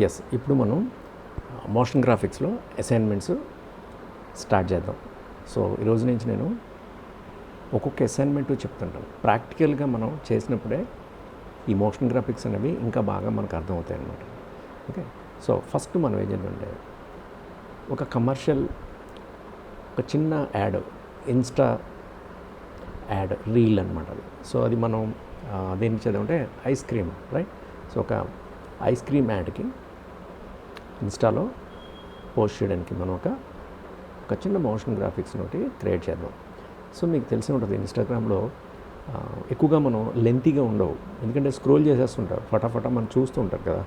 Yes, ఇప్పుడు మనం motion గ్రాఫిక్స్లో assignments start చేద్దాం. సో ఈరోజు నుంచి నేను ఒక్కొక్క అసైన్మెంట్ చెప్తుంటాను. ప్రాక్టికల్గా మనం చేసినప్పుడే ఈ మోషన్ గ్రాఫిక్స్ అనేవి ఇంకా బాగా మనకు అర్థమవుతాయి అన్నమాట. ఓకే, సో ఫస్ట్ మనం ఏం చేద్దామంటే ఒక కమర్షియల్, ఒక చిన్న యాడ్, ఇన్స్టా యాడ్, రీల్ అనమాట అది. సో అది మనం దేనికి చేద్దామంటే ఐస్ క్రీమ్, రైట్? సో ఒక ఐస్ క్రీమ్ యాడ్కి ఇన్స్టాలో పోస్ట్ చేయడానికి మనం ఒక చిన్న మోషన్ గ్రాఫిక్స్ ఒకటి క్రియేట్ చేద్దాం. సో మీకు తెలిసి ఉంటుంది, ఇన్స్టాగ్రామ్లో ఎక్కువగా మనం లెంతీగా ఉండవు, ఎందుకంటే స్క్రోల్ చేసేస్తుంటారు, ఫటాఫటా మనం చూస్తూ ఉంటారు కదా.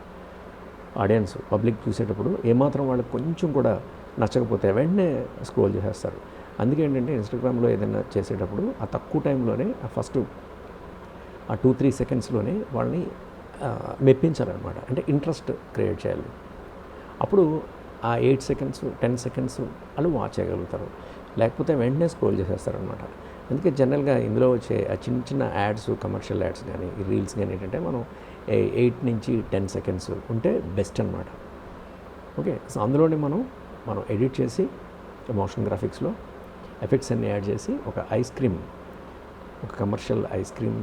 ఆడియన్స్, పబ్లిక్ చూసేటప్పుడు ఏమాత్రం వాళ్ళకి కొంచెం కూడా నచ్చకపోతే వెంటనే స్క్రోల్ చేసేస్తారు. అందుకే ఏంటంటే ఇన్స్టాగ్రామ్లో ఏదైనా చేసేటప్పుడు ఆ తక్కువ టైంలోనే ఫస్ట్ ఆ 2-3 సెకండ్స్లోనే వాళ్ళని మెప్పించాలన్నమాట. అంటే ఇంట్రెస్ట్ క్రియేట్ చేయాలి. అప్పుడు ఆ 8 సెకండ్స్ 10 సెకండ్స్ వాళ్ళు వాచ్ చేయగలుగుతారు, లేకపోతే వెంటనే స్క్రోల్ చేసేస్తారనమాట. అందుకే జనరల్గా ఇందులో వచ్చే ఆ చిన్న చిన్న యాడ్స్, కమర్షియల్ యాడ్స్ కానీ ఈ రీల్స్ కానీ ఏంటంటే మనం 8 నుంచి 10 సెకండ్స్ ఉంటే బెస్ట్ అనమాట. ఓకే, సో అందులోనే మనం ఎడిట్ చేసి మోషన్ గ్రాఫిక్స్లో ఎఫెక్ట్స్ అన్నీ యాడ్ చేసి ఒక కమర్షియల్ ఐస్ క్రీమ్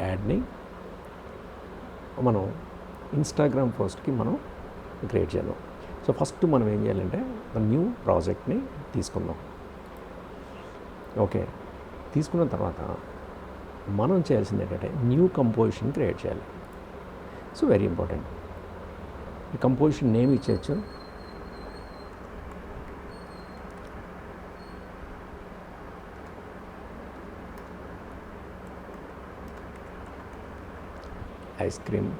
యాడ్ని మనం ఇన్స్టాగ్రామ్ పోస్ట్కి మనం క్రియేట్ చేద్దాం. సో ఫస్ట్ మనం ఏం చేయాలంటే న్యూ ప్రాజెక్ట్ని తీసుకుందాం. ఓకే, తీసుకున్న తర్వాత మనం చేయాల్సింది ఏంటంటే న్యూ కంపోజిషన్ క్రియేట్ చేయాలి. So very important. ఈ కంపోజిషన్ నేమ్ ఇచ్చేయచ్చు. Ice cream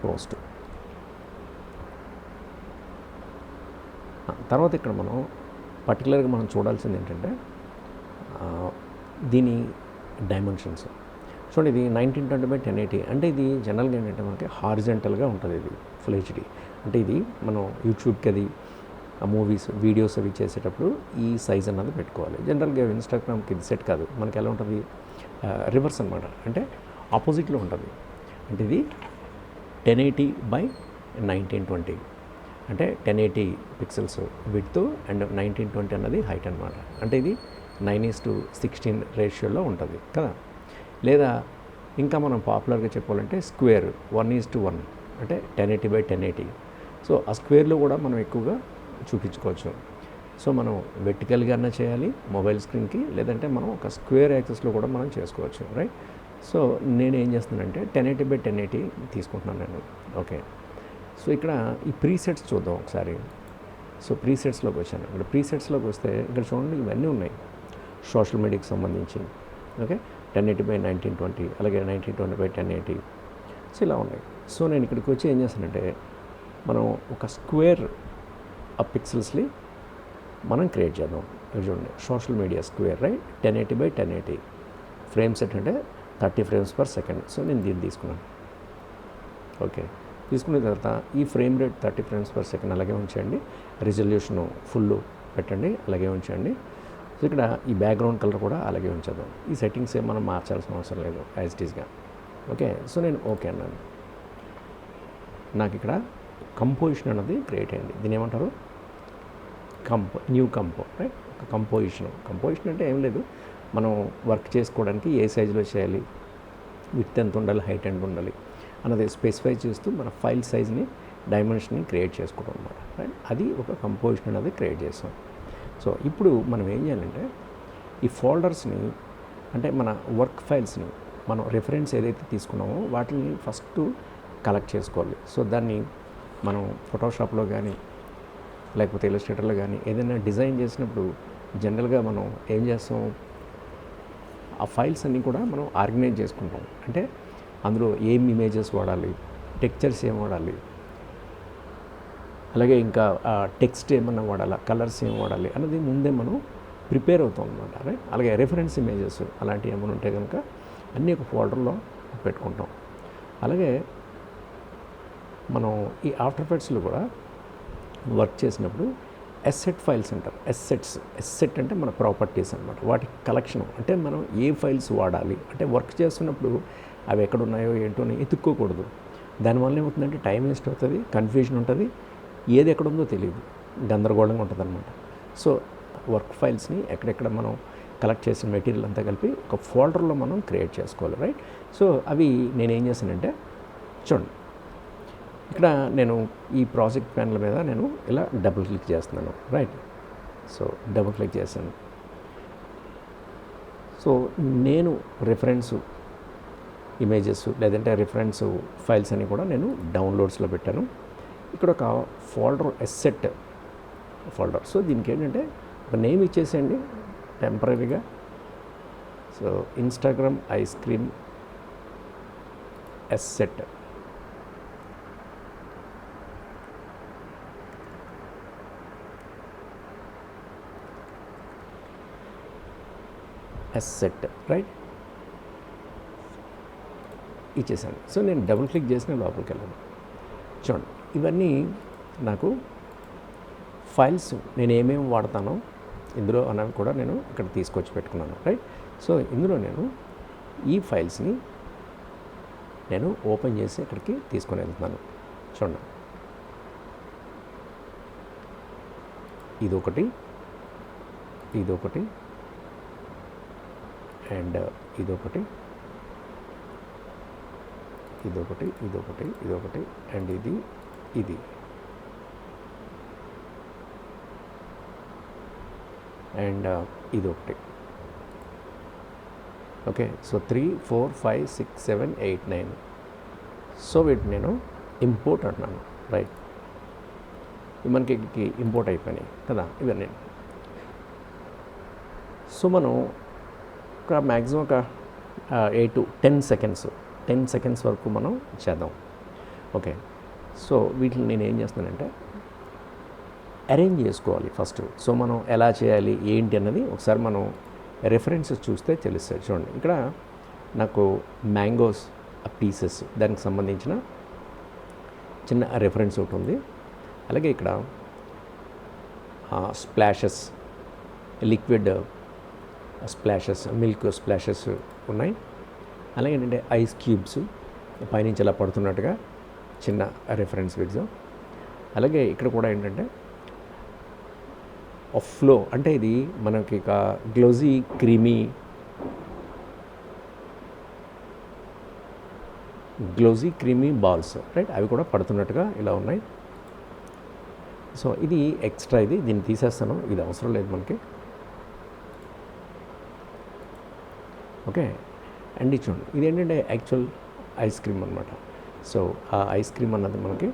post. తర్వాత ఇక్కడ మనం పర్టికులర్గా మనం చూడాల్సింది ఏంటంటే దీని డైమెన్షన్స్ చూడండి. ఇది 1920x1080, అంటే ఇది జనరల్గా ఏంటంటే మనకి హారిజెంటల్గా ఉంటుంది. ఇది ఫుల్ హెచ్డి, అంటే ఇది మనం యూట్యూబ్కి అది మూవీస్, వీడియోస్ అవి చేసేటప్పుడు ఈ సైజ్ అన్నది పెట్టుకోవాలి. జనరల్గా ఇన్స్టాగ్రామ్కి ఇది సెట్ కాదు. మనకి ఎలా ఉంటుంది, రివర్స్ అనమాట, అంటే ఆపోజిట్లో ఉంటుంది. అంటే ఇది 1080x1920, అంటే 1080 పిక్సెల్స్ విడ్త్ అండ్ 1920 అన్నది హైట్ అనమాట. అంటే ఇది 9:16 రేషియోలో ఉంటుంది కదా. లేదా ఇంకా మనం పాపులర్గా చెప్పాలంటే స్క్వేర్ 1:1, అంటే 1080x1080. సో ఆ స్క్వేర్లో కూడా మనం ఎక్కువగా చూపించుకోవచ్చు. సో మనం వెర్టికల్గా చేయాలి మొబైల్ స్క్రీన్కి, లేదంటే మనం ఒక స్క్వేర్ యాక్సెస్లో కూడా మనం చేసుకోవచ్చు, రైట్? సో నేను ఏం చేస్తున్నానంటే 1080x1080 తీసుకుంటున్నాను నేను. ఓకే, సో ఇక్కడ ఈ ప్రీసెట్స్ చూద్దాం ఒకసారి. సో ప్రీసెట్స్లోకి వచ్చాను. ఇక్కడ ప్రీసెట్స్లోకి వస్తే ఇక్కడ చూడండి, ఇవన్నీ ఉన్నాయి సోషల్ మీడియాకి సంబంధించి. ఓకే, 1080x1920, అలాగే 1920x1080. సో ఇలా ఉన్నాయి. సో నేను ఇక్కడికి వచ్చి ఏం చేస్తానంటే మనం ఒక స్క్వేర్ ఆ పిక్సెల్స్ని మనం క్రియేట్ చేద్దాం. ఇక్కడ చూడండి, social media square, right? 1080x1080 frame set అంటే 30 frames per second. సో నేను దీన్ని తీసుకున్నాను. ఓకే, తీసుకున్న తర్వాత ఈ frame rate 30 frames per second అలాగే ఉంచండి. రిజల్యూషను ఫుల్ పెట్టండి, అలాగే ఉంచండి. సో ఇక్కడ ఈ బ్యాక్గ్రౌండ్ కలర్ కూడా అలాగే ఉంచేద్దాం. ఈ సెట్టింగ్స్ ఏం మనం మార్చాల్సిన అవసరం లేదు, యాజ్ ఇట్ ఈస్గా. ఓకే, సో నేను ఓకే అన్నాను. నాకు ఇక్కడ కంపోజిషన్ అన్నది క్రియేట్ అయింది. దీని ఏమంటారు, న్యూ కంపో, రైట్? ఒక కంపోజిషన్ అంటే ఏం లేదు, మనం వర్క్ చేసుకోవడానికి ఏ సైజులో చేయాలి, విడ్త్ ఎంత ఉండాలి, హైట్ ఎంత ఉండాలి అన్నది స్పెసిఫై చేస్తూ మన ఫైల్ సైజ్ని, డైమెన్షన్ని క్రియేట్ చేసుకోవడం అనమాట, రైట్? అది ఒక కంపోజిషన్ అనేది క్రియేట్ చేస్తాం. సో ఇప్పుడు మనం ఏం చేయాలంటే ఈ ఫోల్డర్స్ని, అంటే మన వర్క్ ఫైల్స్ని, మనం రిఫరెన్స్ ఏదైతే తీసుకున్నామో వాటిని ఫస్ట్ కలెక్ట్ చేసుకోవాలి. సో దాన్ని మనం ఫోటోషాప్లో కానీ లేకపోతే ఇలస్ట్రేటర్లో కానీ ఏదైనా డిజైన్ చేసినప్పుడు జనరల్గా మనం ఏం చేస్తాం, ఆ ఫైల్స్ అన్నీ కూడా మనం ఆర్గనైజ్ చేసుకుంటాం. అంటే అందులో ఏం ఇమేజెస్ వాడాలి, టెక్స్చర్స్ ఏం వాడాలి, అలాగే ఇంకా టెక్స్ట్ ఏమన్నా వాడాలా, కలర్స్ ఏం వాడాలి అన్నది ముందే మనం ప్రిపేర్ అవుతాం అనమాట, రైట్? అలాగే రెఫరెన్స్ ఇమేజెస్ అలాంటివి ఏమైనా ఉంటే కనుక అన్నీ ఒక ఫోల్డర్లో పెట్టుకుంటాం. అలాగే మనం ఈ ఆఫ్టర్ ఎఫెక్ట్స్లో కూడా వర్క్ చేసినప్పుడు ఎస్సెట్ ఫైల్స్ అంటారు. ఎస్సెట్ అంటే మన ప్రాపర్టీస్ అనమాట, వాటి కలెక్షన్. అంటే మనం ఏ ఫైల్స్ వాడాలి, అంటే వర్క్ చేస్తున్నప్పుడు అవి ఎక్కడ ఉన్నాయో ఏంటో అని ఎత్తుక్కోకూడదు. దానివల్ల ఏమవుతుందంటే టైం వేస్ట్ అవుతుంది, కన్ఫ్యూజన్ ఉంటుంది, ఏది ఎక్కడుందో తెలియదు, గందరగోళంగా ఉంటుంది అనమాట. సో వర్క్ ఫైల్స్ని ఎక్కడెక్కడ మనం కలెక్ట్ చేసిన మెటీరియల్ అంతా కలిపి ఒక ఫోల్డర్లో మనం క్రియేట్ చేసుకోవాలి, రైట్. సో అవి నేనేం చేశానంటే చూడండి, ఇక్కడ నేను ఈ ప్రాజెక్ట్ ప్యానల్ మీద నేను ఇలా డబుల్ క్లిక్ చేస్తున్నాను, రైట్. సో డబుల్ క్లిక్ చేశాను. సో నేను రిఫరెన్సు ఇమేజెస్ లేదంటే రిఫరెన్స్ ఫైల్స్ అని కూడా నేను డౌన్లోడ్స్లో పెట్టాను. ఇక్కడ ఒక ఫోల్డర్ ఎస్సెట్ ఫోల్డర్. సో దీనికి ఏంటంటే ఒక నేమ్ ఇచ్చేసేయండి టెంపరీగా. So Instagram ice cream asset. Asset, right, ఇచ్చేసాను. సో నేను డబుల్ క్లిక్ చేసిన లోపలికి వెళ్ళాను. చూడండి, ఇవన్నీ నాకు ఫైల్స్ నేను ఏమేమి వాడతానో ఇందులో అన్నవి కూడా నేను ఇక్కడ తీసుకొచ్చి పెట్టుకున్నాను, రైట్. సో ఇందులో నేను ఈ ఫైల్స్ని నేను ఓపెన్ చేసి ఇక్కడికి తీసుకొని వెళ్తున్నాను. చూడండి, ఇదొకటి, ఇదొకటి, అండ్ ఇదొకటి, ఇదొకటి, ఇదొకటి, ఇదొకటి, అండ్ ఇది, ఇది, అండ్ ఇదొకటి. Okay, so 3, 4, 5, 6, 7, 8, 9. సో వీటిని నేను ఇంపోర్ట్ అంటున్నాను, రైట్. మనకి ఇంపోర్ట్ అయిపోయినాయి కదా ఇవన్నీ. సో మనం ఒక మ్యాక్సిమం ఒక 8 to 10 సెకండ్స్ వరకు మనం చేద్దాం. ఓకే, సో వీటిని నేను ఏం చేస్తానంటే అరేంజ్ చేసుకోవాలి ఫస్ట్. సో మనం ఎలా చేయాలి ఏంటి అన్నది ఒకసారి మనం రెఫరెన్సెస్ చూస్తే తెలుస్తుంది. చూడండి, ఇక్కడ నాకు మ్యాంగోస్ పీసెస్ దానికి సంబంధించిన చిన్న రెఫరెన్స్ ఒకటి ఉంది. అలాగే ఇక్కడ splashes, liquid splashes, milk splashes ఉన్నాయి. అలాగే ఏంటంటే ఐస్ క్యూబ్స్ పైనుంచి ఇలా పడుతున్నట్టుగా చిన్న రెఫరెన్స్ వీడియో. అలాగే ఇక్కడ కూడా ఏంటంటే ఫ్లో, అంటే ఇది మనకి ఇక గ్లోజీ క్రీమీ బాల్స్, రైట్, అవి కూడా పడుతున్నట్టుగా ఇలా ఉన్నాయి. సో ఇది ఎక్స్ట్రా, ఇది దీన్ని తీసేస్తాను, ఇది అవసరం లేదు మనకి. ఓకే, అండ్ ఇది చూడండి, ఇది ఏంటంటే యాక్చువల్ ఐస్ క్రీమ్ అనమాట. సో ఆ ఐస్ క్రీమ్ అన్నది మనకి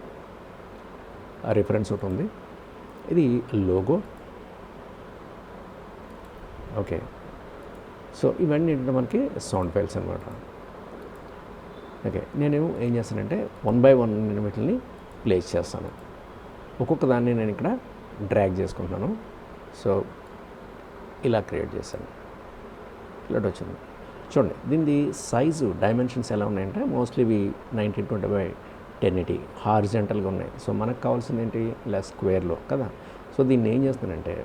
ఆ రిఫరెన్స్ ఒకటి ఉంది. ఇది లోగో. ఓకే, సో ఇవన్నీ ఏంటంటే మనకి సౌండ్ ఫైల్స్ అనమాట. ఓకే, నేను ఏం చేస్తానంటే 1 by 1 నేను వీటిని ప్లేస్ చేస్తాను. ఒక్కొక్క దాన్ని నేను ఇక్కడ డ్రాగ్ చేసుకుంటున్నాను. సో ఇలా క్రియేట్ చేశాను, ఇలా వచ్చింది. చూడండి, దీనిది సైజు డైమెన్షన్స్ ఎలా ఉన్నాయంటే మోస్ట్లీ ఇవి 1920x1080 హారిజెంటల్గా ఉన్నాయి. సో మనకు కావాల్సింది ఏంటి, ఇలా స్క్వేర్లో కదా. సో దీన్ని ఏం చేస్తానంటే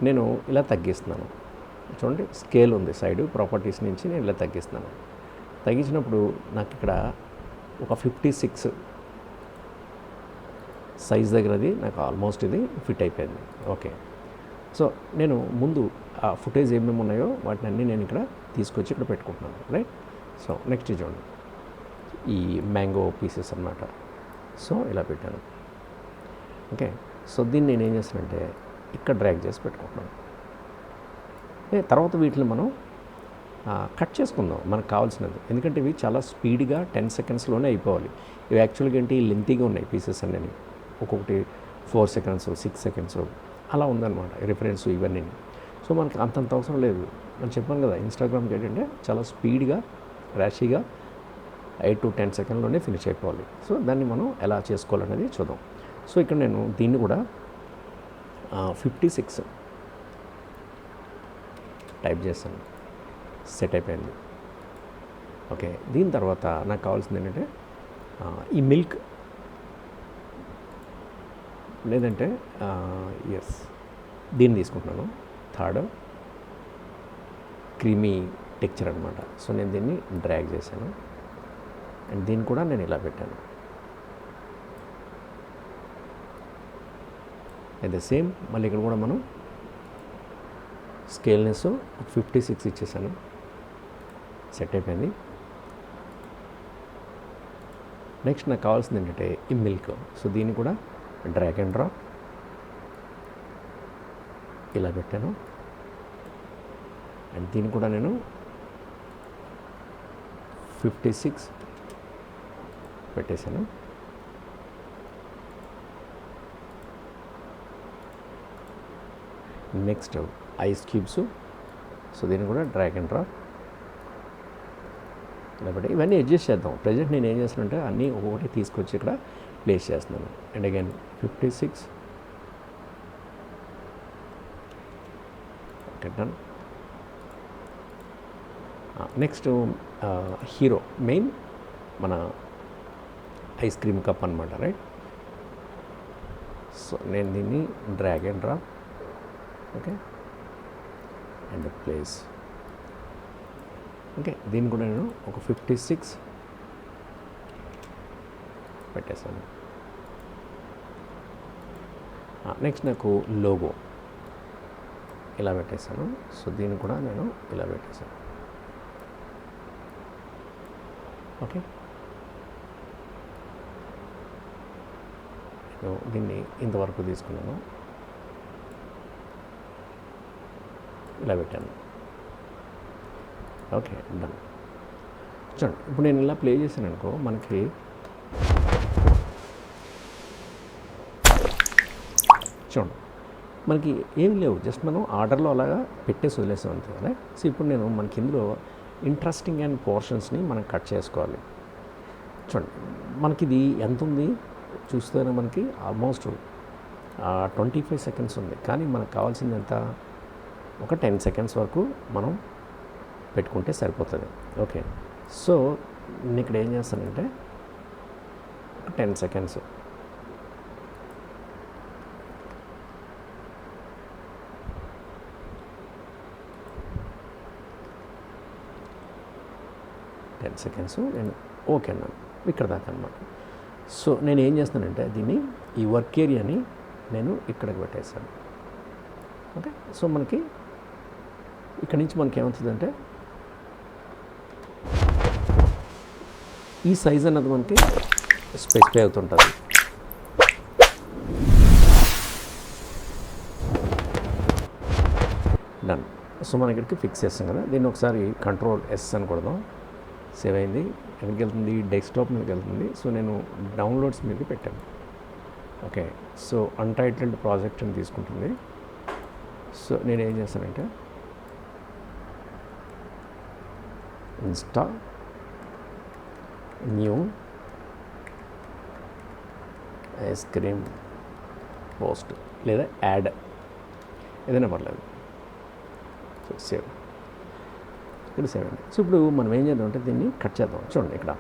నేను ఇలా తగ్గిస్తున్నాను. చూడండి, స్కేల్ ఉంది సైడ్ ప్రాపర్టీస్ నుంచి నేను ఇలా తగ్గిస్తున్నాను. తగ్గించినప్పుడు నాకు ఇక్కడ ఒక 56 సైజ్ దగ్గరది నాకు ఆల్మోస్ట్ ఇది ఫిట్ అయిపోయింది. ఓకే, సో నేను ముందు ఆ ఫుటేజ్ ఏమేమి ఉన్నాయో వాటిని అన్నీ నేను ఇక్కడ తీసుకొచ్చి ఇక్కడ పెట్టుకుంటున్నాను, రైట్. సో నెక్స్ట్ చూడండి, ఈ మ్యాంగో పీసెస్ అన్నమాట. సో ఇలా పెట్టాను. ఓకే, సో దీన్ని నేను ఏం చేస్తానంటే ఇక్కడ డ్రాగ్ చేసి పెట్టుకుంటున్నాను. తర్వాత వీటిని మనం కట్ చేసుకుందాం మనకు కావాల్సినది. ఎందుకంటే ఇవి చాలా స్పీడ్గా 10 సెకండ్స్లోనే అయిపోవాలి. ఇవి యాక్చువల్గా ఏంటి లెంతీగా ఉన్నాయి పీసెస్ అన్నీ, ఒక్కొక్కటి 4 seconds 6 seconds అలా ఉందన్నమాట రిఫరెన్స్ ఇవన్నీ. సో మనకి అంతంత అవసరం లేదు. నేను చెప్పాను కదా, ఇన్స్టాగ్రామ్కి ఏంటంటే చాలా స్పీడ్గా ర్యాషీగా 8 to 10 సెకండ్లోనే ఫినిష్ అయిపోవాలి. సో దాన్ని మనం ఎలా చేసుకోవాలనేది చూద్దాం. సో ఇక్కడ నేను దీన్ని కూడా 56 టైప్ చేస్తాను, సెట్ అయిపోయింది. ఓకే, దీని తర్వాత నాకు కావాల్సింది ఏంటంటే ఈ మిల్క్ లేదంటే దీన్ని తీసుకుంటున్నాను. థర్డ్ క్రీమీ టెక్చర్ అనమాట. సో నేను దీన్ని డ్రాగ్ చేశాను అండ్ దీన్ని కూడా నేను ఇలా పెట్టాను. అయితే సేమ్ మళ్ళీ ఇక్కడ కూడా మనం స్కేల్నెస్ 56 ఇచ్చేసాను. సెట్ అయిపోయింది. నెక్స్ట్ నాకు కావాల్సింది ఏంటంటే ఈ మిల్క్. సో దీన్ని కూడా డ్రాగ్ అండ్ డ్రాప్ ఇలా పెట్టాను అండ్ దీన్ని కూడా నేను 56 పెట్టేశాను. Next ice cubes. సో దీన్ని కూడా డ్రాగ్ అండ్ డ్రాప్ ఇలా పెట్టి ఇవన్నీ అడ్జస్ట్ చేద్దాం. ప్రజెంట్ నేను ఏం చేస్తానంటే అన్నీ ఒక్కొక్కటి తీసుకొచ్చి ఇక్కడ ప్లేస్ చేస్తున్నాను. And again 56 done. Next hero main మన ఐస్ క్రీమ్ కప్ అనమాట, రైట్? సో నేను దీన్ని drag and drop, okay, and place, okay. దీన్ని కూడా నేను ఒక 56 పెట్టేశాను. నెక్స్ట్ నాకు లోగో ఇలా పెట్టేశాను. సో దీన్ని కూడా నేను ఇలా పెట్టేశాను, ఓకే. దీన్ని ఇంతవరకు తీసుకున్నాను, ఇలా పెట్టాను, ఓకే, డన్. చూడండి ఇప్పుడు నేను ఇలా ప్లే చేశాను అనుకో, మనకి చూడండి మనకి ఏం లేవు, జస్ట్ మనం ఆర్డర్లో అలాగా పెట్టేసి వదిలేసాం అంతే కదా. సో ఇప్పుడు నేను మనకి ఇందులో ఇంట్రెస్టింగ్ అండ్ పోర్షన్స్ని మనం కట్ చేసుకోవాలి. చూడండి మనకి ఇది ఎంత ఉంది చూస్తేనే మనకి ఆల్మోస్ట్ 25 సెకండ్స్ ఉంది, కానీ మనకు కావాల్సింది ఎంత, ఒక 10 సెకండ్స్ వరకు మనం పెట్టుకుంటే సరిపోతుంది, ఓకే. సో నేను ఇక్కడ ఏం చేస్తానంటే ఒక 10 సెకండ్స్ నేను ఓకే అన్నాను, ఇక్కడ దాకా అనమాట. సో నేను ఏం చేస్తానంటే దీన్ని ఈ వర్క్ ఏరియాని నేను ఇక్కడికి పెట్టేస్తాను, ఓకే. సో మనకి ఇక్కడ నుంచి మనకి ఏమవుతుందంటే ఈ సైజ్ అన్నది మనకి స్పెసిఫై అవుతుంటుంది. డన్. సో మనం ఇక్కడికి ఫిక్స్ చేస్తాం కదా. దీన్ని ఒకసారి Ctrl+S అని కొడదాం. సేవ్ అయింది. ఎక్కడికి వెళ్తుంది, డెస్క్టాప్ మీదకి వెళ్తుంది. సో నేను డౌన్లోడ్స్ మీదకి పెట్టాను, ఓకే. సో అన్టైటిల్డ్ ప్రాజెక్ట్ అని తీసుకుంటుంది. సో నేను ఏం చేస్తానంటే install new ice cream post లేదా యాడ్ ఏదైనా పర్లేదు. సో సేవ్, ఇక్కడ సేవ్ అండి. సో ఇప్పుడు మనం ఏం చేద్దాం అంటే దీన్ని కట్ చేద్దాం. చూడండి ఇక్కడ.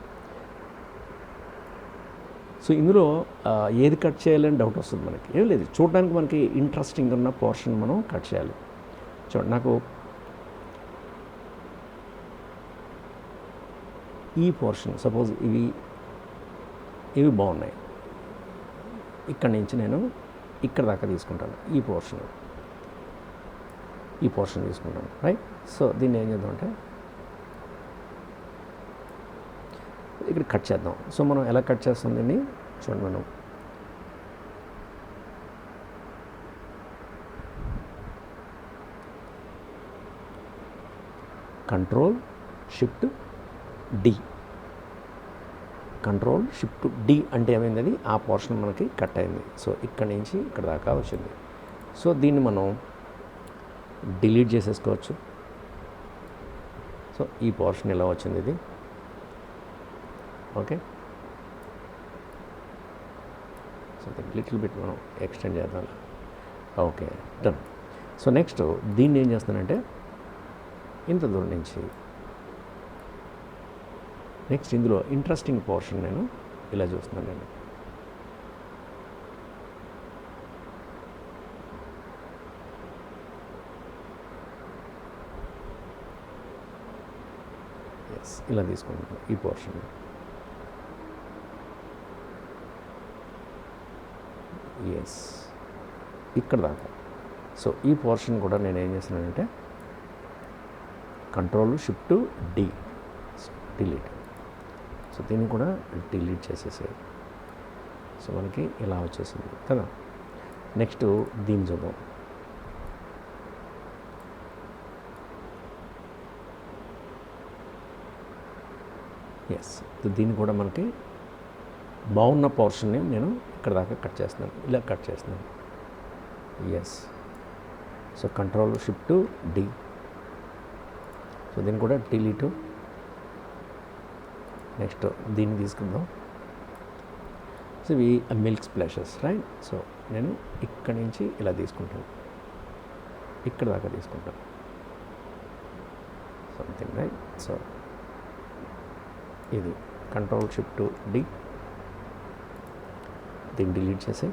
సో ఇందులో ఏది కట్ చేయాలని డౌట్ వస్తుంది మనకి. ఏం లేదు, చూడడానికి మనకి ఇంట్రెస్టింగ్ ఉన్న పోర్షన్ మనం కట్ చేయాలి. చూడండి నాకు ఈ పోర్షన్ సపోజ్ ఇవి బాగున్నాయి, ఇక్కడి నుంచి నేను ఇక్కడ దాకా తీసుకుంటాను. ఈ పోర్షన్ తీసుకుంటాను, రైట్. సో దీన్ని ఏం చేద్దాం అంటే ఇక్కడ కట్ చేద్దాం. సో మనం ఎలా కట్ చేస్తాం దీన్ని చూడండి. మనం Ctrl+Shift+D అంటే ఏమైంది, అది ఆ పోర్షన్ మనకి కట్ అయింది. సో ఇక్కడ నుంచి ఇక్కడ దాకా వచ్చింది. సో దీన్ని మనం డిలీట్ చేసేసుకోవచ్చు. సో ఈ పోర్షన్ ఎలా వచ్చింది ఇది, ఓకే. సో లిటిల్ బిట్ మనం ఎక్స్టెండ్ చేద్దాం, ఓకే, డన్. సో నెక్స్ట్ దీన్ని ఏం చేస్తానంటే ఇంత దూరం నుంచి నెక్స్ట్ ఇందులో ఇంట్రెస్టింగ్ పోర్షన్ నేను ఇలా చూస్తున్నాను. నేను ఎస్ ఇలా తీసుకుంటాను ఈ పోర్షన్. ఎస్ ఇక్కడ దాకా. సో ఈ పోర్షన్ కూడా నేను ఏం చేస్తున్నానంటే control shift D, delete. So దీన్ని కూడా డిలీట్ చేసేసేది. సో మనకి ఇలా వచ్చేసింది కదా. నెక్స్ట్ దీన్ని చూద్దాం. ఎస్ దీన్ని కూడా మనకి బాగున్న పోర్షన్ని నేను ఇక్కడ దాకా కట్ చేస్తున్నాను, ఇలా కట్ చేస్తున్నాను. Yes so control shift D. So దీన్ని కూడా డిలీట్. నెక్స్ట్ దీన్ని తీసుకుందాం. సో ఇవి మిల్క్ స్ప్లాషెస్ రైట్. సో నేను ఇక్కడి నుంచి ఇలా తీసుకుంటాను, ఇక్కడ దాకా తీసుకుంటాను సంథింగ్ రైట్. సో ఇది కంట్రోల్ షిఫ్ట్ డి, దీన్ని డిలీట్ చేసి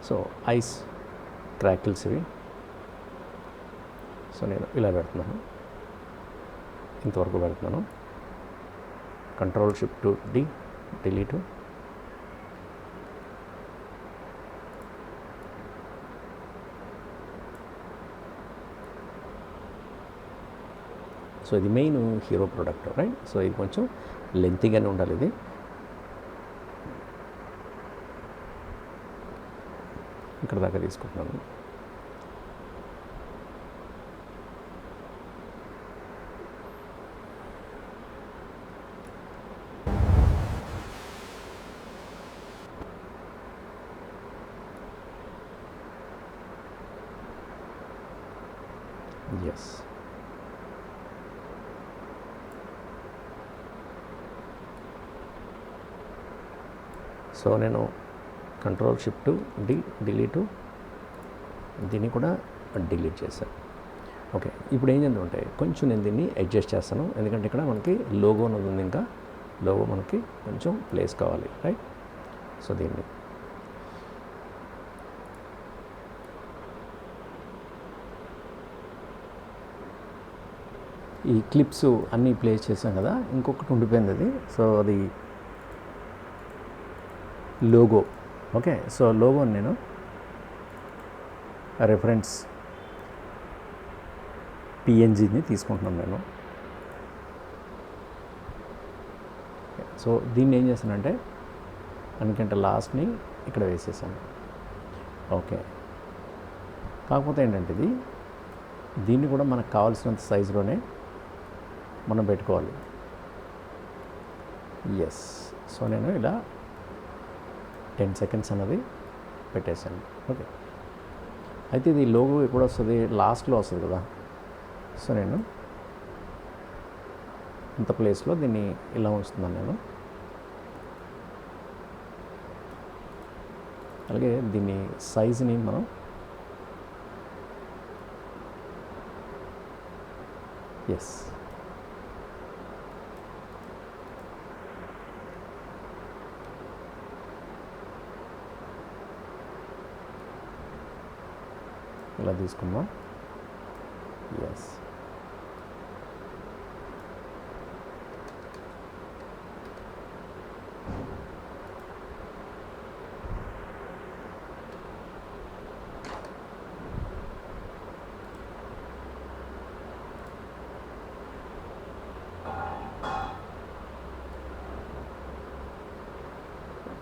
సో ఐస్ క్రాకిల్స్ ఇవి. సో నేను ఇలా పెడుతున్నాను, ఇంతవరకు పెడుతున్నాను. Control shift D, delete. So ఇది main hero product right. So ఇది కొంచెం లెంతీగానే ఉండాలి. ఇది ఇక్కడ దాకా తీసుకుంటున్నాను. ఎస్ సో నేను కంట్రోల్ షిఫ్ట్ డి, డిలీటు, దీన్ని కూడా డిలీట్ చేశాను. ఓకే ఇప్పుడు ఏం చేద్దామంటే కొంచెం నేను దీన్ని అడ్జస్ట్ చేస్తాను, ఎందుకంటే ఇక్కడ మనకి లోగో అనేది ఉంది, ఇంకా లోగో మనకి కొంచెం ప్లేస్ కావాలి రైట్. సో దీన్ని ఈ క్లిప్స్ అన్నీ ప్లేస్ చేసాం కదా, ఇంకొకటి ఉండిపోయింది అది. సో అది లోగో. ఓకే సో లోగోని నేను రెఫరెన్స్ పిఎన్జిని తీసుకుంటున్నాను నేను. సో దీన్ని ఏం చేస్తానంటే అందుకంటే లాస్ట్ని ఇక్కడ వేసేసాను. ఓకే కాకపోతే ఏంటంటే దీన్ని కూడా మనకు కావాల్సినంత సైజులోనే మనం పెట్టుకోవాలి. ఎస్ సో నేను ఇలా 10 సెకండ్స్ అన్నది పెట్టేశాను. ఓకే అయితే ఇది లోగో ఎప్పుడు వస్తుంది, లాస్ట్లో వస్తుంది కదా. సో నేను ఇంత ప్లేస్లో దీన్ని ఇలా ఉంచుతున్నాను నేను. అలాగే దీన్ని సైజుని మనం ఎస్ ఇలా తీసుకుందాం. ఎస్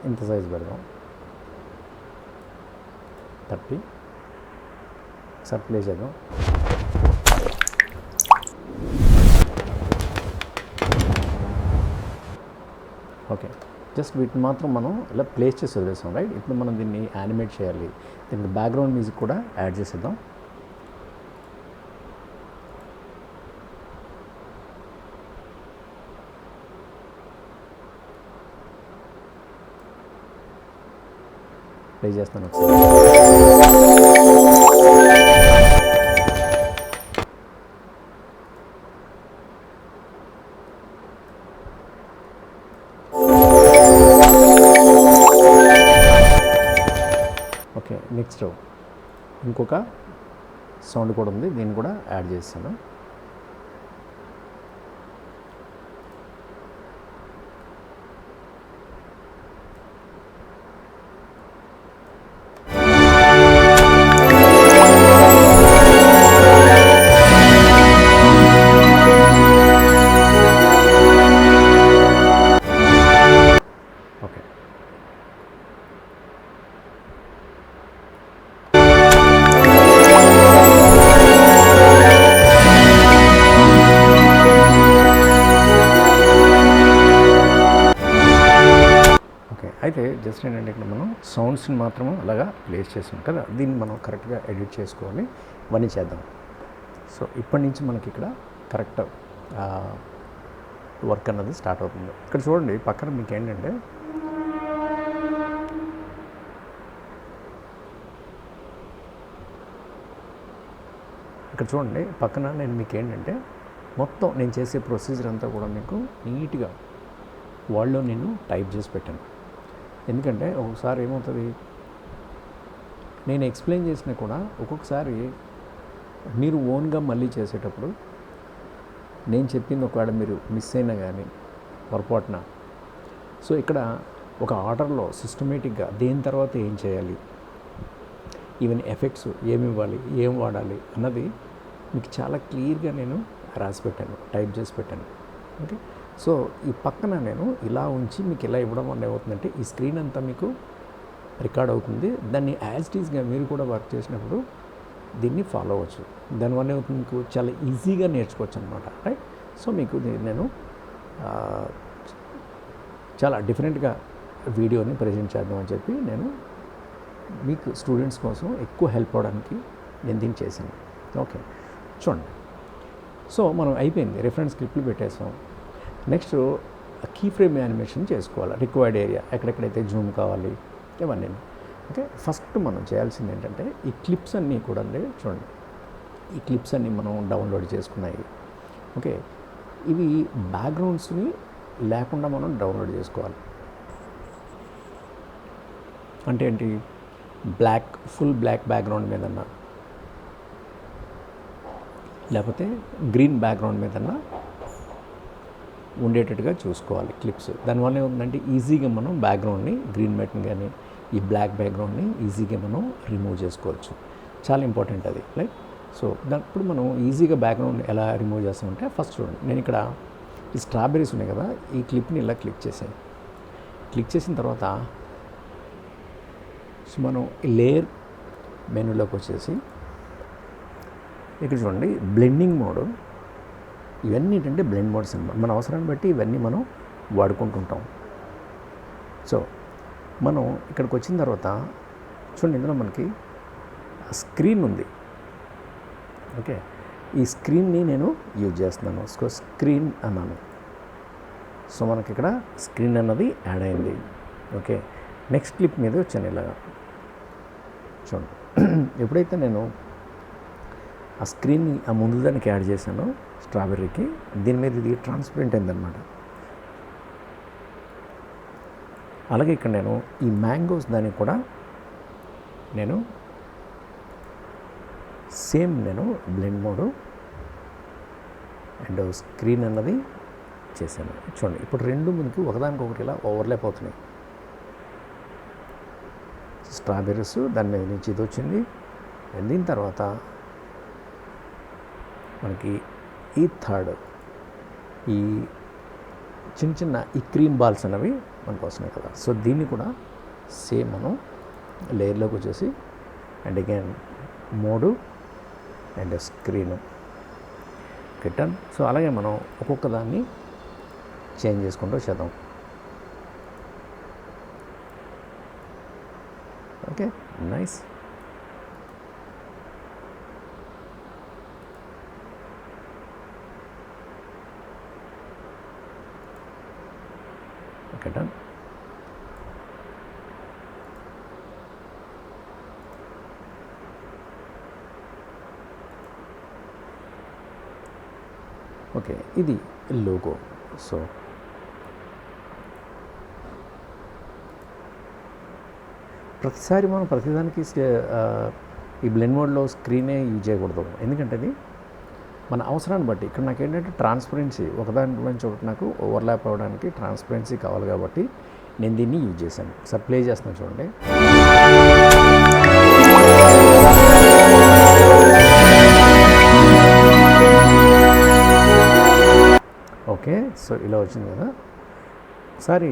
ఇంత సైజ్ పెడదాం, 30. ఒకసారి ప్లే చేద్దాం. ఓకే జస్ట్ వీటిని మాత్రం మనం ఇలా ప్లేస్ చేసి వదిలేసాం రైట్. ఇప్పుడు మనం దీన్ని యానిమేట్ చేయాలి, దీనికి బ్యాక్గ్రౌండ్ మ్యూజిక్ కూడా యాడ్ చేసేద్దాం. ప్లే చేస్తాను ఒకసారి. ఓకే నెక్స్ట్ ఇంకొక సౌండ్ కూడా ఉంది, దీన్ని కూడా యాడ్ చేస్తాను. అయితే జస్ట్ ఏంటంటే ఇక్కడ మనం సౌండ్స్ని మాత్రమే అలాగా ప్లేస్ చేసాం కదా, దీన్ని మనం కరెక్ట్గా ఎడిట్ చేసుకోవాలి. ఇవన్నీ చేద్దాం. సో ఇప్పటి నుంచి మనకి ఇక్కడ కరెక్ట్ వర్క్ అన్నది స్టార్ట్ అవుతుంది. ఇక్కడ చూడండి పక్కన మీకు ఏంటంటే ఇక్కడ చూడండి పక్కన నేను మీకు ఏంటంటే మొత్తం నేను చేసే ప్రొసీజర్ అంతా కూడా మీకు నీట్గా వాళ్ళలో నేను టైప్ చేసి పెట్టాను. ఎందుకంటే ఒక్కొక్కసారి ఏమవుతుంది, నేను ఎక్స్ప్లెయిన్ చేసినా కూడా ఒక్కొక్కసారి మీరు ఓన్గా మళ్ళీ చేసేటప్పుడు నేను చెప్పింది ఒకవేళ మీరు మిస్ అయినా కానీ పొరపాటున, సో ఇక్కడ ఒక ఆర్డర్లో సిస్టమేటిక్గా దేని తర్వాత ఏం చేయాలి, ఈవెన్ ఎఫెక్ట్స్ ఏమి ఇవ్వాలి, ఏం వాడాలి అన్నది మీకు చాలా క్లియర్గా నేను రాసి పెట్టాను, టైప్ చేసి పెట్టాను. ఓకే, సో ఈ పక్కన నేను ఇలా ఉంచి మీకు ఇలా ఇవ్వడం వల్ల ఏమవుతుందంటే ఈ స్క్రీన్ అంతా మీకు రికార్డ్ అవుతుంది. దాన్ని యాజ్ ఇట్ ఈస్గా మీరు కూడా వర్క్ చేసినప్పుడు దీన్ని ఫాలో అవ్వచ్చు. దానివల్ల ఏమవుతుంది, మీకు చాలా ఈజీగా నేర్చుకోవచ్చు అనమాట. రైట్, సో మీకు నేను చాలా డిఫరెంట్గా వీడియోని ప్రజెంట్ చేద్దామని చెప్పి నేను మీకు స్టూడెంట్స్ కోసం ఎక్కువ హెల్ప్ అవ్వడానికి నేను దీన్ని చేశాను. ఓకే, చూడండి. సో మనం అయిపోయింది, రిఫరెన్స్ క్లిప్లు పెట్టేసాం. నెక్స్ట్ కీ ఫ్రేమ్ యానిమేషన్ చేసుకోవాలి. రిక్వైర్డ్ ఏరియా ఎక్కడెక్కడైతే జూమ్ కావాలి ఇవన్నీ. ఓకే, ఫస్ట్ మనం చేయాల్సింది ఏంటంటే ఈ క్లిప్స్ అన్నీ కూడా చూడండి, ఈ క్లిప్స్ అన్నీ మనం డౌన్లోడ్ చేసుకున్నాయి. ఓకే, ఇవి బ్యాక్గ్రౌండ్స్ని లేకుండా మనం డౌన్లోడ్ చేసుకోవాలి. అంటే ఏంటి, ఫుల్ బ్లాక్ బ్యాక్గ్రౌండ్ మీదన్నా లేకపోతే గ్రీన్ బ్యాక్గ్రౌండ్ మీదన్నా ఉండేటట్టుగా చూసుకోవాలి క్లిప్స్. దానివల్ల ఏముందంటే ఈజీగా మనం బ్యాక్గ్రౌండ్ని, గ్రీన్ మ్యాట్ని కానీ ఈ బ్లాక్ బ్యాక్గ్రౌండ్ని ఈజీగా మనం రిమూవ్ చేసుకోవచ్చు. చాలా ఇంపార్టెంట్ అది. లైక్ సో ఇప్పుడు మనం ఈజీగా బ్యాక్గ్రౌండ్ ఎలా రిమూవ్ చేస్తామంటే ఫస్ట్ చూడండి, నేను ఇక్కడ ఈ స్ట్రాబెర్రీస్ ఉన్నాయి కదా, ఈ క్లిప్ని ఇలా క్లిక్ చేసాను. క్లిక్ చేసిన తర్వాత సో మనం లేయర్ మెనూలోకి వచ్చేసి ఇక్కడ చూడండి బ్లెండింగ్ మోడ్. ఇవన్నీ ఏంటంటే బ్లెండ్ మోడ్స్ అన్నమాట. మన అవసరాన్ని బట్టి ఇవన్నీ మనం వాడుకుంటుంటాం. సో మనం ఇక్కడికి వచ్చిన తర్వాత చూడండి, ఇందులో మనకి స్క్రీన్ ఉంది. ఓకే, ఈ స్క్రీన్ని నేను యూజ్ చేస్తున్నాను. సో స్క్రీన్ అన్నాను. సో మనకి ఇక్కడ స్క్రీన్ అన్నది యాడ్ అయింది. ఓకే, నెక్స్ట్ క్లిప్ మీద వచ్చాను ఇలాగా. చూడండి, ఎప్పుడైతే నేను ఆ స్క్రీన్ని ఆ ముందు దానికి యాడ్ చేశానో స్ట్రాబెర్రీకి, దీని మీద ఇది ట్రాన్స్పరెంట్ అయిందనమాట. అలాగే ఇక్కడ నేను ఈ మ్యాంగోస్ దానికి కూడా నేను సేమ్ నేను బ్లెండ్ మోడు అండ్ స్క్రీన్ అన్నది చేశాను. చూడండి, ఇప్పుడు రెండు మనకి ఒకదానికొకటి ఇలా ఓవర్లాప్ అవుతున్నాయి. స్ట్రాబెర్రీస్ దాని మీద నుంచి ఇది వచ్చింది. అండ్ దీని తర్వాత మనకి ఈ థర్డ్ ఈ చిన్న చిన్న ఈ క్రీమ్ బాల్స్ అనేవి మనకు వస్తున్నాయి కదా. సో దీన్ని కూడా సేమ్ మనం లేయర్లోకి వచ్చేసి and again mode and screen return. So అలాగే మనం ఒక్కొక్క దాన్ని చేంజ్ చేసుకుంటూ చేద్దాం. Okay, nice. Okay, done. Okay, ఇది లోగో. సో ప్రతిసారి మనం ప్రతిదానికి ఈ బ్లెండ్ మోడ్లో స్క్రీనే యూజ్ చేయకూడదు, ఎందుకంటే అది మన అవసరాన్ని బట్టి. ఇక్కడ నాకు ఏంటంటే ట్రాన్స్పరెన్సీ, ఒకదాని గురించి ఒకటి నాకు ఓవర్లాప్ అవ్వడానికి ట్రాన్స్పరెన్సీ కావాలి కాబట్టి నేను దీన్ని యూజ్ చేశాను. ఒకసారి ప్లే చేస్తున్నాను చూడండి. ఓకే, సో ఇలా వచ్చింది కదా. ఒకసారి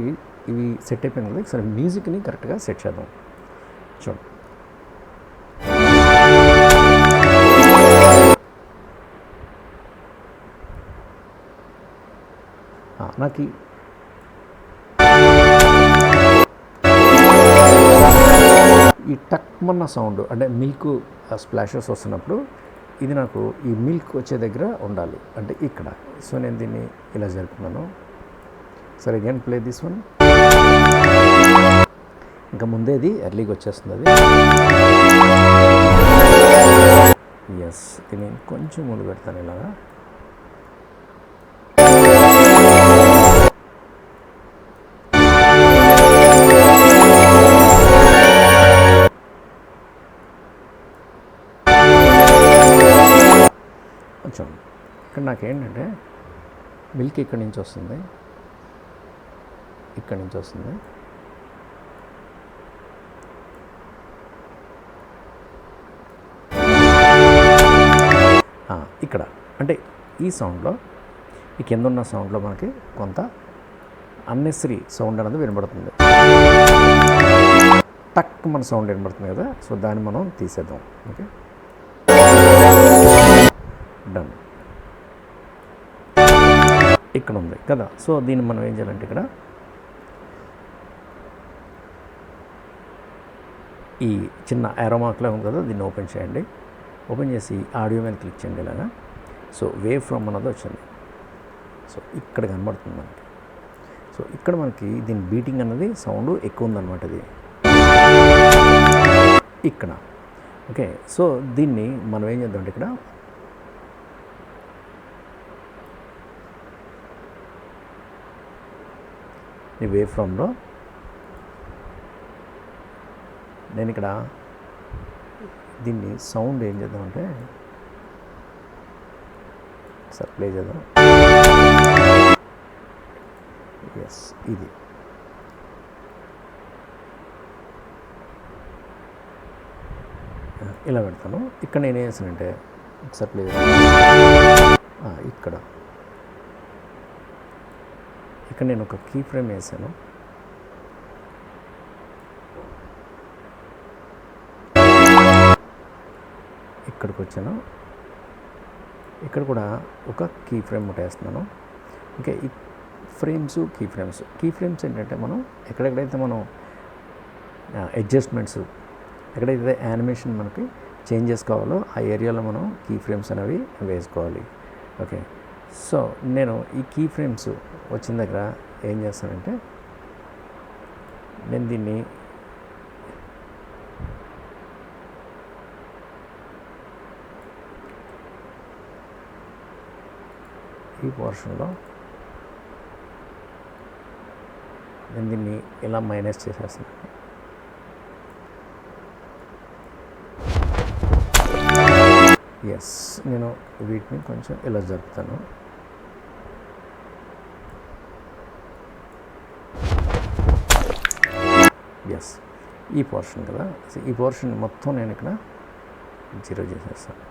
ఇవి సెట్ అయిపోయింది కదా, ఒకసారి మ్యూజిక్ని కరెక్ట్గా సెట్ చేద్దాం. చూడండి, నాకు ఈ టక్మన్న సౌండ్ అంటే మిల్క్ స్ప్లాషెస్ వస్తున్నప్పుడు ఇది నాకు ఈ మిల్క్ వచ్చే దగ్గర ఉండాలి, అంటే ఇక్కడ. సో నేను దీన్ని ఇలా జరుపుతున్నాను. సరే, అగైన్ ప్లే దిస్ వన్. ఇంకా ముందేది ఎర్లీగా వచ్చేస్తుంది అది. ఎస్, ఇది నేను కొంచెం ముందు పెడతాను ఇలాగా. చూడండి, ఇక్కడ నాకేంటంటే మిల్క్ ఇక్కడి నుంచి వస్తుంది, ఇక్కడి నుంచి వస్తుంది. ఇక్కడ అంటే ఈ సౌండ్లో, ఈ కింద ఉన్న సౌండ్లో మనకి కొంత అన్నెసరీ సౌండ్ అనేది వినబడుతుంది. టక్ మన సౌండ్ వినబడుతుంది కదా, సో దాన్ని మనం తీసేద్దాం. Okay, done. ఇక్కడ ఉంది కదా, సో దీన్ని మనం ఏం చేయాలంటే ఇక్కడ ఈ చిన్న యారో మార్క్లో ఉంది కదా, దీన్ని ఓపెన్ చేయండి. ఓపెన్ చేసి ఆడియో మీద క్లిక్ చేయండి ఇలాగా. సో వేవ్ ఫ్రమ్ అన్నది వచ్చింది. సో ఇక్కడ కనబడుతుంది మనకి. సో ఇక్కడ మనకి దీని బీటింగ్ అన్నది సౌండ్ ఎక్కువ ఉందన్నమాట ఇది ఇక్కడ. ఓకే, సో దీన్ని మనం ఏం చేద్దాం అంటే ఇక్కడ ఈ వేవ్ ఫ్రమ్లో నేను ఇక్కడ దీన్ని సౌండ్ ఏం చేద్దామంటే సార్ ప్లే చేద్దాం. ఎస్, ఇది ఇలా పెడతాను. ఇక్కడ నేను ఏం చేస్తానంటే ఒకసారి ప్లే ఇక్కడ ఇక్కడ నేను ఒక కీ ఫ్రేమ్ వేసాను. ఇక్కడికి వచ్చాను, ఇక్కడ కూడా ఒక కీ ఫ్రేమ్ వేస్తున్నాను. ఓకే, ఈ ఫ్రేమ్స్ కీ ఫ్రేమ్స్ ఏంటంటే మనం ఎక్కడెక్కడైతే మనం అడ్జస్ట్మెంట్స్, ఎక్కడైతే యానిమేషన్ మనకి చేంజెస్ కావాలో ఆ ఏరియాలో మనం కీ ఫ్రేమ్స్ అనేవి వేసుకోవాలి. ఓకే, సో నేను ఈ కీ ఫ్రేమ్స్ వచ్చిన దగ్గర ఏం చేస్తానంటే నేను దీన్ని ఈ పోర్షన్లో నేను దీన్ని ఇలా మైనస్ చేసేస్తాను. ఎస్, నేను వీటిని కొంచెం ఇలా జరుపుతాను. ఎస్, ఈ పోర్షన్ కదా, ఈ పోర్షన్ మొత్తం నేను ఇక్కడ 0 చేసేస్తాను.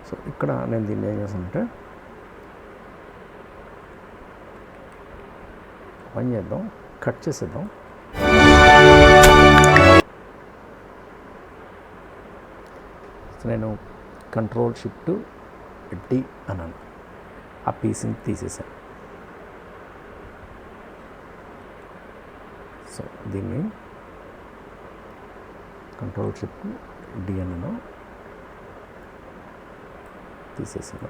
సో ఇక్కడ నేను దీన్ని ఏం చేస్తానంటే పని చేద్దాం, కట్ చేసేద్దాం. సో నేను Ctrl+Shift+D అన్నాను, ఆ పీస్ని తీసేసాను. సో దీన్ని Ctrl+Shift+D అన్నాను, తీసేసాను.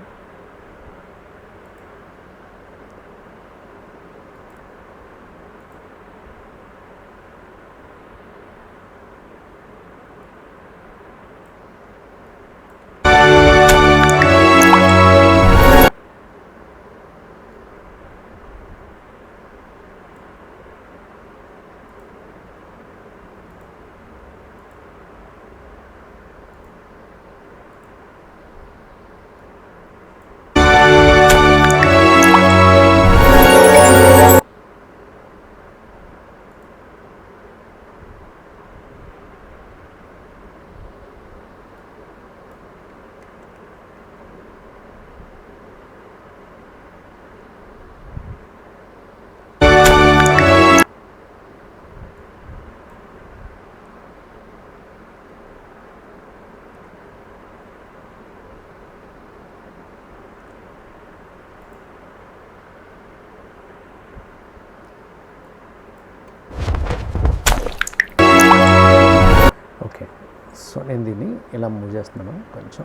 నేను దీన్ని ఇలా మూవ్ చేస్తున్నాను కొంచెం.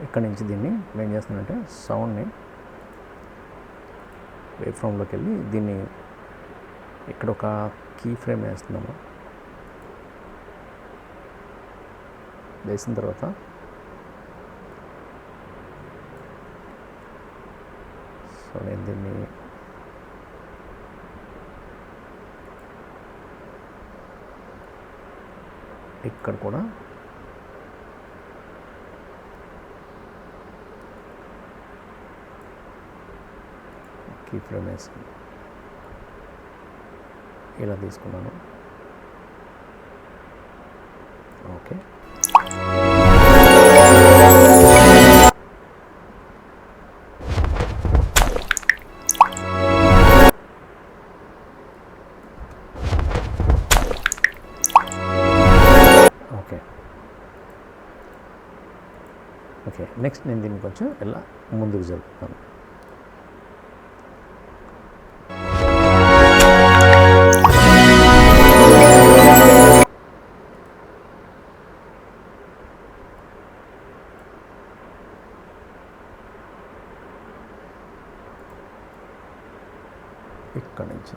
ఇక్కడ నుంచి దీన్ని ఏం చేస్తున్నానంటే సౌండ్ని వేవ్ ఫామ్లోకి వెళ్ళి దీన్ని ఇక్కడ ఒక కీ ఫ్రేమ్ వేస్తున్నాను. వేసిన తర్వాత సో నేను దీన్ని ఇక్కడ కూడా కీ ఫ్రేమ్ వేసి ఇలా తీసుకున్నాను. Okay, okay. నెక్స్ట్ నేను దీన్ని కొంచెం ఇలా ముందుకు జరుపుతాను. ఇక్కడ నుంచి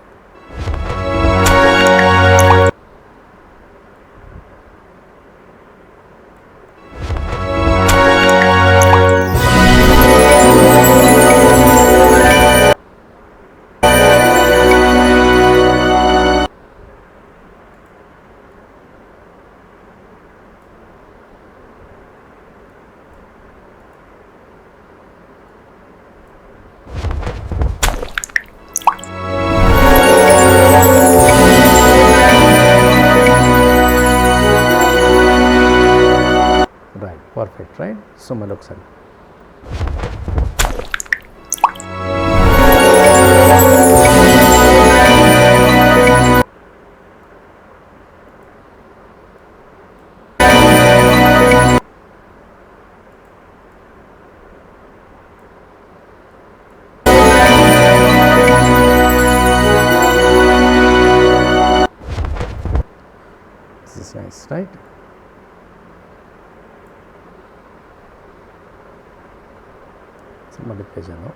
పర్ఫెక్ట్, రైట్. సో మళ్ళీ ఒకసారి this is nice, right? మళ్ళీ పేజాను.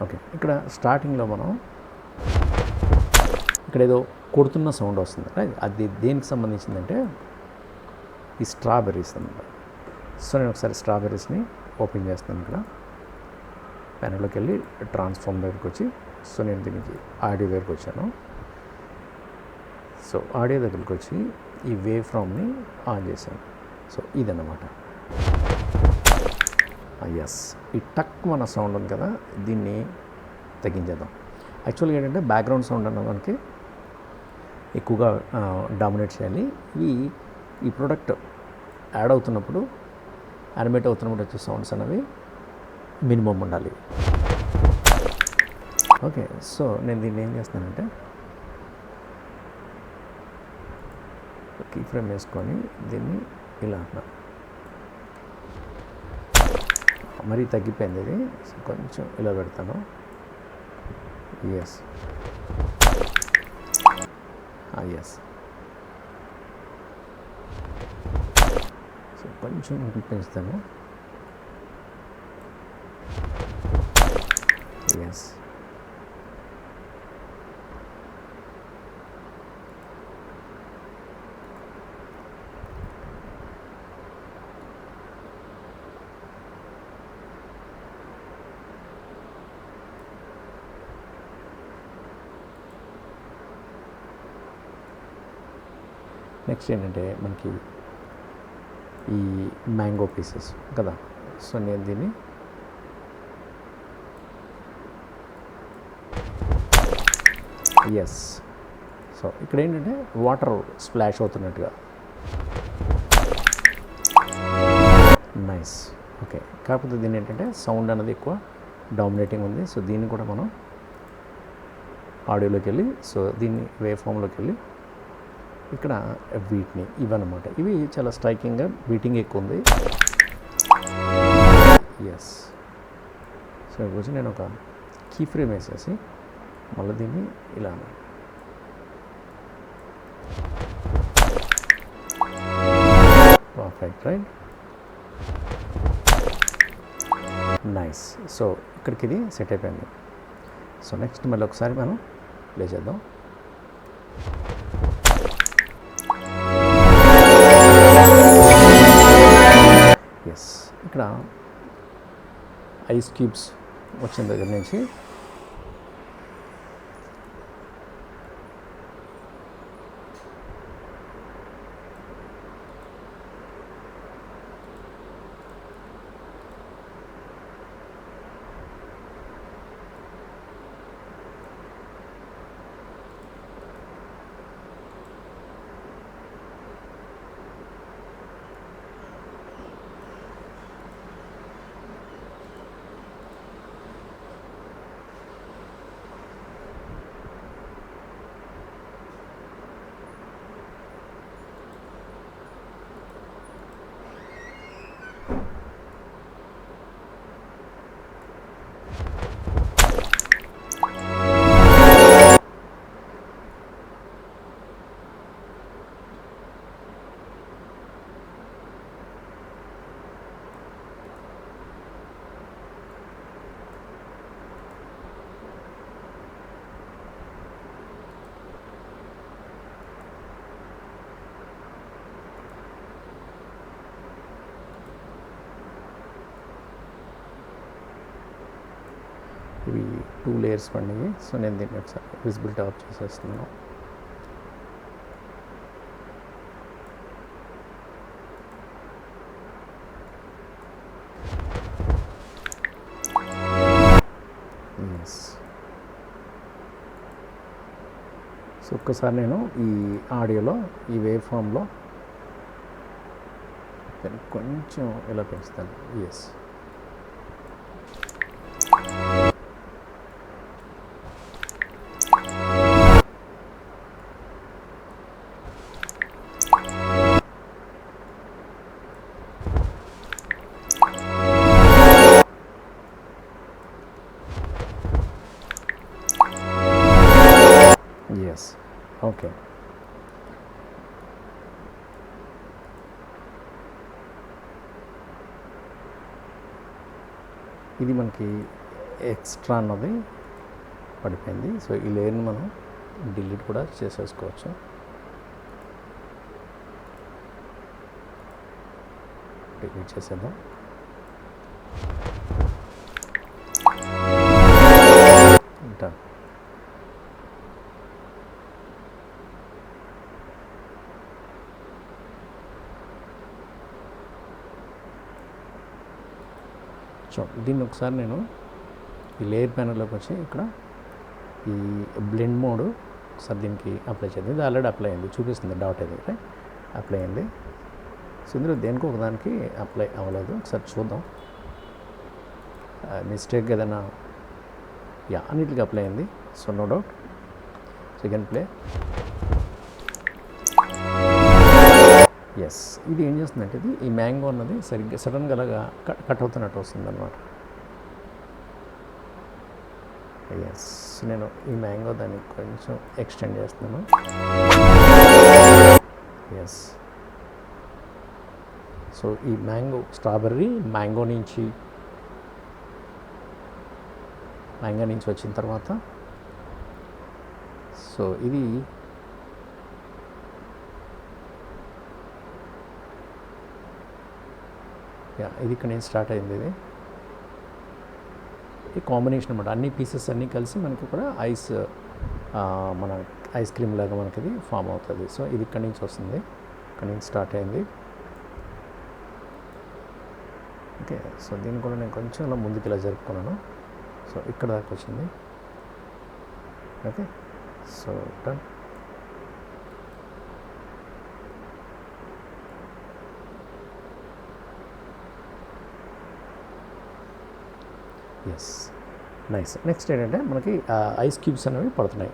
ఓకే, ఇక్కడ స్టార్టింగ్లో మనం ఇక్కడ ఏదో కొడుతున్న సౌండ్ వస్తుంది, రైట్? అది దేనికి సంబంధించిందంటే ఈ స్ట్రాబెర్రీస్ అన్నమాట. సో నేను ఒకసారి స్ట్రాబెర్రీస్ని ఓపెన్ చేస్తాను. ఇక్కడ ప్యానెల్లోకి వెళ్ళి ట్రాన్స్ఫార్మ్ దగ్గరికి వచ్చి, సో నేను దీనికి ఆడియో దగ్గరికి వచ్చాను. సో ఆడియో దగ్గరికి వచ్చి ఈ వేవ్ ఫామ్ని ఆన్ చేశాను. సో ఇదన్నమాట. ఎస్, ఈ టక్ మన సౌండ్ ఉంది కదా, దీన్ని తగ్గించేద్దాం. యాక్చువల్గా ఏంటంటే బ్యాక్గ్రౌండ్ సౌండ్ అన్న మనకి ఎక్కువగా డామినేట్ చేయాలి. ఈ ప్రోడక్ట్ యాడ్ అవుతున్నప్పుడు, యానిమేట్ అవుతున్నప్పుడు వచ్చే సౌండ్స్ అనేవి మినిమం ఉండాలి. ఓకే, సో నేను దీన్ని ఏం చేస్తానంటే కీ ఫ్రేమ్ వేసుకొని దీన్ని ఇలా అంటున్నాను. మరీ తగ్గిపోయింది ఇది, కొంచెం ఇలా పెడతాను. Yes, yes. సో కొంచెం పెంచుతాను. ఎస్, నెక్స్ట్ ఏంటంటే మనకి ఈ మ్యాంగో పీసెస్ కదా, సో నేను దీన్ని ఎస్. సో ఇక్కడ ఏంటంటే వాటర్ స్ప్లాష్ అవుతున్నట్టుగా, నైస్. ఓకే, కాకపోతే దీని ఏంటంటే సౌండ్ అనేది ఎక్కువ డామినేటింగ్ ఉంది. సో దీన్ని కూడా మనం ఆడియోలోకి వెళ్ళి, సో దీన్ని వేవ్ ఫామ్లోకి వెళ్ళి ఇక్కడ వీటిని ఇవన్నమాట. ఇవి చాలా స్ట్రైకింగ్గా బీటింగ్ ఎక్కువ ఉంది. ఎస్. సో వచ్చి నేను ఒక కీ ఫ్రేమ్ వేసేసి మళ్ళీ దీన్ని ఇలా పర్ఫెక్ట్ రైట్. నైస్. సో ఇక్కడికి ఇది సెట్ అయిపోయింది. సో నెక్స్ట్ మళ్ళీ ఒకసారి మనం ప్లే చేద్దాం. ఎస్. ఇక్కడ ఐస్ క్యూబ్స్ వచ్చిన దగ్గర నుంచి ఇవి 2 లేయర్స్ పడినాయి. సో నేను దీన్ని ఒకసారి విజిబిలిటీ ఆఫ్ చేసేస్తున్నాను. సో ఒక్కసారి నేను ఈ ఆడియోలో ఈ వేవ్ ఫామ్లో కొంచెం ఇలా పెంచుతాను. ఎస్. ఎస్. ఓకే. ఇది మనకి ఎక్స్ట్రా అన్నది పడిపోయింది. సో ఈ లేయర్ని మనం డిలీట్ కూడా చేసేసుకోవచ్చు. డిలీట్ చేసేద్దాం. డన్. సో దీన్ని ఒకసారి నేను ఈ లేయర్ ప్యానల్లోకి వచ్చి ఇక్కడ ఈ బ్లెండ్ మోడ్ ఒకసారి దీనికి అప్లై చేద్దాం. ఇది ఆల్రెడీ అప్లై అయింది, చూపిస్తుంది డాట్ అది రైట్, అప్లై అయింది. సో ఇందులో దేనికి ఒకదానికి అప్లై అవ్వలేదు, ఒకసారి చూద్దాం. మిస్టేక్ ఏదైనా అన్నిటికీ అప్లై అయింది. So no doubt. So can play. Yes. ఇది ఏం చేస్తుందంటే ఇది ఈ మ్యాంగో అన్నది సరిగ్గా సడన్గా అలాగా కట్ అవుతున్నట్టు వస్తుంది అన్నమాట. ఎస్. నేను ఈ మ్యాంగో దాన్ని కొంచెం ఎక్స్టెండ్ చేస్తున్నాను. ఎస్. సో ఈ మ్యాంగో స్ట్రాబెర్రీ మ్యాంగో నుంచి వచ్చిన తర్వాత సో ఇది ఇది ఇక్కడ నుంచి స్టార్ట్ అయింది. ఇది ఈ కాంబినేషన్ అన్నమాట. అన్ని పీసెస్ అన్నీ కలిసి మనకి కూడా మన ఐస్ క్రీమ్ లాగా మనకి ఇది ఫామ్ అవుతుంది. సో ఇది ఇక్కడి నుంచి వస్తుంది, ఇక్కడి నుంచి స్టార్ట్ అయింది. ఓకే. సో దీన్ని కూడా నేను కొంచెం ఇలా ముందుకు ఇలా జరుపుకున్నాను. సో ఇక్కడ దాకా వచ్చింది. Okay. So done. Yes. Nice. Next ఏంటంటే మనకి ఐస్ క్యూబ్స్ అనేవి పడుతున్నాయి.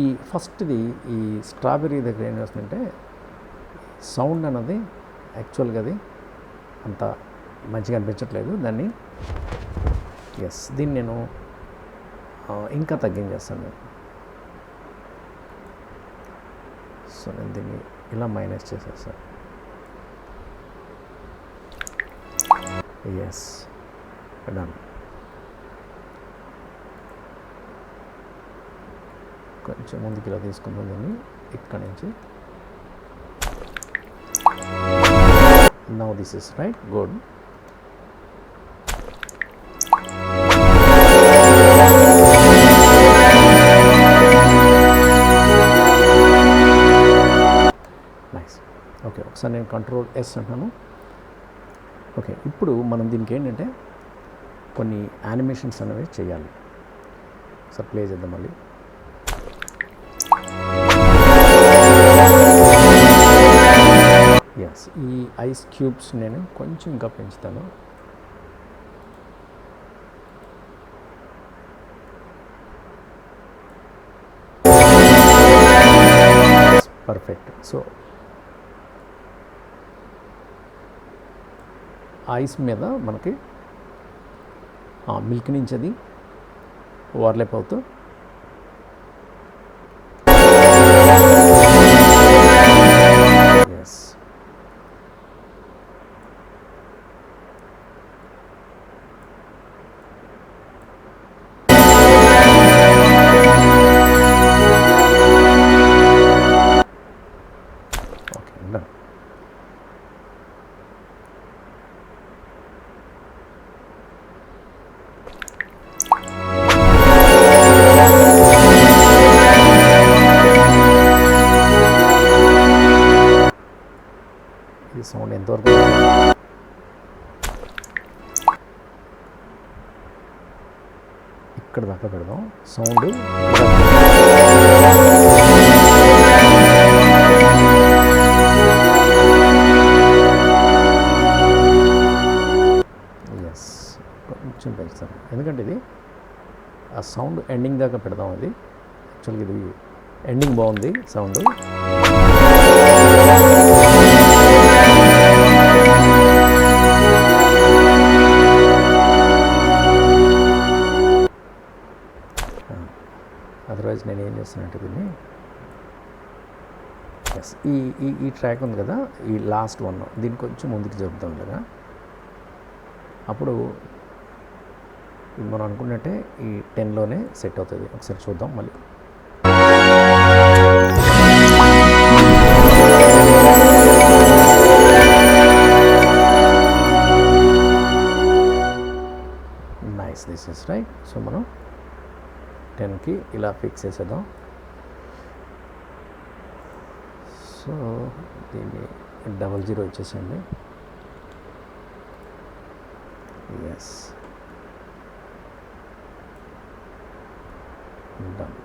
ఈ ఫస్ట్ది ఈ స్ట్రాబెర్రీ దగ్గర ఏం చేస్తుందంటే సౌండ్ అన్నది యాక్చువల్గా అది అంత మంచిగా అనిపించట్లేదు దాన్ని. దీన్ని నేను ఇంకా తగ్గించేస్తాను నేను. సో నేను దీన్ని ఇలా మైనస్ చేసేస్తాను. డన్. కొంచెం ముందుకు ఇలా తీసుకుందాం దీన్ని ఇక్కడ నుంచి. Now this is right, good. Nice. Okay, ఒకసారి నేను కంట్రోల్ ఎస్ అంటున్నాను. ఓకే, ఇప్పుడు మనం దీనికి ఏంటంటే కొన్ని యానిమేషన్స్ అనేవి చేయాలి. ఒకసారి ప్లే చేద్దాం మళ్ళీ. ఈ ఐస్ క్యూబ్స్ నేను కొంచెం ఇంకా పెంచుతాను. పర్ఫెక్ట్. సో ఐస్ మీద మనకి మిల్క్ నుంచి అది ఓవర్లాప్ అవుతూ ఈ సౌండ్ ఎంతవరకు ఇక్కడ దాకా పెడదాం సౌండ్. కొంచెం పెంచుతాను ఎందుకంటే ఇది ఆ సౌండ్ ఎండింగ్ దాకా పెడదాం. అది యాక్చువల్గా ఇది ఎండింగ్ బాగుంది సౌండ్. అదర్వైజ్ నేను ఏం చేస్తానంటే దీన్ని ఈ ట్రాక్ ఉంది కదా, ఈ లాస్ట్ వన్ దీన్ని కొంచెం ముందుకు జరుపుతాం కదా, అప్పుడు మనం అనుకున్నట్టే ఈ 10లోనే సెట్ అవుతుంది. ఒకసారి చూద్దాం మళ్ళీ. Nice, this is right. So మనం 10కి ఇలా ఫిక్స్ చేసేద్దాం. సో దీన్ని 00 ఇచ్చేసండి. Yes, done.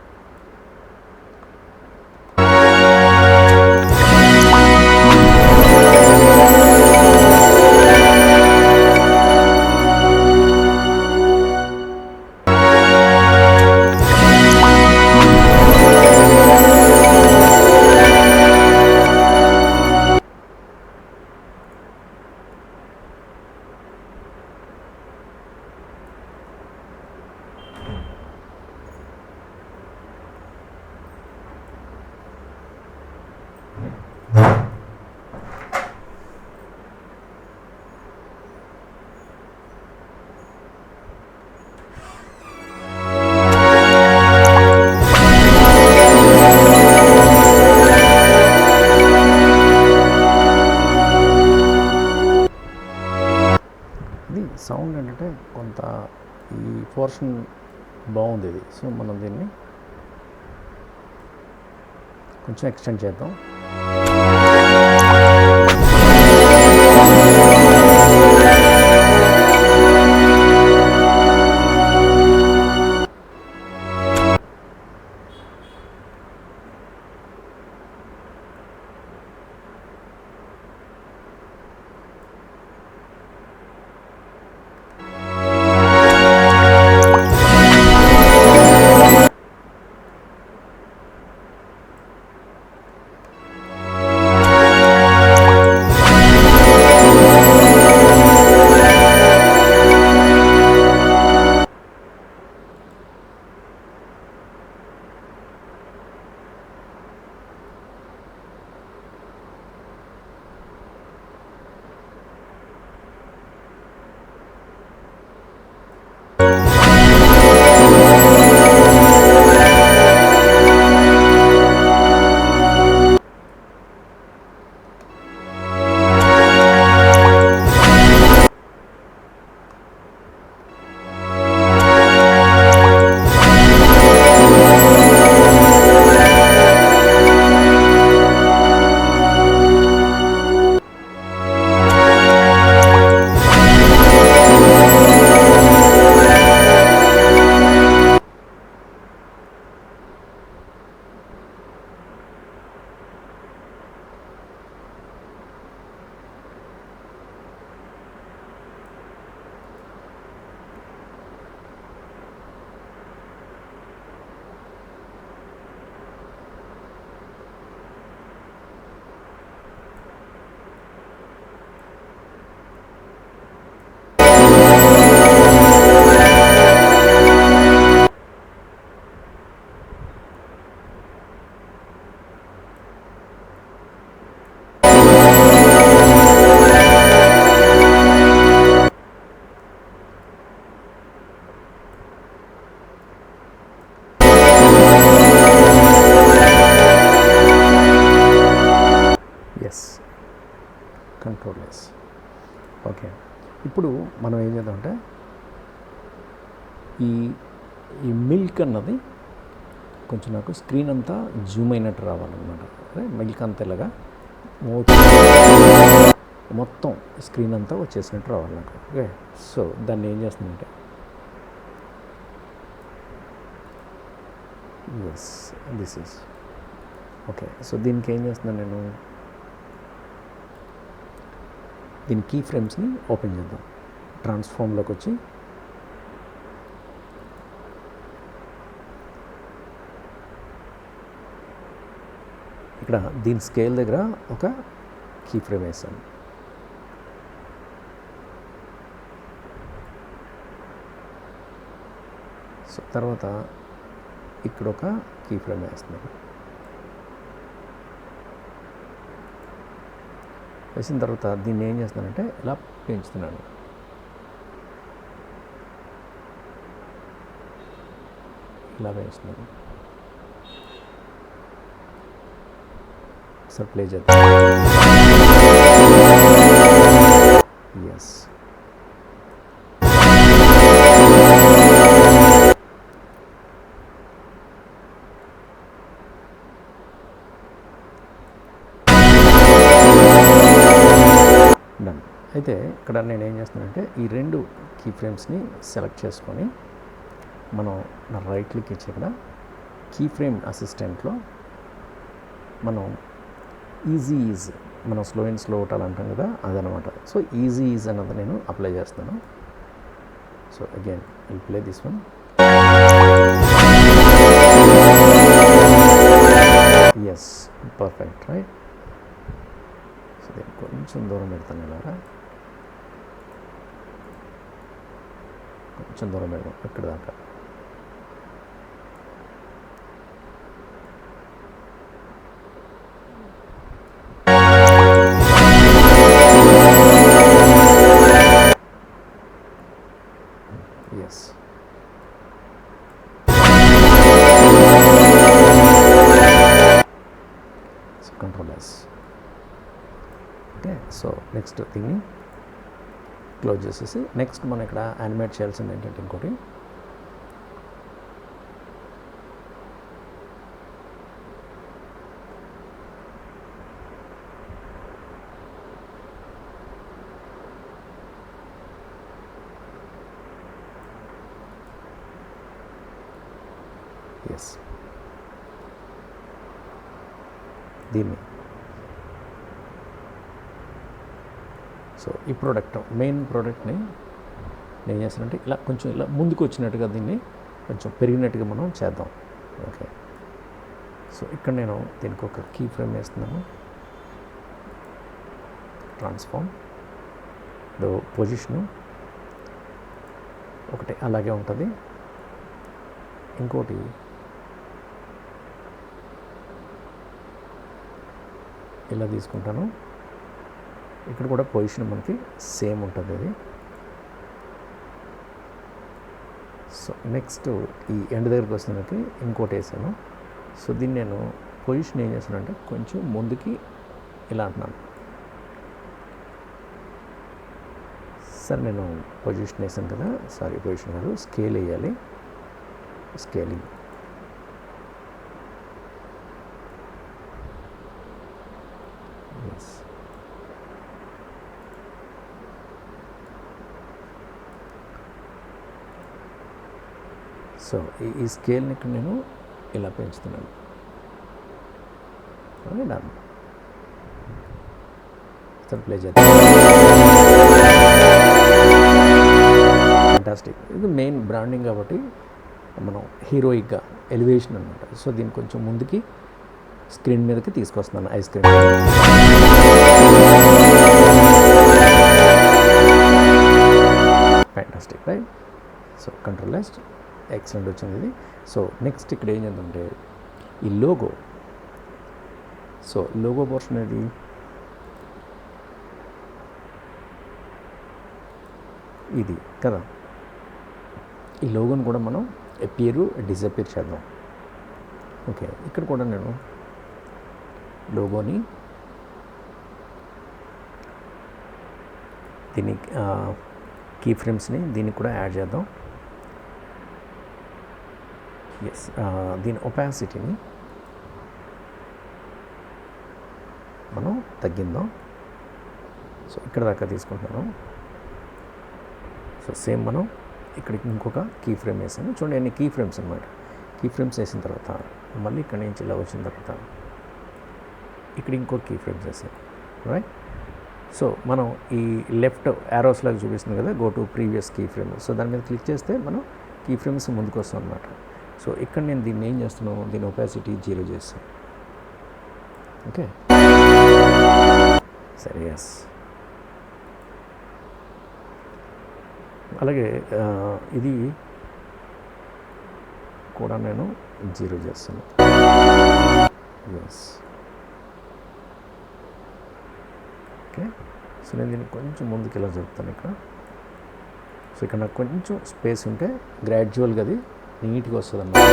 సౌండ్ ఏంటంటే కొంత ఈ పోర్షన్ బాగుంది ఇది. సో మనం దీన్ని కొంచెం ఎక్స్టెండ్ చేద్దాం. ఓకే, ఇప్పుడు మనం ఏం చేద్దామంటే ఈ ఈ మిల్క్ అన్నది కొంచెం నాకు స్క్రీన్ అంతా జూమ్ అయినట్టు రావాలన్నమాట. అదే మిల్క్ అంతా ఇలాగా మొత్తం స్క్రీన్ అంతా వచ్చేసినట్టు రావాలి నాకు. ఓకే, సో దాన్ని ఏం చేస్తుందంటే yes this is okay. So దీనికి ఏం చేస్తున్నాను నేను, దీని కీ ఫ్రేమ్స్ని ఓపెన్ చేద్దాం. ట్రాన్స్ఫార్మ్లోకి వచ్చి ఇక్కడ దీని స్కేల్ దగ్గర ఒక కీ ఫ్రేమ్ వేసాను. సో తర్వాత ఇక్కడ ఒక కీ ఫ్రేమ్ వేస్తున్నాను. వేసిన తర్వాత దీన్ని ఏం చేస్తున్నానంటే ఇలా పెంచుతున్నాను. ఇలా పెంచుతున్నాను. ఒకసారి ప్లే చేద్దాం. Yes, done. అయితే ఇక్కడ నేను ఏం చేస్తున్నానంటే ఈ రెండు కీ ఫ్రేమ్స్ని సెలెక్ట్ చేసుకొని మనం నా రైట్ క్లిక్ ఇచ్చి ఇక్కడ కీ ఫ్రేమ్ అసిస్టెంట్లో మనం ఈజీ ఈజ్, మనం స్లో అండ్ స్లో అవుట్ అంటాం కదా, అదనమాట. సో ఈజీ ఈజ్ అన్నది నేను అప్లై చేస్తాను. So again I play this one. Yes, perfect, right. So దీన్ని కొంచెం దూరం పెడతాను, ఇలాగా కొంచెం దూరం పెడదాం ఇక్కడ దాకా. Yes, control S. Okay, so next దీన్ని క్లోజ్ చేసేసి నెక్స్ట్ మనం ఇక్కడ యానిమేట్ చేయాల్సింది ఏంటంటే ఇంకోటి, ఎస్, దీన్ని. సో ఈ ప్రోడక్ట్, మెయిన్ ప్రోడక్ట్ని నేను చేస్తానంటే ఇలా కొంచెం ఇలా ముందుకు వచ్చినట్టుగా దీన్ని కొంచెం పెరిగినట్టుగా మనం చేద్దాం. ఓకే, సో ఇక్కడ నేను దీనికి ఒక కీ ఫ్రేమ్ వేస్తున్నాను. ట్రాన్స్ఫార్మ్ పొజిషను ఒకటి అలాగే ఉంటుంది. ఇంకోటి ఇలా తీసుకుంటాను. ఇక్కడ కూడా పొజిషన్ మనకి సేమ్ ఉంటుంది అది. సో నెక్స్ట్ ఈ ఎండ్ దగ్గరికి వస్తున్నకి ఇంకోటి వేసాను. సో దీన్ని నేను పొజిషన్ ఏం చేస్తానంటే కొంచెం ముందుకి ఇలా అంటున్నాను. సరే, నేను పొజిషన్ వేసాను కదా, సారీ పొజిషన్ కాదు, స్కేల్ వేయాలి. స్కేలింగ్. ఎస్, సో ఈ స్కేల్ని ఇక్కడ నేను ఇలా పెంచుతున్నాను. డన్. ప్లే చేద్దాం. ఫ్యాంటాస్టిక్. ఇది మెయిన్ బ్రాండింగ్ కాబట్టి మనం హీరోయిక్గా ఎలివేషన్ అనమాట. సో దీన్ని కొంచెం ముందుకి స్క్రీన్ మీదకి తీసుకొస్తున్నాను. Ice cream fantastic, right. So control S, excellent వచ్చింది ఇది. సో నెక్స్ట్ ఇక్కడ ఏం చేద్దామంటే ఈ లోగో. సో లోగో పోర్షన్ అనేది ఇది కదా, ఈ లోగోని కూడా మనం అపియర్ డిసపియర్ చేద్దాం. ఓకే, ఇక్కడ కూడా నేను లోగోని దీన్ని కీ ఫ్రేమ్స్ని దీనికి కూడా యాడ్ చేద్దాం. ఎస్, దీని ఒపాసిటీని మనం తగ్గిందాం. సో ఇక్కడ దాకా తీసుకుంటున్నాను. సో సేమ్ మనం ఇక్కడికి ఇంకొక కీ ఫ్రేమ్ వేసాను. చూడండి ఎన్ని కీ ఫ్రేమ్స్ అనమాట. కీ ఫ్రేమ్స్ వేసిన తర్వాత మళ్ళీ ఇక్కడ నుంచి ఇలా వచ్చిన తర్వాత ఇక్కడ ఇంకో కీ ఫ్రేమ్స్ వేసాను, రైట్. సో మనం ఈ లెఫ్ట్ యారోస్ లాగా చూపిస్తుంది కదా, go to previous key frame. So దాని మీద క్లిక్ చేస్తే మనం కీ ఫ్రేమ్స్ ముందుకు వస్తాం అనమాట. సో ఇక్కడ నేను దీన్ని ఏం చేస్తున్నాను, దీని ఒపాసిటీ 0 చేస్తాను. ఓకే, సరే. ఎస్, అలాగే ఇది కూడా నేను 0 చేస్తాను. Yes, okay. సో నేను దీన్ని కొంచెం ముందుకు ఇలా చెప్తాను ఇక్కడ. సో ఇక్కడ నాకు కొంచెం స్పేస్ ఉంటే గ్రాడ్యువల్గా అది నీట్గా వస్తుంది అన్నమాట.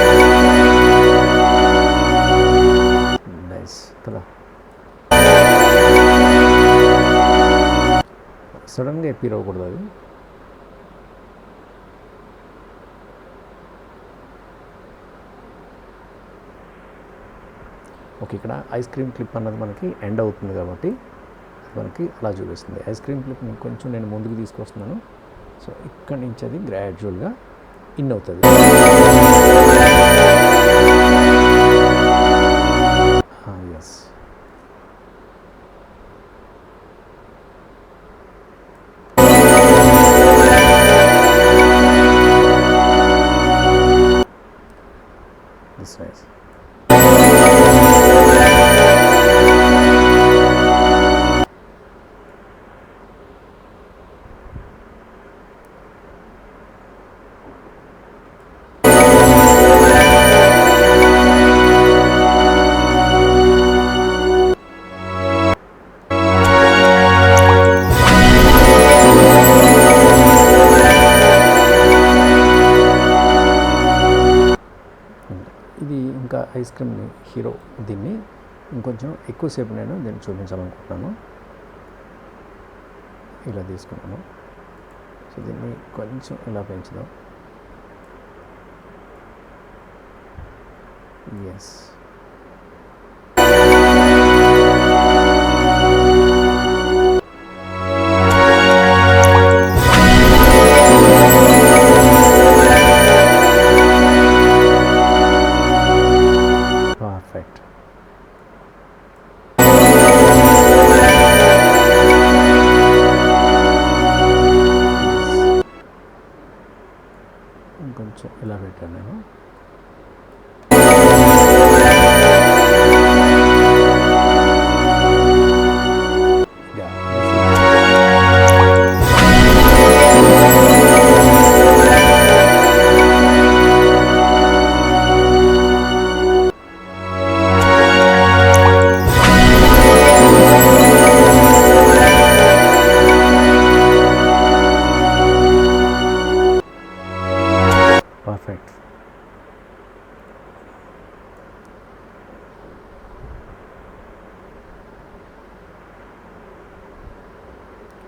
నైస్ కదా. సడన్గా ఎప్పి అవ్వకూడదు అది. ఓకే, ఇక్కడ ఐస్ క్రీమ్ క్లిప్ అన్నది మనకి ఎండ్ అవుతుంది కాబట్టి మనకి అలా చూపిస్తుంది. ఐస్ క్రీమ్ క్లిప్ కొంచెం నేను ముందుకు తీసుకొస్తున్నాను. సో ఇక్కడి నుంచి అది గ్రాడ్యువల్గా ఇన్ అవుతుంది. Yes, this nice. ఇంకా ఐస్ క్రీమ్ హీరో దీన్ని ఇంకొంచెం ఎక్కువసేపు నేను దీన్ని చూపించాలనుకుంటున్నాను. ఇలా తీసుకున్నాను. సో దీన్ని కొంచెం ఇలా పెంచుదాం. Yes, perfect. ఇంకొంచెం ఇలా పెట్టాను నేను. పర్ఫెక్ట్.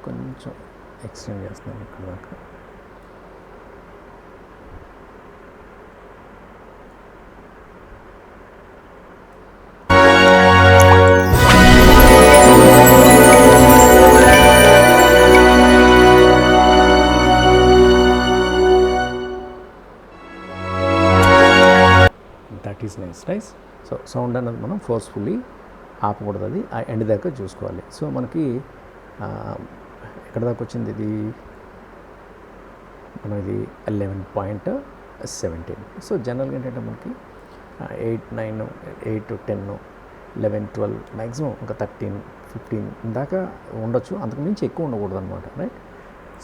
కొంచెం ఎక్స్టెండ్ చేస్తున్నాను ఇక్కడ దాకా. That is nice, nice. So sound అన్నది మనం ఫోర్స్ఫుల్లీ ఆపకూడదు, అది ఆ ఎండ్ దాకా చూసుకోవాలి. సో మనకి ఎక్కడ దాకా వచ్చింది ఇది, మనం ఇది 11.17. సో జనరల్గా ఏంటంటే మనకి 8, 9, 8, 10, 11, 12 మ్యాక్సిమం ఒక 13, 15 దాకా ఉండొచ్చు, అంతకు మించి ఎక్కువ ఉండకూడదు అనమాట, రైట్.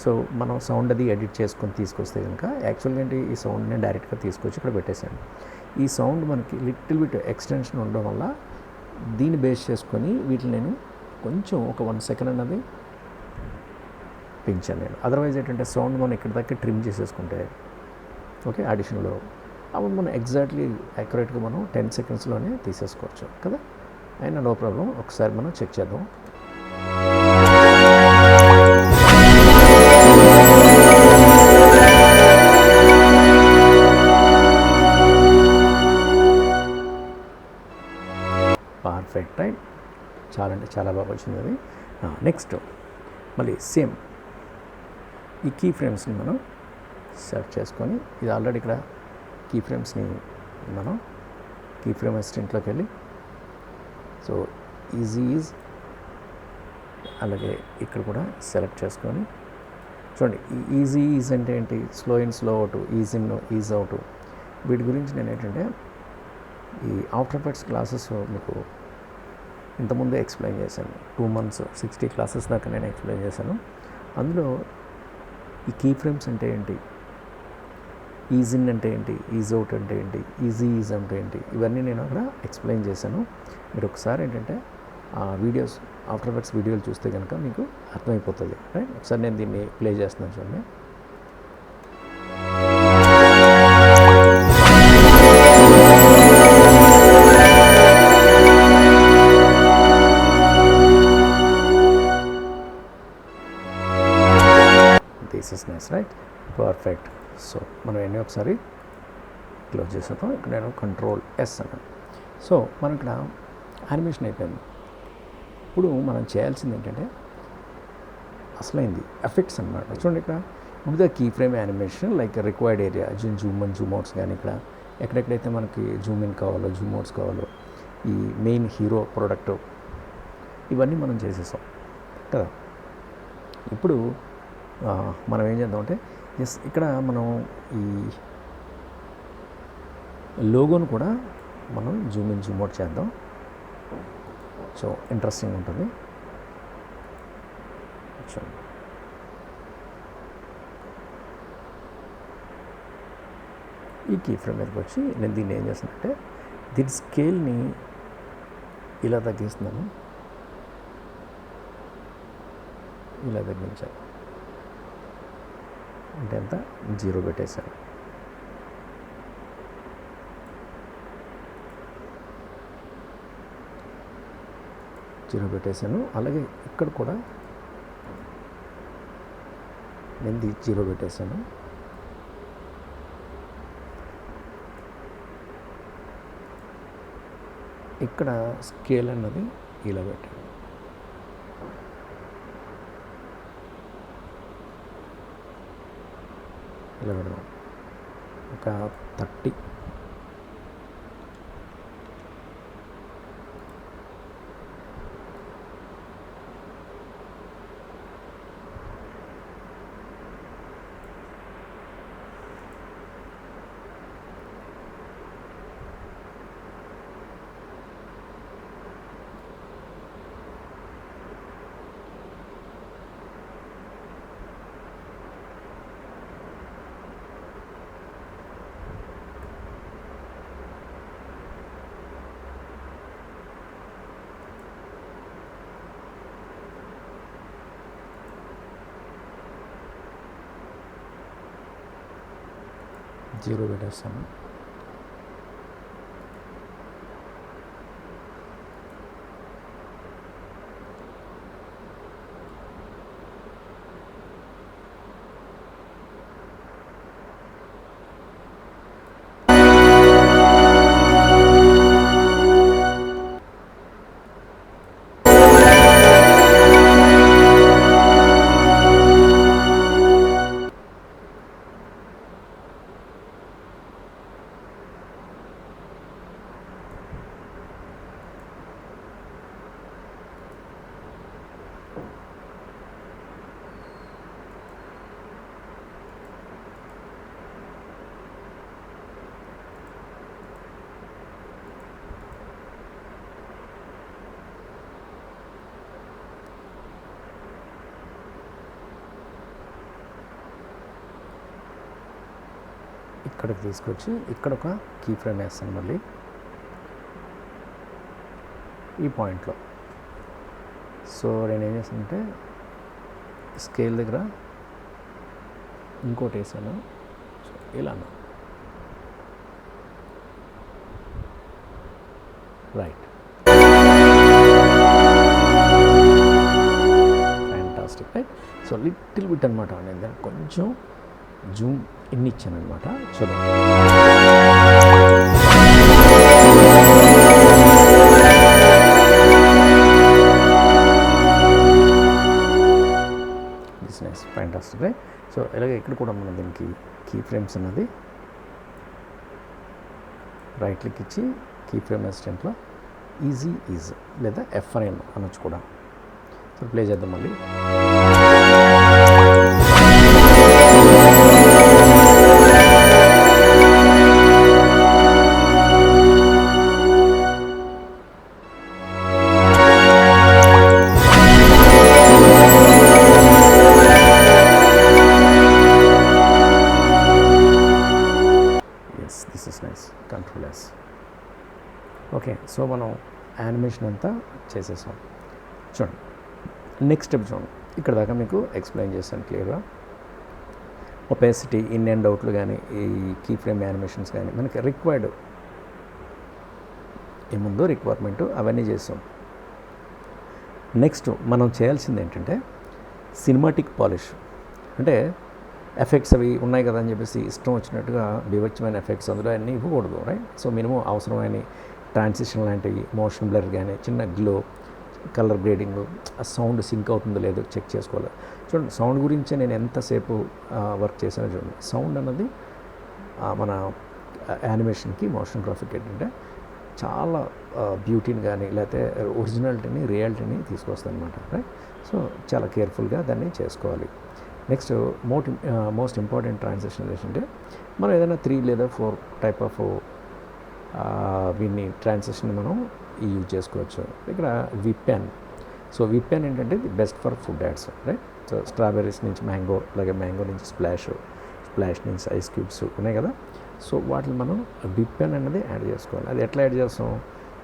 సో మనం సౌండ్ అది ఎడిట్ చేసుకొని తీసుకొస్తే కనుక యాక్చువల్గా ఏంటి, ఈ సౌండ్ని డైరెక్ట్గా తీసుకొచ్చి ఇక్కడ పెట్టేసాను. ఈ సౌండ్ మనకి లిటిల్ బిట్ ఎక్స్టెన్షన్ ఉండడం వల్ల దీన్ని బేస్ చేసుకొని వీటిని నేను కొంచెం ఒక 1 సెకండ్ అన్నది పెంచాను నేను. అదర్వైజ్ ఏంటంటే సౌండ్ మనం ఇక్కడ దాకా ట్రిమ్ చేసేసుకుంటే ఓకే ఆడిషన్లో అప్పుడు మనం ఎగ్జాక్ట్లీ యాక్యురేట్గా మనం 10 సెకండ్స్లోనే తీసేసుకోవచ్చు కదా. అయినా నో ప్రాబ్లం, ఒకసారి మనం చెక్ చేద్దాం. చాలా బాగా వచ్చింది అది. నెక్స్ట్ మళ్ళీ సేమ్ ఈ కీ ఫ్రేమ్స్ని మనం సెలెక్ట్ చేసుకొని, ఇది ఆల్రెడీ ఇక్కడ కీ ఫ్రేమ్స్ని మనం కీ ఫ్రేమ్ అసిస్టెంట్లోకి వెళ్ళి, సో ఈజీ ఈజ్ అలాగే ఇక్కడ కూడా సెలెక్ట్ చేసుకొని చూడండి. ఈ ఈజీ ఈజ్ అంటే ఏంటి, slow in slow out, is in is out, వీటి గురించి నేను ఏంటంటే ఈ ఆఫ్టర్ ఎఫెక్ట్స్ క్లాసెస్ మీకు ఇంతకుముందే ఎక్స్ప్లెయిన్ చేశాను. 2 months 60 క్లాసెస్ దాకా నేను ఎక్స్ప్లెయిన్ చేశాను. అందులో ఈ కీ ఫ్రేమ్స్ అంటే ఏంటి, ఈజ్ ఇన్ అంటే ఏంటి, ఈజ్ అవుట్ అంటే ఏంటి, ఈజీ ఈజ్ అంటే ఏంటి, ఇవన్నీ నేను అక్కడ ఎక్స్ప్లెయిన్ చేశాను. మీరు ఒకసారి ఏంటంటే ఆ వీడియోస్ ఆఫ్టర్ ఎఫెక్ట్స్ వీడియోలు చూస్తే కనుక మీకు అర్థమైపోతుంది. రైట్, ఒకసారి నేను దీన్ని ప్లే చేస్తున్నాను చూడండి. This is nice, right, perfect. So మనం ఎన్ని ఒకసారి క్లోజ్ చేసేద్దాం. ఇక్కడ నేను Ctrl+S అన్నాను. సో మనం ఇక్కడ యానిమేషన్ అయిపోయింది. ఇప్పుడు మనం చేయాల్సింది ఏంటంటే అసలైంది ఎఫెక్ట్స్ అనమాట. చూడండి, ఇక్కడ ముందుగా key frame animation like required area, zoom in zoom outs, కానీ ఇక్కడ ఎక్కడెక్కడైతే మనకి జూమ్ ఇన్ కావాలో జూమ్ అవుట్స్ కావాలో, ఈ మెయిన్ హీరో ప్రొడక్ట్, ఇవన్నీ మనం చేసేసాం కదా. ఇప్పుడు మనం ఏం చేద్దామంటే ఇక్కడ మనం ఈ లోగోను కూడా మనం జూమ్ ఇన్ జూమ్ అవుట్ చేద్దాం. సో ఇంట్రెస్టింగ్ ఉంటుంది. ఈ కీ ఫ్రేమ్ మీదకి వచ్చి నేను దీన్ని ఏం చేస్తానంటే దీని స్కేల్ని ఇలా తగ్గిస్తున్నాను, ఇలా తగ్గించాను. అంటే ఎంత 0 పెట్టేశాను. అలాగే ఇక్కడ కూడా నేను 0 పెట్టేశాను. ఇక్కడ స్కేల్ అన్నది ఇలా పెట్టాను. ఇలా పెడదాం, ఒక 30. జీరో పెట్టేస్తాను. ఇక్కడికి తీసుకొచ్చి ఇక్కడ ఒక కీ ఫ్రేమ్ వేస్తాను మళ్ళీ ఈ పాయింట్లో. సో నేను ఏం చేస్తానంటే స్కేల్ దగ్గర ఇంకోటి వేసాను, సో ఇలా right. Fantastic, right. So little bit అనమాట, నేను దాన్ని కొంచెం జూమ్ ఇన్ ఇచ్చాను అనమాట. చూడండి, ఫ్యాంటాస్టిక్ రైట్. సో ఇలాగే ఇక్కడ కూడా మనం దీనికి కీ ఫ్రేమ్స్ అన్నది రైట్ క్లిక్ ఇచ్చి కీ ఫ్రేమ్ అసిస్టెంట్లో ఈజ్ లేదా F9 అనొచ్చు కూడా. సో ప్లే చేద్దాం మళ్ళీ. This is nice control S. Okay, so మనం యానిమేషన్ అంతా చేసేసాం. చూడండి నెక్స్ట్ స్టెప్ చూడండి. ఇక్కడ దాకా మీకు ఎక్స్ప్లెయిన్ చేశాను క్లియర్గా. ఒపాసిటీ, ఇన్ అండ్ అవుట్లు కానీ ఈ కీ ఫ్రేమ్ యానిమేషన్స్ కానీ మనకి రిక్వైర్డ్ ఏముందో రిక్వైర్మెంట్ అవన్నీ చేస్తాం. నెక్స్ట్ మనం చేయాల్సింది ఏంటంటే సినిమాటిక్ పాలిష్. అంటే ఎఫెక్ట్స్ అవి ఉన్నాయి కదా అని చెప్పేసి ఇష్టం వచ్చినట్టుగా బీభత్సమైన ఎఫెక్ట్స్ అందులో అన్నీ ఇవ్వకూడదు రైట్. సో మినిమం అవసరమైన ట్రాన్సిషన్ లాంటివి, మోషన్ బ్లర్ కానీ, చిన్న గ్లో, కలర్ గ్రేడింగ్, ఆ సౌండ్ సింక్ అవుతుందో లేదో చెక్ చేసుకోవాలి. చూడండి సౌండ్ గురించి నేను ఎంతసేపు వర్క్ చేశానో చూడండి. సౌండ్ అన్నది మన యానిమేషన్కి మోషన్ గ్రాఫిక్ ఏంటంటే చాలా బ్యూటీని కానీ లేకపోతే ఒరిజినాలిటీని, రియాలిటీని తీసుకొస్తుంది అనమాట రైట్. సో చాలా కేర్ఫుల్గా దాన్ని చేసుకోవాలి. నెక్స్ట్ మోస్ట్ ఇంపార్టెంట్ ట్రాన్సాక్షన్ ఏంటంటే మనం ఏదైనా 3 లేదా 4 టైప్ ఆఫ్ వీన్ని ట్రాన్సాక్షన్ మనం యూజ్ చేసుకోవచ్చు. ఇక్కడ విపెన్. సో విపెన్ ఏంటంటే the best for food ads right. So strawberries నుంచి మ్యాంగో, అలాగే మ్యాంగో నుంచి స్ప్లాష్ నుంచి ఐస్ క్యూబ్స్ ఉన్నాయి కదా. సో వాటిని మనం విపెన్ అనేది యాడ్ చేసుకోవాలి. అది ఎట్లా యాడ్ చేస్తాం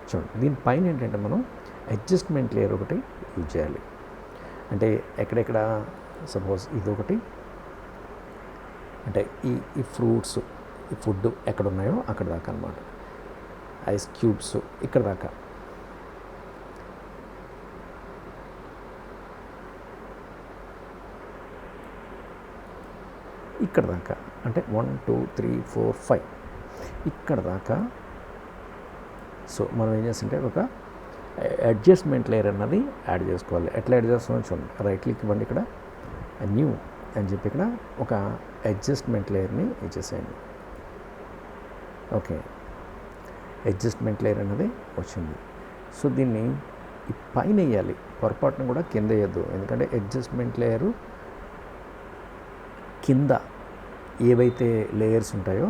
చూడండి. దీనిపైన ఏంటంటే మనం అడ్జస్ట్మెంట్ లేయర్ ఒకటి యూజ్ చేయాలి. అంటే ఎక్కడెక్కడ సపోజ్ ఇదొకటి, అంటే ఈ ఫ్రూట్స్, ఈ ఫుడ్ ఎక్కడ ఉన్నాయో అక్కడ దాకా అనమాట. ఐస్ క్యూబ్స్ ఇక్కడ దాకా, ఇక్కడ దాకా, అంటే 1 2 3 4 5 ఇక్కడ దాకా. సో మనం ఏం చేస్తుంటే ఒక అడ్జస్ట్మెంట్ లేయర్ అన్నది యాడ్ చేసుకోవాలి. ఎట్లా యాడ్ చేస్తామో చూడండి. రైట్ క్లిక్ ఇవ్వండి, ఇక్కడ న్యూ అని చెప్పి ఇక్కడ ఒక అడ్జస్ట్మెంట్ లేయర్ని ఇచ్చేసేయండి. ఓకే, అడ్జస్ట్మెంట్ లేయర్ అనేది వచ్చింది. సో దీన్ని ఈ పైన వేయాలి, పొరపాటును కూడా కింద వేయద్దు. ఎందుకంటే అడ్జస్ట్మెంట్ లేయరు కింద ఏవైతే లేయర్స్ ఉంటాయో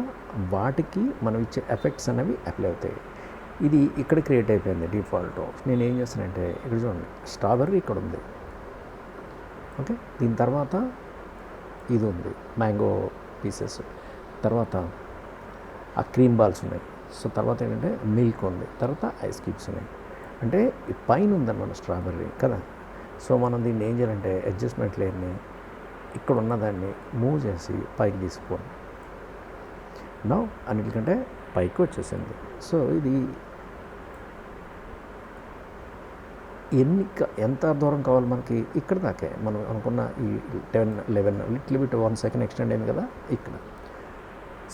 వాటికి మనం ఇచ్చే ఎఫెక్ట్స్ అనేవి అప్లై అవుతాయి. ఇది ఇక్కడ క్రియేట్ అయిపోయింది డిఫాల్ట్. నేను ఏం చేస్తానంటే ఇక్కడ చూడండి, స్ట్రాబెర్రీ ఇక్కడ ఉంది. ఓకే, దీని తర్వాత ఇది ఉంది మ్యాంగో పీసెస్, తర్వాత ఆ క్రీమ్ బాల్స్ ఉన్నాయి. సో తర్వాత ఏంటంటే మిల్క్ ఉంది, తర్వాత ఐస్ క్యూబ్స్ ఉన్నాయి. అంటే ఈ పైన ఉందన్నమాట స్ట్రాబెర్రీ కదా. సో మనం దీన్ని ఏం చేయాలంటే అడ్జస్ట్మెంట్ లేయర్ని ఇక్కడ ఉన్నదాన్ని మూవ్ చేసి పైకి తీసుకోండి. నా అన్నిటికంటే పైకి వచ్చేసింది. సో ఇది ఎంత దూరం కావాలి మనకి, ఇక్కడ దాకే మనం అనుకున్న ఈ 10 11 లిటిల్ బిట్ 1 సెకండ్ ఎక్స్టెండ్ అయింది కదా ఇక్కడ.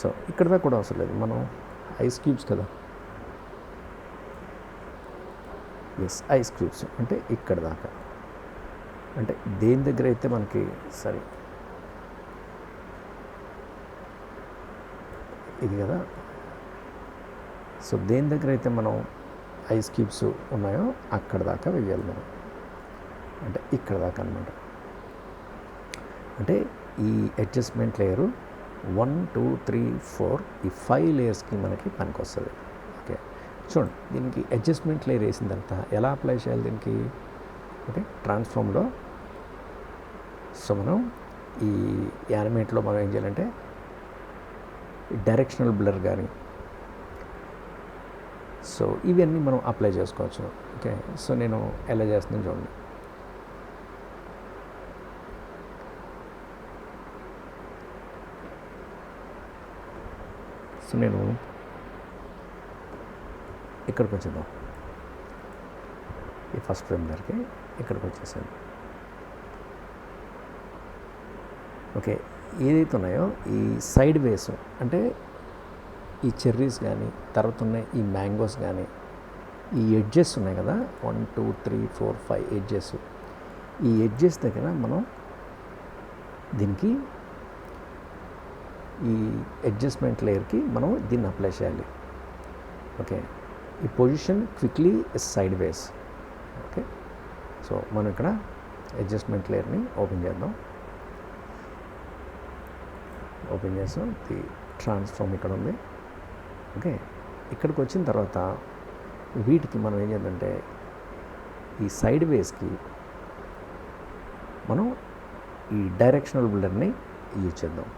సో ఇక్కడ దాకా కూడా అవసరం లేదు, మనం ఐస్ క్యూబ్స్ కదా. ఎస్, ఐస్ క్యూబ్స్ అంటే ఇక్కడ దాకా, అంటే దేని దగ్గర అయితే మనకి సరే ఇది కదా. సో దేని దగ్గర అయితే మనం ఐస్ క్యూబ్స్ ఉన్నాయో అక్కడ దాకా వెయ్యాలి మనం, అంటే ఇక్కడ దాకా అనమాట. అంటే ఈ అడ్జస్ట్మెంట్ లేయరు 1 2 3 4 ఈ 5 లేయర్స్కి మనకి పనికి వస్తుంది. ఓకే, చూడండి దీనికి అడ్జస్ట్మెంట్ లేయర్ వేసిన తర్వాత ఎలా అప్లై చేయాలి దీనికి. ఓకే, ట్రాన్స్ఫార్మ్లో సో మనం ఈ యానిమేట్లో మనం ఏం చేయాలంటే డైరెక్షనల్ బ్లర్ కానీ, సో ఇవన్నీ మనం అప్లై చేసుకోవచ్చు. ఓకే, సో నేను ఎలా చేస్తున్నాను చూడండి. సో నేను ఇక్కడికి వచ్చేద్దాం, ఈ ఫస్ట్ ఫ్రేమ్ దగ్గరికి ఇక్కడికి వచ్చేసాను. ఓకే, ఏదైతే ఉన్నాయో ఈ సైడ్ వేస్, అంటే ఈ చెర్రీస్ కానీ, తర్వాత ఉన్నాయి ఈ మ్యాంగోస్ కానీ, ఈ ఎడ్జెస్ ఉన్నాయి కదా 1 2 3 4 5 ఎడ్జెస్. ఈ ఎడ్జెస్ దగ్గర మనం దీనికి ఈ అడ్జస్ట్మెంట్ లేయర్కి మనం దీన్ని అప్లై చేయాలి. ఓకే, ఈ పొజిషన్ క్విక్లీ సైడ్ వేస్. ఓకే, సో మనం ఇక్కడ అడ్జస్ట్మెంట్ లేయర్ని ఓపెన్ చేద్దాం. ఓపెన్ చేస్తాం. ది ట్రాన్స్ఫార్మ్ ఇక్కడ ఉంది. ఓకే, ఇక్కడికి వచ్చిన తర్వాత వీటికి మనం ఏం చేద్దంటే ఈ సైడ్ వేస్కి మనం ఈ డైరెక్షనల్ బిల్డర్ని యూజ్ చేద్దాం.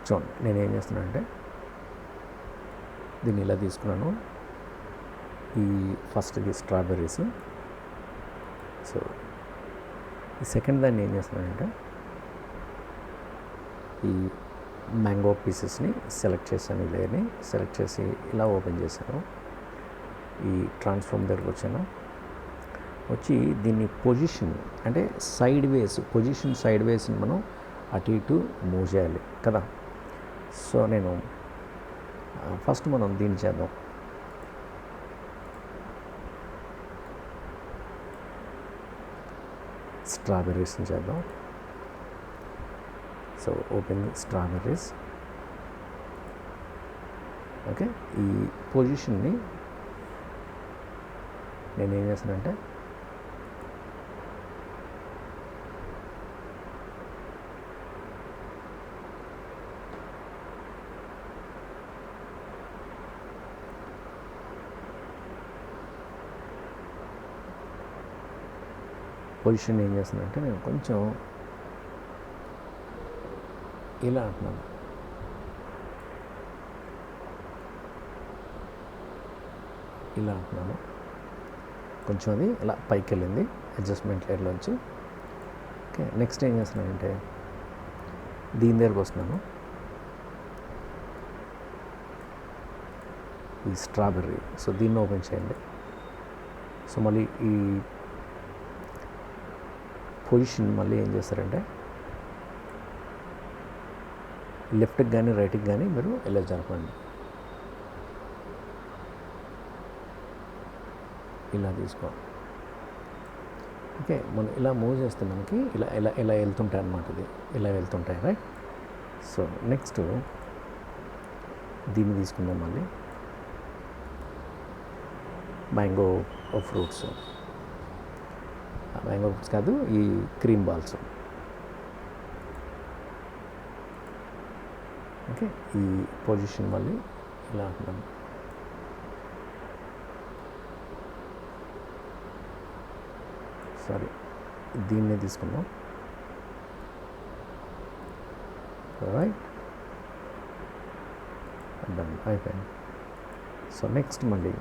చూడండి, నేను ఏం చేస్తున్నానంటే దీన్ని ఇలా తీసుకున్నాను. ఈ ఫస్ట్ది స్ట్రాబెర్రీస్. సో ఈ సెకండ్ దాన్ని ఏం చేస్తున్నానంటే ఈ మ్యాంగో పీసెస్ని సెలెక్ట్ చేశాను. ఈ లేయర్ని సెలెక్ట్ చేసి ఇలా ఓపెన్ చేశాను. ఈ ట్రాన్స్ఫార్మ్ దగ్గరకు వచ్చాను. వచ్చి దీన్ని పొజిషన్ అంటే సైడ్ వేస్, పొజిషన్ సైడ్ వేస్ని మనం అటు ఇటు మూవ్ చేయాలి కదా. సో నేను ఫస్ట్ మనం దీన్ని చేద్దాం. స్ట్రాబెర్రీస్ని చేద్దాం. So open strawberries. ఓకే, ఈ పొజిషన్ని నేను ఏం చేస్తానంటే పొజిషన్ ఏం చేస్తున్నానంటే నేను కొంచెం ఇలా అంటున్నాను. ఇలా అంటున్నాను. కొంచెం అది ఇలా పైకి వెళ్ళింది అడ్జస్ట్మెంట్ లేయర్లోంచి. ఓకే, నెక్స్ట్ ఏం చేస్తున్నానంటే దీని దగ్గరకు వస్తున్నాను. ఈ స్ట్రాబెర్రీ. సో దీన్ని ఓపెన్ చేయండి. సో మళ్ళీ ఈ పొజిషన్ మళ్ళీ ఏం చేస్తారంటే లెఫ్ట్కి కానీ రైట్కి కానీ మీరు ఇలా జరపండి. ఇలా తీసుకో. ఓకే, మనం ఇలా మూవ్ చేస్తే మనకి ఇలా ఇలా ఇలా వెళ్తుంటాయి అన్నమాట. ఇది ఇలా వెళ్తుంటాయి, రైట్. సో నెక్స్ట్ దీన్ని తీసుకుందాం. మళ్ళీ మ్యాంగో ఫ్రూట్స్, మ్యాంగో ఫ్రూట్స్ కాదు, ఈ క్రీమ్ బాల్స్. ఓకే, ఈ పొజిషన్ మళ్ళీ ఇలా అంటున్నాను. సారీ, దీన్నే తీసుకుందాం. రైట్, డన్, అయిపోయింది. సో నెక్స్ట్ మళ్ళీ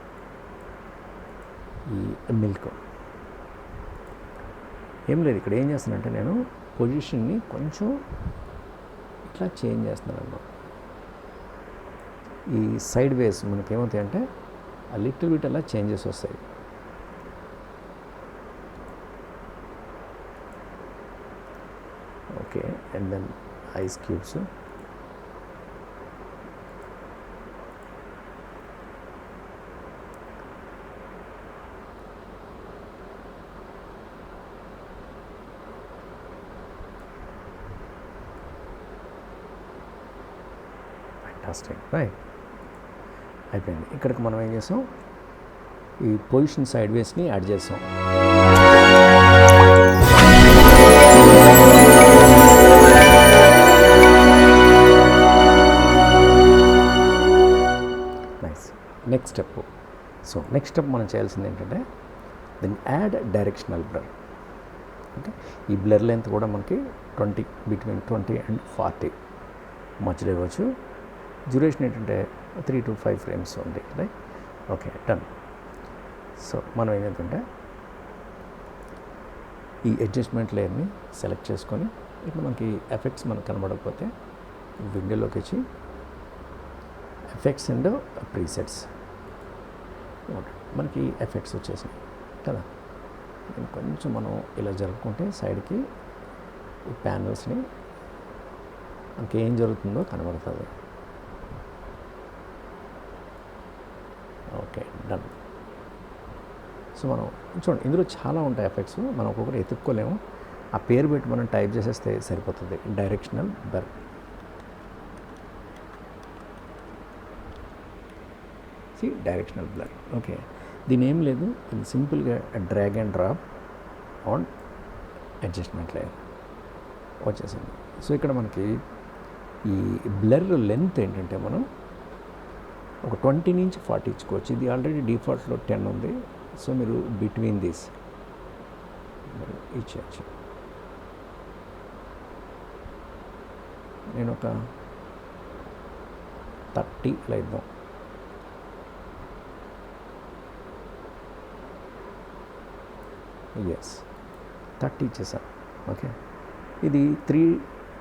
ఈ మిల్క్. ఏం లేదు, ఇక్కడ ఏం చేస్తానంటే నేను పొజిషన్ని కొంచెం ఇట్లా చేంజ్ చేస్తున్నాను అన్నమాట. ఈ సైడ్ వేస్ మనకి ఏమవుతాయంటే ఆ లిటిల్ బిట్ అలా చేంజెస్ వస్తాయి. Okay, and then ice cubes. Right, అయిపోయింది. ఇక్కడికి మనం ఏం చేసాం, ఈ పొజిషన్ సైడ్ వేస్ని యాడ్ చేసాం. Nice. Next step. So next step మనం చేయాల్సింది ఏంటంటే then add directional blur. Okay, ఈ బ్లర్ లెంత్ కూడా మనకి బిట్వీన్ 20 and 40 మధ్యలో ఇవ్వచ్చు. డ్యూరేషన్ ఏంటంటే 3 to 5 frames ఉంది, రైట్. Okay, done. సో మనం ఏంటంటే ఈ అడ్జస్ట్మెంట్ లేయర్ని సెలెక్ట్ చేసుకొని ఇప్పుడు మనకి ఎఫెక్ట్స్ మనకు కనబడకపోతే విండోలోకి వచ్చి ఎఫెక్ట్స్ అండ్ ప్రీసెట్స్ మనకి ఎఫెక్ట్స్ వచ్చేసాయి కదా. నేను కొంచెం మనం ఇలా జరుపుకుంటే సైడ్కి ఈ ప్యానల్స్ని మనకి ఏం జరుగుతుందో కనబడుతుంది. Okay, done. సో మనం చూడండి, ఇందులో చాలా ఉంటాయి ఎఫెక్ట్స్, మనం ఒక్కొక్కటి ఎత్తుక్కోలేము. ఆ పేరు పెట్టి మనం టైప్ చేసేస్తే సరిపోతుంది. Directional blur. Directional blur. Okay, దీని ఏం లేదు, ఇది సింపుల్గా drag and drop on adjustment layer వచ్చేసింది. సో ఇక్కడ మనకి ఈ బ్లర్ లెంత్ ఏంటంటే మనం ఒక 20 నుంచి 40 ఇచ్చుకోవచ్చు. ఇది ఆల్రెడీ డిఫాల్ట్లో 10 ఉంది. సో మీరు బిట్వీన్ దీస్ ఇచ్చేయచ్చు. నేను ఒక 30 ఇలా ఇద్దాం. ఎస్, 30 ఇచ్చేసాను. ఓకే, ఇది 3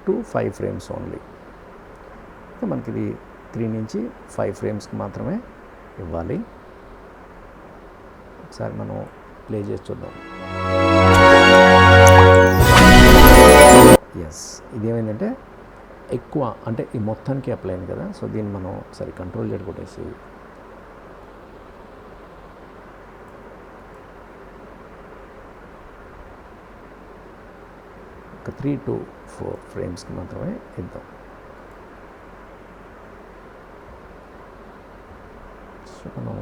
to 5 ఫ్రేమ్స్ ఓన్లీ. మనకి ఇది 3 నుంచి 5 ఫ్రేమ్స్కి మాత్రమే ఇవ్వాలి. ఒకసారి మనం ప్లే చేసి చూద్దాం. ఎస్, ఇదేమైందంటే ఎక్కువ, అంటే ఈ మొత్తానికి అప్లై అయింది కదా. సో దీన్ని మనం ఒకసారి కంట్రోల్ చేసి కొట్టేసి ఒక 3 to 4 ఫ్రేమ్స్కి మాత్రమే ఇద్దాం. సో మనం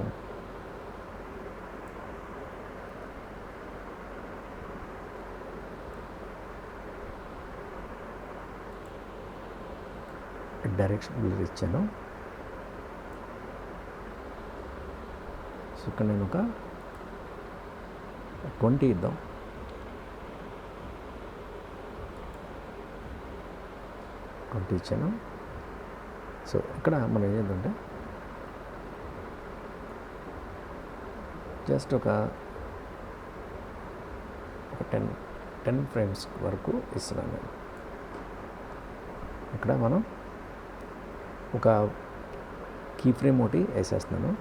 డైరెక్షన్ బ్లర్ ఇచ్చాను. సో ఇక్కడ నేను ఒక 20 ఇద్దాం. ఇచ్చాను. సో ఇక్కడ మనం ఏం చేద్దామంటే జస్ట్ ఒక 10 ఫ్రేమ్స్ వరకు ఇస్తున్నాను నేను. ఇక్కడ మనం ఒక కీ ఫ్రేమ్ ఒకటి వేసేస్తున్నాను.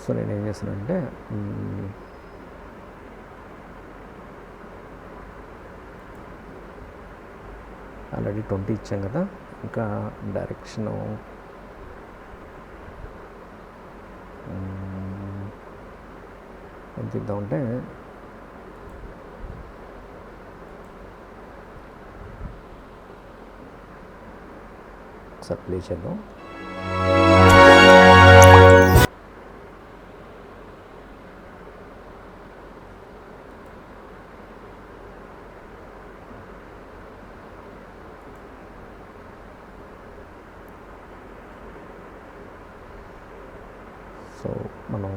సో నేను ఏం చేస్తానంటే ఆల్రెడీ 20 ఇచ్చాం కదా, ఇంకా డైరెక్షను ఎంత ఇద్దామంటే ఒకసారి ప్లే చేద్దాం. సో మనం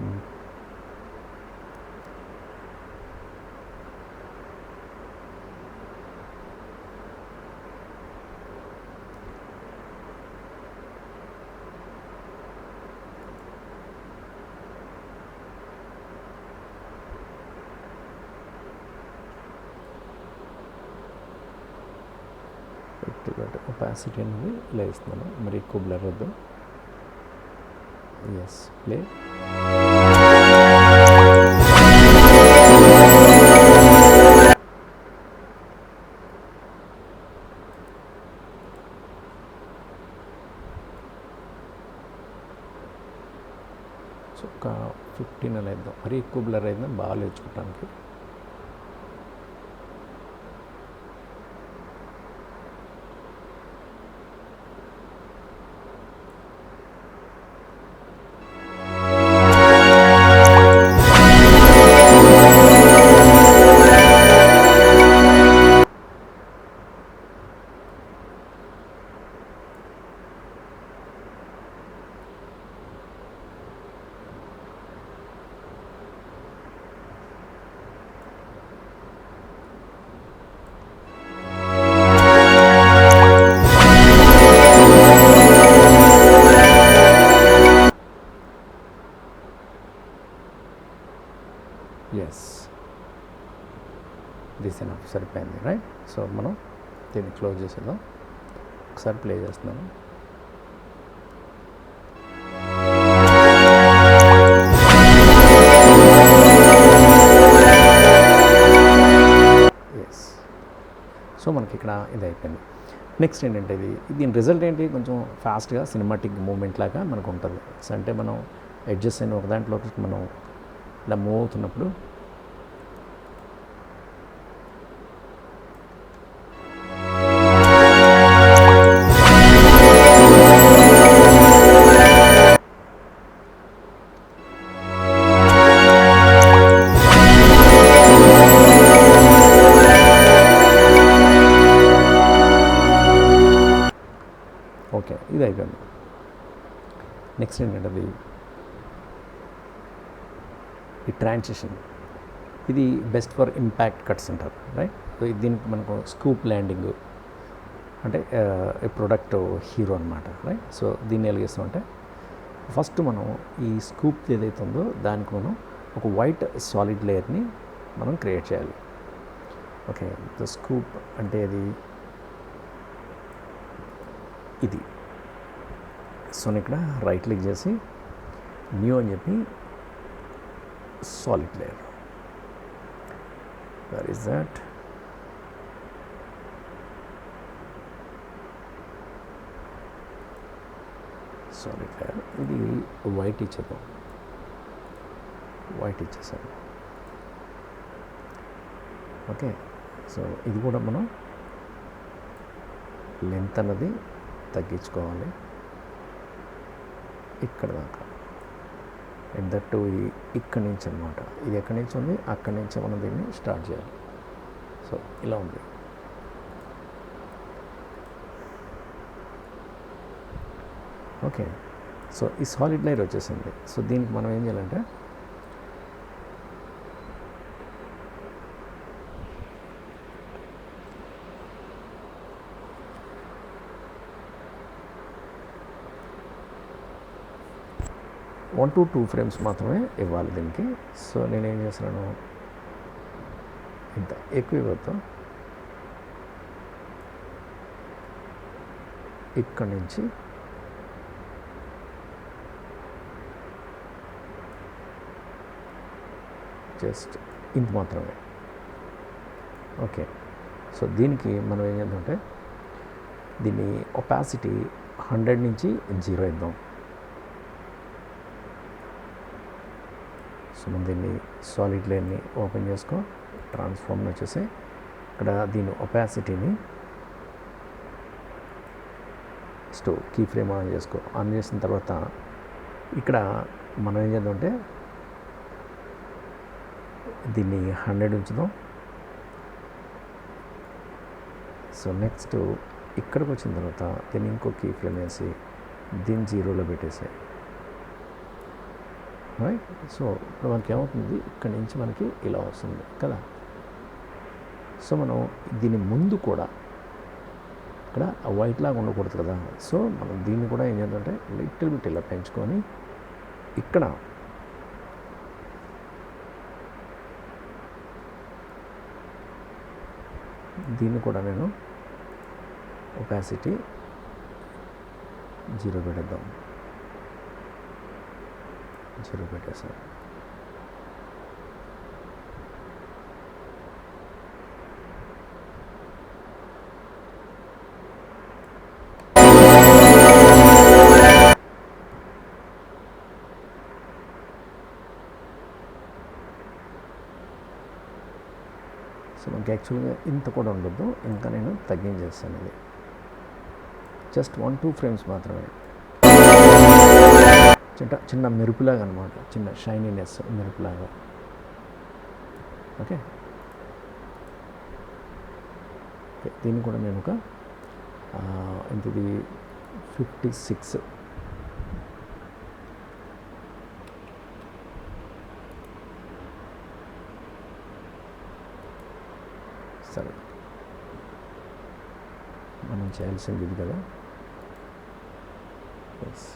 ఒపాసిటీ అనేది ఇలా ఇస్తున్నాను, మరి ఎక్కువ బ్లర్ వద్దు. Yes, play. సో ఒక 15 అలా ఇద్దాం, మరి ఎక్కువ బ్లర్ అయినా బాగా నేర్చుకోవడానికి. దిస్ ఎనఫ్, సరిపోయింది, రైట్. సో మనం దీన్ని క్లోజ్ చేసేద్దాం. ఒకసారి ప్లే చేస్తున్నాను. ఎస్. సో మనకి ఇక్కడ ఇది అయిపోయింది. నెక్స్ట్ ఏంటంటే దీని రిజల్ట్ ఏంటి, కొంచెం ఫాస్ట్గా సినిమాటిక్ మూమెంట్ లాగా మనకు ఉంటుంది. సో అంటే మనం అడ్జస్ట్ అయిన ఒక దాంట్లోకి మనం ఇలా మూవ్ అవుతున్నప్పుడు ఓకే, ఇది అయిపోయింది. నెక్స్ట్ ఏంటంటే ఈ ట్రాన్సిషన్, ఇది బెస్ట్ ఫర్ ఇంపాక్ట్ కట్స్ అంటారు, రైట్. సో దీనికి మనకు స్కూప్ ల్యాండింగ్ అంటే ఈ ప్రొడక్ట్ హీరో అనమాట, రైట్. సో దీన్ని ఎలాగేస్తామంటే ఫస్ట్ మనం ఈ స్కూప్ ఏదైతే ఉందో దానికి మనం ఒక వైట్ సాలిడ్ లేయర్ని మనం క్రియేట్ చేయాలి. ఓకే, ద స్కూప్ అంటే ఇది. సో నేను ఇక్కడ రైట్ క్లిక్ చేసి న్యూ అని చెప్పి solid layer, where is that, solid layer. ఇది వైట్ ఇచ్చేద్దాం, వైట్ ఇచ్చేసాను. ఓకే, సో ఇది కూడా మనం లెంత్ అన్నది తగ్గించుకోవాలి ఇక్కడ దాకా. దట్టు ఇక్కడి నుంచి అనమాట, ఇది ఎక్కడి నుంచి ఉంది అక్కడి నుంచి మనం దీన్ని స్టార్ట్ చేయాలి. సో ఇలా ఉంది. ఓకే, సో ఈ సాలిడ్ లేయర్ వచ్చేసింది. సో దీనికి మనం ఏం చేయాలంటే వన్ టు టూ ఫ్రేమ్స్ మాత్రమే ఇవ్వాలి దీనికి. సో నేనేం చేస్తున్నాను, ఇంత ఎక్కువ ఇవ్వద్దు, ఇక్కడి నుంచి జస్ట్ ఇంత మాత్రమే. ఓకే, సో దీనికి మనం ఏం చేద్దామంటే దీన్ని ఒపాసిటీ 100 నుంచి 0 ఇద్దాం. సో మనం దీన్ని సాలిడ్ లేయర్ని ఓపెన్ చేసుకో, ట్రాన్స్ఫార్మ్ వచ్చేసి ఇక్కడ దీని ఒపాసిటీని కీ ఫ్రేమ్ ఆన్ చేసుకో. ఆన్ చేసిన తర్వాత ఇక్కడ మనం ఏం చేద్దామంటే దీన్ని 100 ఉంచుదాం. సో నెక్స్ట్ ఇక్కడికి వచ్చిన తర్వాత దీన్ని ఇంకో కీ ఫ్రేమ్ వేసి దీన్ని 0లో పెట్టేసాయి, రైట్. సో ఇప్పుడు మనకి ఏమవుతుంది, ఇక్కడి నుంచి మనకి ఇలా వస్తుంది కదా. సో మనం దీని ముందు కూడా ఇక్కడ వైట్ లాగా ఉండకూడదు కదా. సో మనం దీన్ని కూడా ఏం చేద్దామంటే లిటిల్ బిట్ ఇలా పెంచుకొని ఇక్కడ దీన్ని కూడా నేను ఒపాసిటీ 0 పెట్టేద్దాం. 0 పెట్టేసాను. సో మనకి యాక్చువల్గా ఇంత కూడా ఉండొద్దు, ఇంకా నేను తగ్గించేస్తాను. ఇది జస్ట్ 1-2 ఫ్రేమ్స్ మాత్రమే. చిన్న మెరుపులాగా అనమాట, చిన్న షైనీనెస్ మెరుపులాగా. ఓకే, దీన్ని కూడా నేను ఒక ఎంతది 56 సరే, మనం చేయాల్సింది ఇది కదా. ఎస్,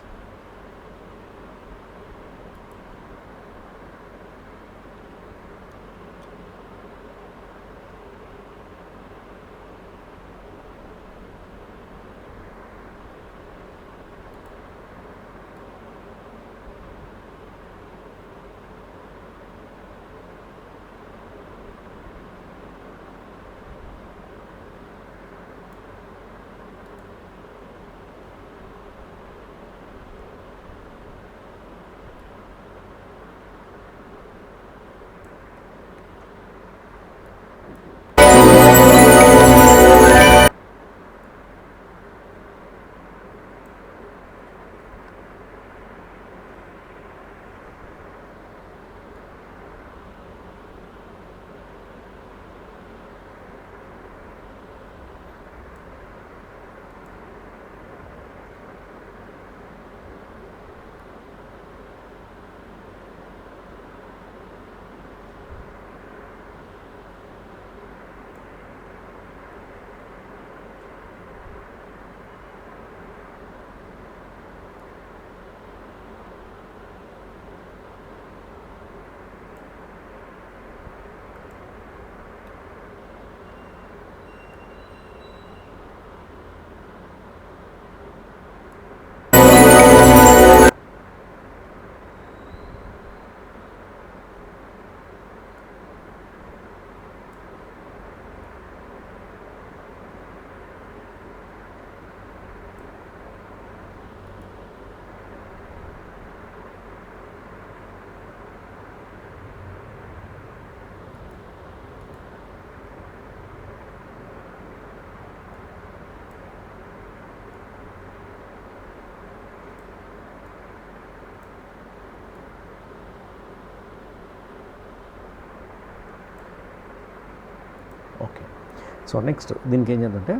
సో నెక్స్ట్ దీనికి ఏం చేద్దంటే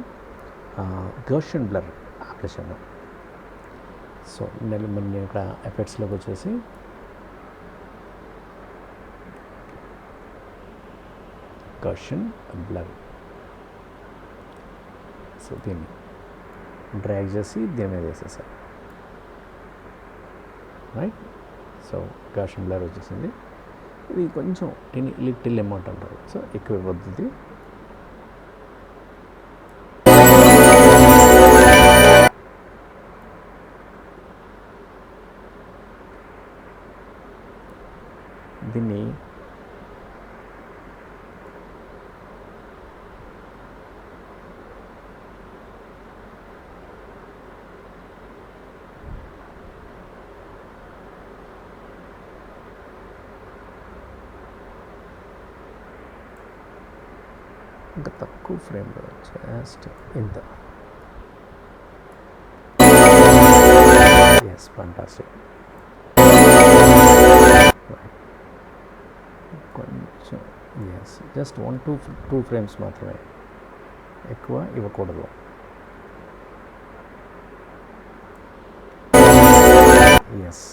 గౌషియన్ బ్లర్ అప్లై చేద్దాం. సో నేను ఇక్కడ ఎఫెక్ట్స్లోకి వచ్చేసి గౌషియన్ బ్లర్, సో దీన్ని డ్రాగ్ చేసి దీని మీద వేసేసాను, రైట్. సో గౌషియన్ బ్లర్ వచ్చేసింది. ఇది కొంచెం లిటిల్ అమౌంట్ అంటారు, సో ఎక్కువ ఇవ్వద్దు. దీన్ని ఇంకా తక్కువ ఫ్రేమ్లో జస్ట్ ఇంత. Yes, fantastic. కొంచెం ఎస్, జస్ట్ 1-2 ఫ్రేమ్స్ మాత్రమే, ఎక్కువ ఇవ్వకూడదు. ఎస్,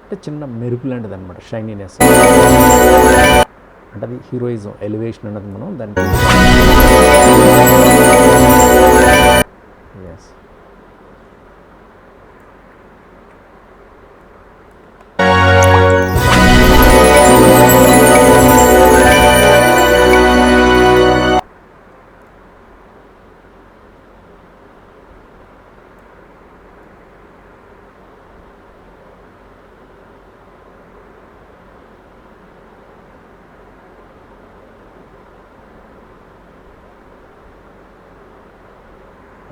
అంటే చిన్న మెరుపు లాంటిది అనమాట, షైనీనెస్. అంటే అది హీరోయిజం, ఎలివేషన్ అన్నది మనం దానికి. Yes,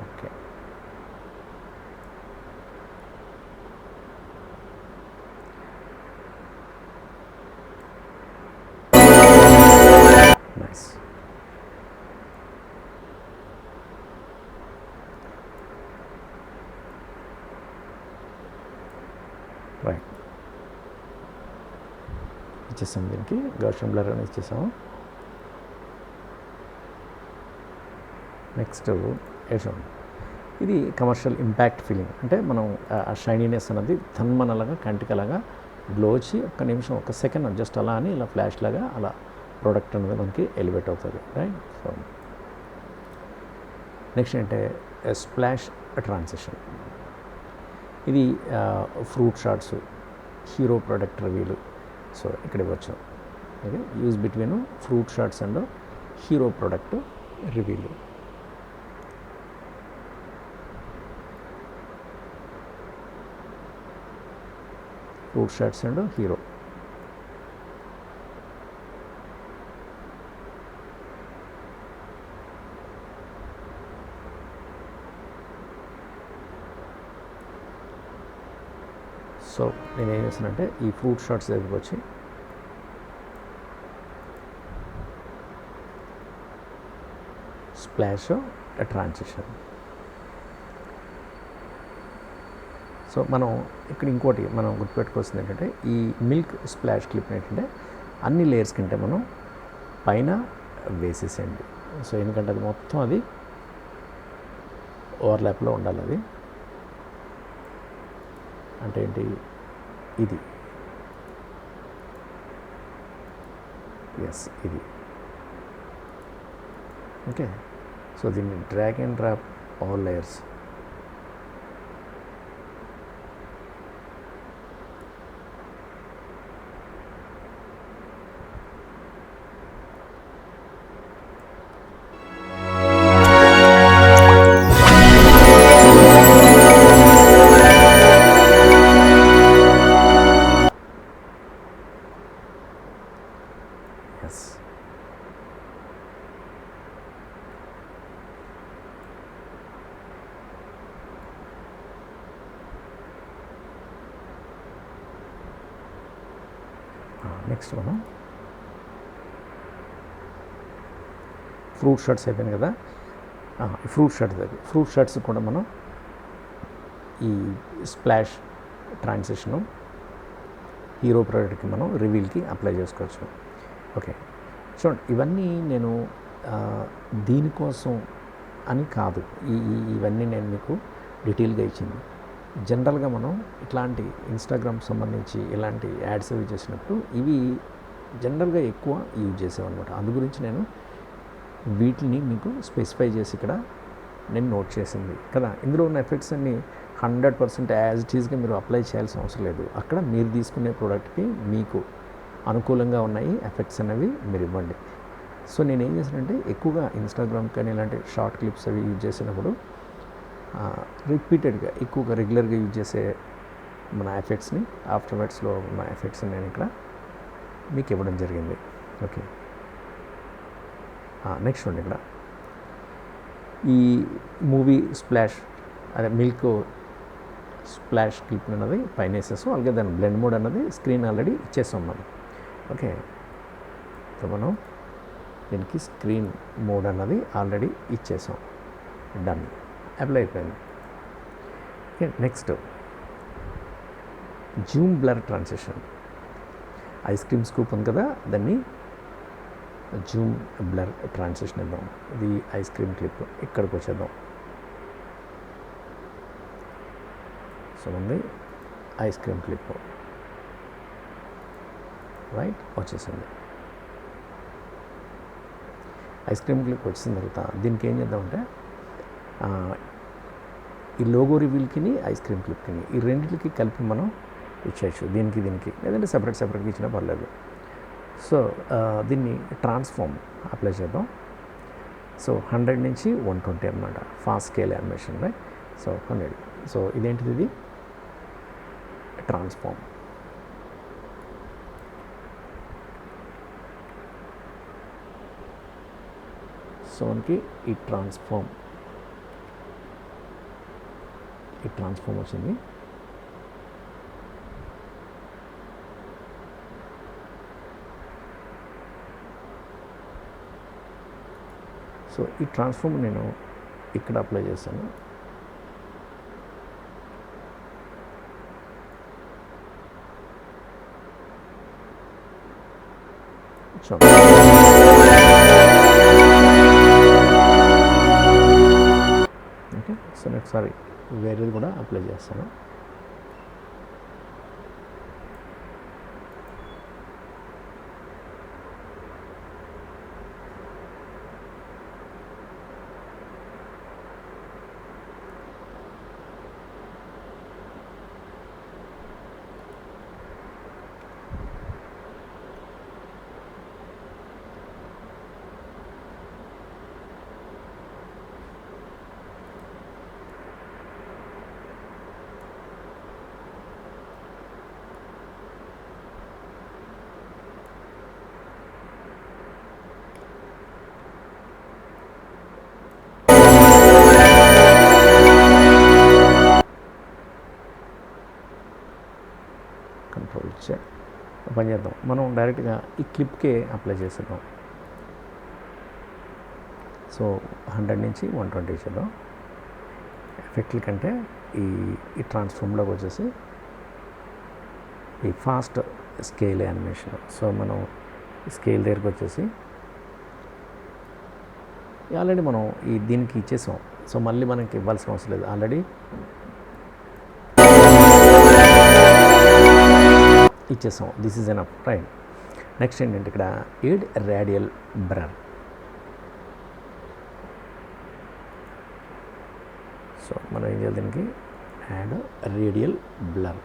okay. నైస్. రైట్, ఇచ్చేసాం, దీనికి గౌషియన్ బ్లర్ అని ఇచ్చేసాము. నెక్స్ట్ చూడండి, ఇది కమర్షియల్ ఇంపాక్ట్ ఫీలింగ్. అంటే మనం ఆ షైనీనెస్ అనేది తన్మనలాగా కంటికి అలాగా గ్లో వచ్చి ఒక్క నిమిషం, ఒక సెకండ్ జస్ట్ అలా అని ఇలా ఫ్లాష్ లాగా అలా ప్రోడక్ట్ అనేది మనకి ఎలివేట్ అవుతుంది, రైట్. సో నెక్స్ట్ అంటే స్ప్లాష్ ట్రాన్సిషన్. ఇది ఫ్రూట్ షాట్స్, హీరో ప్రోడక్ట్ రివ్యూలు. సో ఇక్కడ ఇవ్వచ్చు, okay. Use between fruit shots and hero product రివ్యూలు. Fruit shots and hero. So నేను ఏం చేస్తానంటే ఈ ఫ్రూట్ షాట్స్ దగ్గరికి వచ్చి స్ప్లాష్ ట్రాన్సిషన్. సో మనం ఇక్కడ ఇంకోటి మనం గుర్తుపెట్టుకోవాల్సింది ఏంటంటే, ఈ మిల్క్ స్ప్లాష్ క్లిప్ ఏంటంటే అన్ని లేయర్స్ కంటే మనం పైన వేసేసేయండి. సో ఎందుకంటే అది మొత్తం అది ఓవర్లాప్లో ఉండాలి. అది అంటే ఏంటి, ఇది ఎస్, ఇది ఓకే. సో దీన్ని drag and drop all layers. Yes, next మనం ఫ్రూట్ షాట్స్ అయిపోయింది కదా. ఫ్రూట్ షాట్స్ కూడా మనం ఈ స్ప్లాష్ ట్రాన్సిషను హీరో ప్రోడక్ట్కి మనం రివీల్కి అప్లై చేసుకోవచ్చు. ఓకే, చూడండి, ఇవన్నీ నేను దీనికోసం అని కాదు ఇవన్నీ నేను మీకు డీటెయిల్గా ఇచ్చింది. జనరల్గా మనం ఇట్లాంటి ఇన్స్టాగ్రామ్ సంబంధించి ఇలాంటి యాడ్స్ అవి చేసినప్పుడు ఇవి జనరల్గా ఎక్కువ యూజ్ చేసేవన్నమాట. అందు గురించి నేను వీటిని మీకు స్పెసిఫై చేసి ఇక్కడ నేను నోట్ చేసింది కదా. ఇందులో ఉన్న ఎఫెక్ట్స్ అన్నీ 100% యాజ్ ఇట్ ఈస్గా మీరు అప్లై చేయాల్సిన అవసరం లేదు. అక్కడ మీరు తీసుకునే ప్రోడక్ట్కి మీకు అనుకూలంగా ఉన్నాయి ఎఫెక్ట్స్ అనేవి మీరు ఇవ్వండి. సో నేను ఏం చేశానంటే ఎక్కువగా ఇన్స్టాగ్రామ్ కానీ ఇలాంటి షార్ట్ క్లిప్స్ అవి యూజ్ చేసినప్పుడు రిపీటెడ్గా ఎక్కువగా రెగ్యులర్గా యూజ్ చేసే మన ఎఫెక్ట్స్ని ఆఫ్టర్వర్డ్స్లో ఉన్న ఎఫెక్ట్స్ని నేను ఇక్కడ మీకు ఇవ్వడం జరిగింది. ఓకే, నెక్స్ట్ ఉంది ఇక్కడ ఈ మూవీ స్ప్లాష్ అదే మిల్క్ స్ప్లాష్ క్లిప్ అన్నది పైన వేసేసాం. అలాగే దాని బ్లెండ్ మోడ్ అన్నది స్క్రీన్ ఆల్రెడీ ఇచ్చేసాం మనం. ఓకే, సో మనం దీనికి స్క్రీన్ మోడ్ అన్నది ఆల్రెడీ ఇచ్చేసాం. డన్, అప్లై అయిపోయింది. Okay, next Zoom blur transition. Ice cream scoop ఉంది కదా, దాన్ని జూమ్ బ్లర్ ట్రాన్సిషన్ ఇద్దాం. ఇది ఐస్ క్రీమ్ క్లిప్, ఇక్కడికి వచ్చేద్దాం. సో ఉంది ఐస్ క్రీమ్ క్లిప్, రైట్, వచ్చేసింది. ఐస్ క్రీమ్ క్లిప్ వచ్చిన తర్వాత దీనికి ఏం చేద్దామంటే ఈ లోగో రివీల్కి ఐస్ క్రీమ్ క్లిప్కి ఈ రెండింటికి కలిపి మనం ఇచ్చేయచ్చు. దీనికి లేదంటే సెపరేట్గా ఇచ్చినా పర్లేదు. సో దీన్ని ట్రాన్స్ఫార్మ్ అప్లై చేద్దాం. సో 100 నుంచి 120 అనమాట, fast scale animation, right. So 100. So ఇదేంటిది, ఇది ట్రాన్స్ఫార్మ్. సో మనకి ఈ ట్రాన్స్ఫార్మ్ వచ్చింది. సో ఈ ట్రాన్స్ఫార్మ్ నేను ఇక్కడ అప్లై చేస్తాను. ఓకే, సో నెక్స్ట్ సారి వేరేది కూడా అప్లై చేస్తాను. కంట్రోల్ ఇచ్చే పని చేద్దాం. మనం డైరెక్ట్గా ఈ క్లిప్కే అప్లై చేసేద్దాం. సో 100 నుంచి 120 చేద్దాం. ఎఫెక్ట్ల కంటే ఈ ట్రాన్స్ఫార్మ్లోకి వచ్చేసి ఈ ఫాస్ట్ స్కేల్ యానిమేషన్. సో మనం స్కేల్ దగ్గరికి వచ్చేసి ఆల్రెడీ మనం దీనికి ఇచ్చేసాం. సో మళ్ళీ మనకి ఇవ్వాల్సిన అవసరం లేదు, ఆల్రెడీ ఇచ్చేసాం. This is enough, right. Next ఏంటంటే ఇక్కడ యాడ్ రేడియల్ బ్లర్. సో మనం ఏం చేయాలి, దీనికి add radial blur.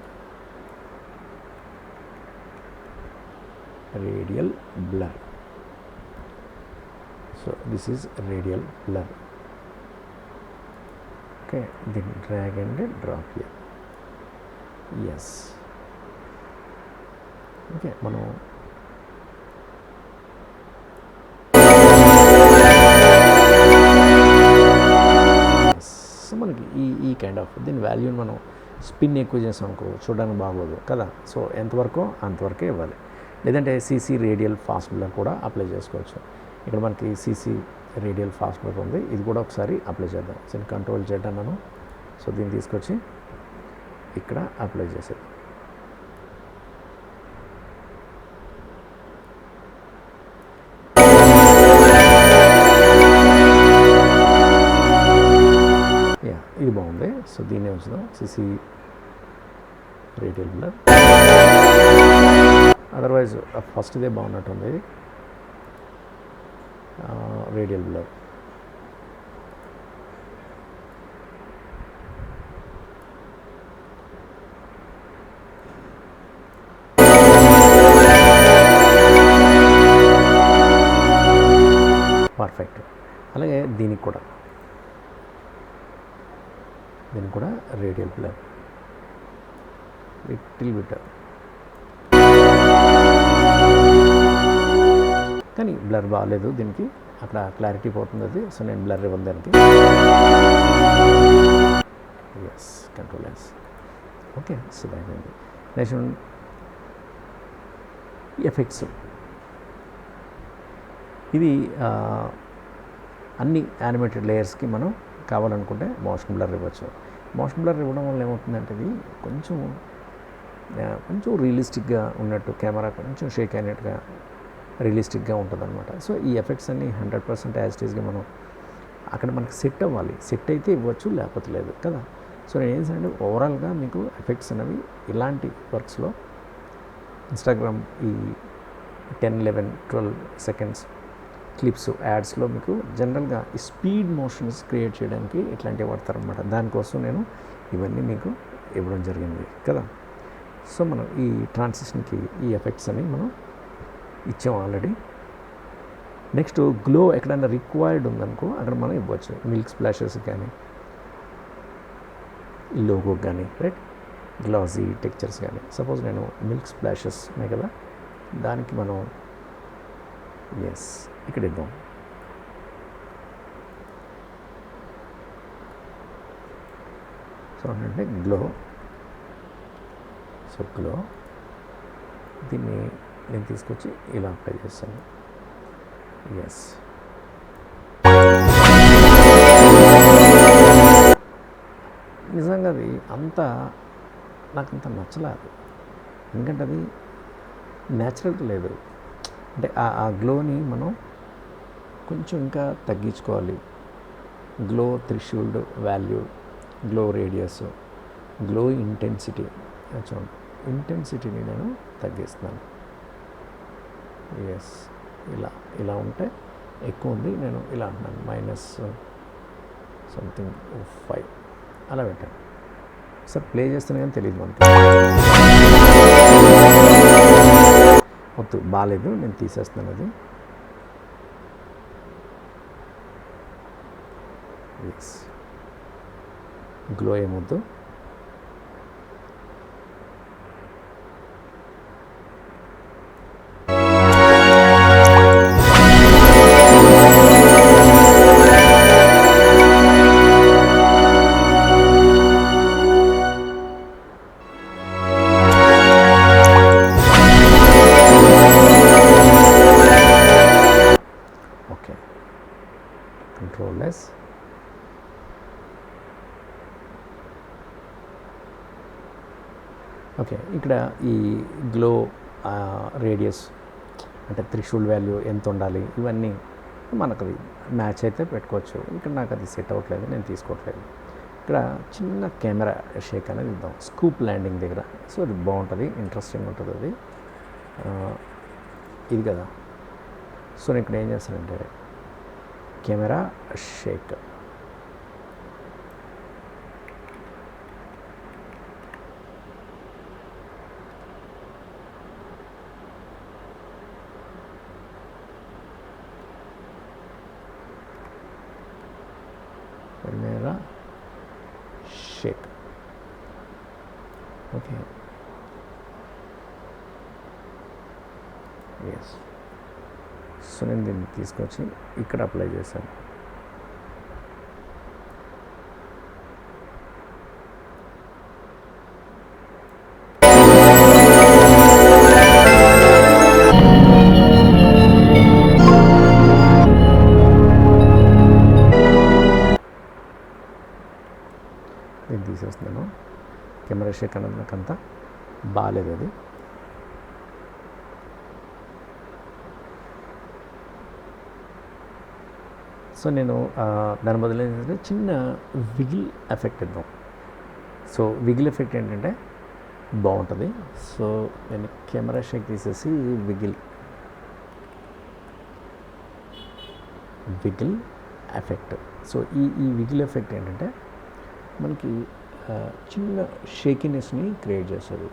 So this is radial blur. Okay, దీన్ని drag and drop here. Yes, okay. మనం మనకి ఈ కైండ్ ఆఫ్ దీని వాల్యూని మనం స్పిన్ ఎక్కువ చేసాం అనుకో చూడడానికి బాగోదు కదా. సో ఎంతవరకు అంతవరకే ఇవ్వాలి. లేదంటే CC రేడియల్ ఫాస్ట్ బ్లర్ కూడా అప్లై చేసుకోవచ్చు. ఇక్కడ మనకి CC రేడియల్ ఫాస్ట్ బ్లర్ ఉంది, ఇది కూడా ఒకసారి అప్లై చేద్దాం. సో కంట్రోల్ చేయడం సో దీన్ని తీసుకొచ్చి ఇక్కడ అప్లై చేసేది. సో దీన్నే ఉంచుదాం, CC radial blur. Otherwise first ఇదే బాగున్నట్టుంది, రేడియల్ బ్లర్. పర్ఫెక్ట్. అలాగే దీనికి కూడా రేడియల్ బ్లర్, లిటిల్ బిట్. కానీ బ్లర్ బాగాలేదు దీనికి, అక్కడ క్లారిటీ పోతుంది అది. సో నేను బ్లర్ ఇవ్వను దానికి. Yes, control S. Okay, so అయిపోయింది. Next effects. ఇది అన్ని యానిమేటెడ్ లేయర్స్కి మనం కావాలనుకుంటే మోషన్ బ్లర్ ఇవ్వచ్చు. మోషన్ బ్లర్ ఇవ్వడం వల్ల ఏమవుతుందంటే ఇది కొంచెం రియలిస్టిక్గా ఉన్నట్టు, కెమెరా కొంచెం షేక్ అయినట్టుగా రియలిస్టిక్గా ఉంటుంది అనమాట. సో ఈ ఎఫెక్ట్స్ అన్నీ 100% యాజ్ ఇట్ ఈస్గా మనం అక్కడ మనకి సెట్ అవ్వాలి. సెట్ అయితే ఇవ్వచ్చు, లేకపోతే లేదు కదా. సో నేను ఏం చేయాలంటే ఓవరాల్గా మీకు ఎఫెక్ట్స్ అనేవి ఇలాంటి వర్క్స్లో ఇన్స్టాగ్రామ్ ఈ 10, 11, 12 సెకండ్స్ క్లిప్స్ యాడ్స్లో మీకు జనరల్గా ఈ స్పీడ్ మోషన్స్ క్రియేట్ చేయడానికి ఇట్లాంటివి వాడతారనమాట. దానికోసం నేను ఇవన్నీ మీకు ఇవ్వడం జరిగింది కదా. సో మనం ఈ ట్రాన్సిషన్కి ఈ ఎఫెక్ట్స్ అని మనం ఇచ్చాం ఆల్రెడీ. నెక్స్ట్ గ్లో ఎక్కడైనా రిక్వైర్డ్ ఉందనుకో అక్కడ మనం ఇవ్వచ్చు. మిల్క్ స్ప్లాషెస్ కానీ, లోగో కానీ, రైట్, గ్లాసీ టెక్చర్స్ కానీ. సపోజ్ నేను మిల్క్ స్ప్లాషెస్ ఉన్నాయి కదా, దానికి మనం ఎస్ ఇక్కడ ఇద్దాం. సో అంటే గ్లో. సో గ్లో దీన్ని నేను తీసుకొచ్చి ఇలా అప్లై చేస్తాను. ఎస్, నిజంగా అది నాకంత నచ్చలేదు, ఎందుకంటే అది న్యాచురల్గా లేదు. అంటే ఆ గ్లోని మనం కొంచెం ఇంకా తగ్గించుకోవాలి. Glow threshold value, glow radius, glow intensity. చూడండి, ఇంటెన్సిటీని నేను తగ్గిస్తున్నాను. ఎస్, ఇలా ఉంటే ఎక్కువ ఉంది, నేను ఇలా అంటున్నాను -5 అలా పెట్టాను. సార్ ప్లే చేస్తున్నా కానీ తెలియదు మనకి. వద్దు, బాగాలేదు, నేను తీసేస్తున్నాను అది. ఎస్, గ్లో ఏమొద్దు. Control S. ఓకే, ఇక్కడ ఈ గ్లో రేడియస్ అంటే థ్రెషోల్డ్ వాల్యూ ఎంత ఉండాలి, ఇవన్నీ మనకు అది మ్యాచ్ అయితే పెట్టుకోవచ్చు. ఇక్కడ నాకు అది సెట్ అవ్వట్లేదు, నేను తీసుకోవట్లేదు. ఇక్కడ చిన్న కెమెరా షేక్ అనేది ఇద్దాం స్కూప్ ల్యాండింగ్ దగ్గర. సో అది బాగుంటుంది, ఇంట్రెస్టింగ్ ఉంటుంది అది. ఇది కదా. సో నేను ఇక్కడ ఏం చేస్తానంటే camera shake, camera shake. Okay, yes. So నేను దీన్ని తీసుకొచ్చి ఇక్కడ అప్లై చేశాను. దీన్ని తీసేస్తున్నాను. కెమెరా షేక్ అన్నది నాకు అంతా బాగాలేదు అది. సో నేను దాని బదులు ఏంటంటే చిన్న విగిల్ ఎఫెక్ట్ ఇద్దాం. సో విగిల్ ఎఫెక్ట్ ఏంటంటే బాగుంటుంది. సో నేను కెమెరా షేక్ తీసేసి విగిల్ ఎఫెక్ట్. సో ఈ విగిల్ ఎఫెక్ట్ ఏంటంటే మనకి చిన్న షేకినెస్ని క్రియేట్ చేస్తుంది.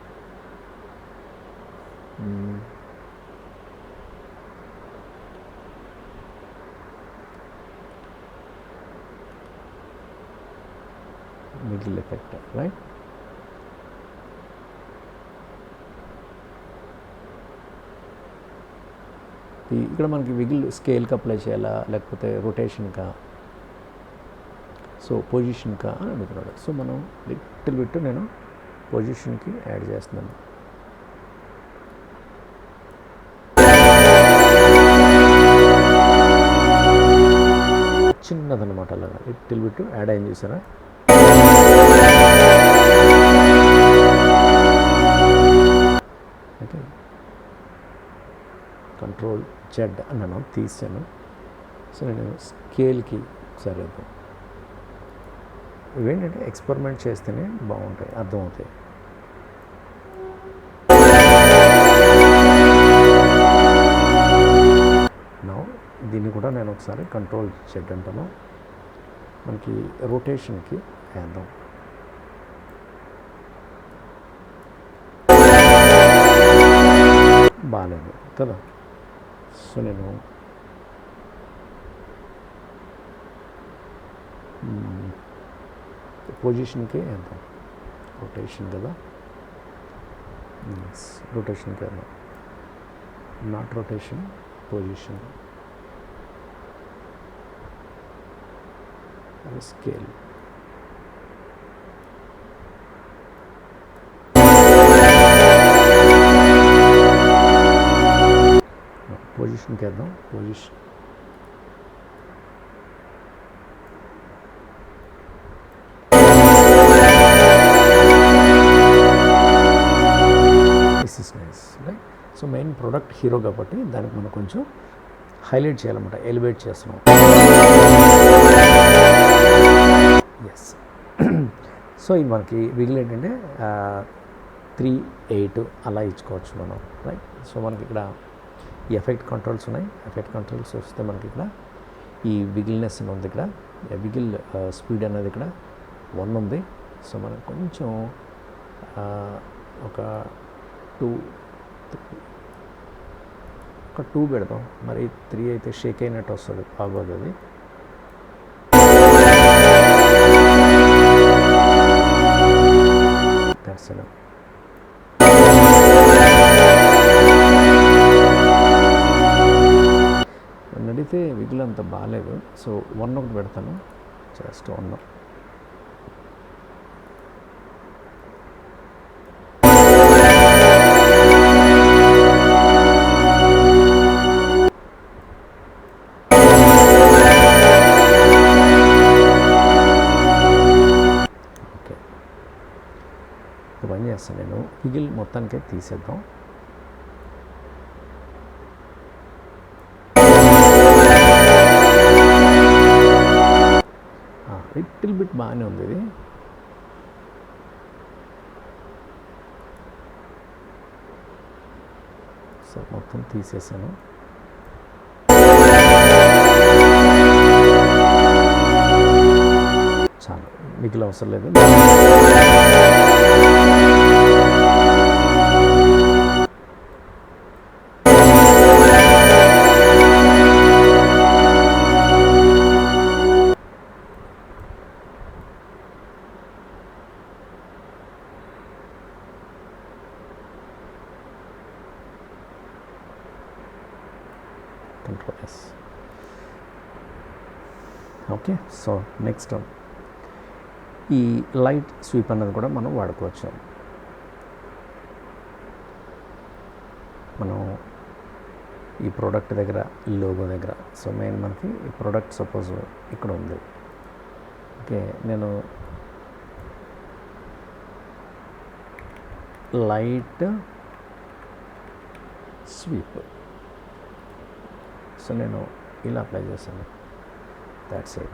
విగిల్ ఎఫెక్ట్ రైట్. ఇక్కడ మనకి విగిల్ స్కేల్కి అప్లై చేయాలా లేకపోతే రొటేషన్కా, సో పొజిషన్కా అని అడుగుతున్నాడు. సో మనం లిటిల్ బిట్ నేను పొజిషన్కి యాడ్ చేస్తున్నాను. చిన్నదన్నమాట, అలాగా లిటిల్ బిట్ యాడ్ అయింది చూసారా. ఓకే, కంట్రోల్ జెడ్ అన్నాను, తీసాను. సో నేను స్కేల్కి ఒకసారి వేద్దాం. ఇవేంటంటే ఎక్స్పెరిమెంట్ చేస్తేనే బాగుంటాయి, అర్థమవుతాయి. నా దీన్ని కూడా నేను ఒకసారి కంట్రోల్ జెడ్ అంటాను, మనకి రొటేషన్కి వేద్దాం. బాగాలేదు కదా. సో నేను పొజిషన్కి వేద్దాం, రొటేషన్ కదా, రొటేషన్కి వేద్దాం, నాట్ రొటేషన్, పొజిషన్, స్కేల్. పొజిషన్కి వేద్దాం, position. This is nice right. So main product hero కాబట్టి దానికి మనం కొంచెం హైలైట్ చేయాలన్నమాట, ఎలివేట్ చేస్తున్నాం. ఎస్. సో ఇది మనకి విగిల్ ఏంటంటే 3, 8 అలా ఇచ్చుకోవచ్చు మనం రైట్. సో మనకి ఇక్కడ ఈ ఎఫెక్ట్ కంట్రోల్స్ ఉన్నాయి. ఎఫెక్ట్ కంట్రోల్స్ వస్తే మనకి ఇక్కడ ఈ విగిల్నెస్ అని ఉంది, ఇక్కడ విగిల్ స్పీడ్ అనేది ఇక్కడ 1 ఉంది. సో మనం కొంచెం ఒక 2 పెడదాం. మరి 3 అయితే షేక్ అయినట్టు వస్తుంది, బాగోదు అది. That's it. నడితే విగిల్ అంత బాగాలేదు. సో 1 ఒకటి పెడతాను, జస్ట్ 1. ఓకే, పని చేస్తాను నేను. విగిల్ మొత్తానికే తీసేద్దాం. లిటిల్ బిట్ బాగానే ఉంది ఇది. సో మొత్తం తీసేసాను. చాలు, మిగిలిన అవసరం లేదు. Control S. Okay, so next ఈ లైట్ స్వీప్ అన్నది కూడా మనం వాడుకోవచ్చు. మనం ఈ ప్రోడక్ట్ దగ్గర, ఈ లోగో దగ్గర, సో మెయిన్ మనకి ఈ ప్రోడక్ట్ సపోజ్ ఇక్కడ ఉంది. ఓకే, నేను లైట్ స్వీప్, సో నేను ఇలా అప్లై చేశాను. That's it.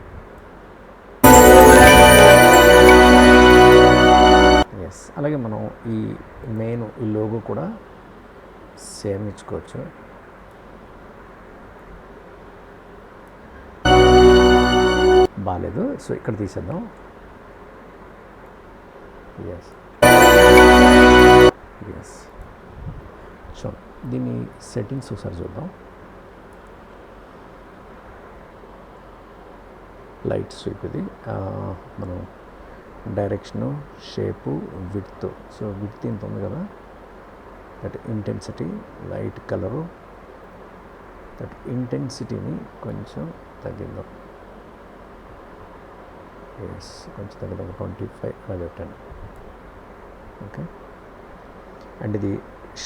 ఎస్, అలాగే మనం ఈ మెయిన్ ఈ లోగో కూడా సేమ్ ఇచ్చుకోవచ్చు. బాగాలేదు, సో ఇక్కడ తీసేద్దాం. ఎస్ ఎస్, సో దీన్ని సెట్టింగ్స్ ఒకసారి చూద్దాం. లైట్ స్వీప్ ఇది, మనం direction, shape, width. So width ఇంత ఉంది కదా, that intensity, light colour, that ఇంటెన్సిటీని కొంచెం తగ్గిద్దాం. ఎస్, కొంచెం తగ్గిద్దాం, 25 అలా పెట్టండి. ఓకే, అండ్ ఇది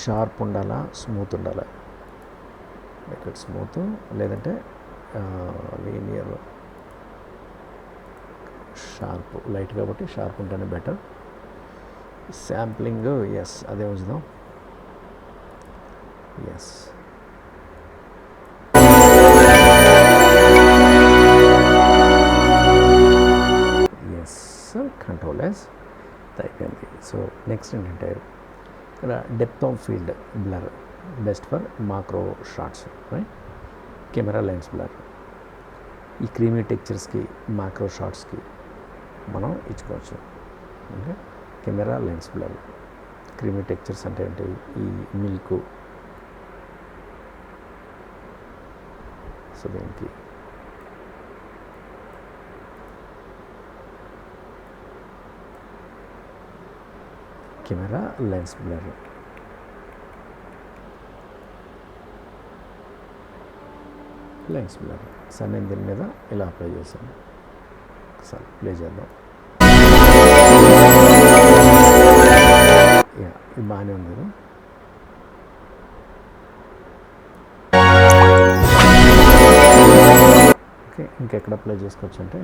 షార్ప్ ఉండాలా, స్మూత్ ఉండాలా? ఇక్కడ స్మూత్, లేదంటే లీనియర్, షార్ప్, లైట్ కాబట్టి షార్ప్ ఉంటేనే బెటర్. శాంప్లింగ్, ఎస్ అదే ఉంచుదాం. ఎస్, ఎస్, కంట్రోల్ ఎస్ అయిపోయింది. సో నెక్స్ట్ ఏంటంటే ఇక్కడ depth of field blur, best for macro shots, right? Camera lens blur, ఈ క్రీమీ టెక్చర్స్కి, మాక్రో షాట్స్కి మనం ఇచ్చుకోవచ్చు. Okay, camera lens blur. Creamy textures అంటే ఏంటి? ఈ మిల్క్, సో దీనికి camera lens blur. Lens blur sir నేను దీని మీద ఇలా అప్లై చేశాను. ఒకసారి ప్లే చేద్దాం. ఇది బాగానే ఉంది కదా. ఓకే, ఇంకెక్కడ అప్లై చేసుకోవచ్చు అంటే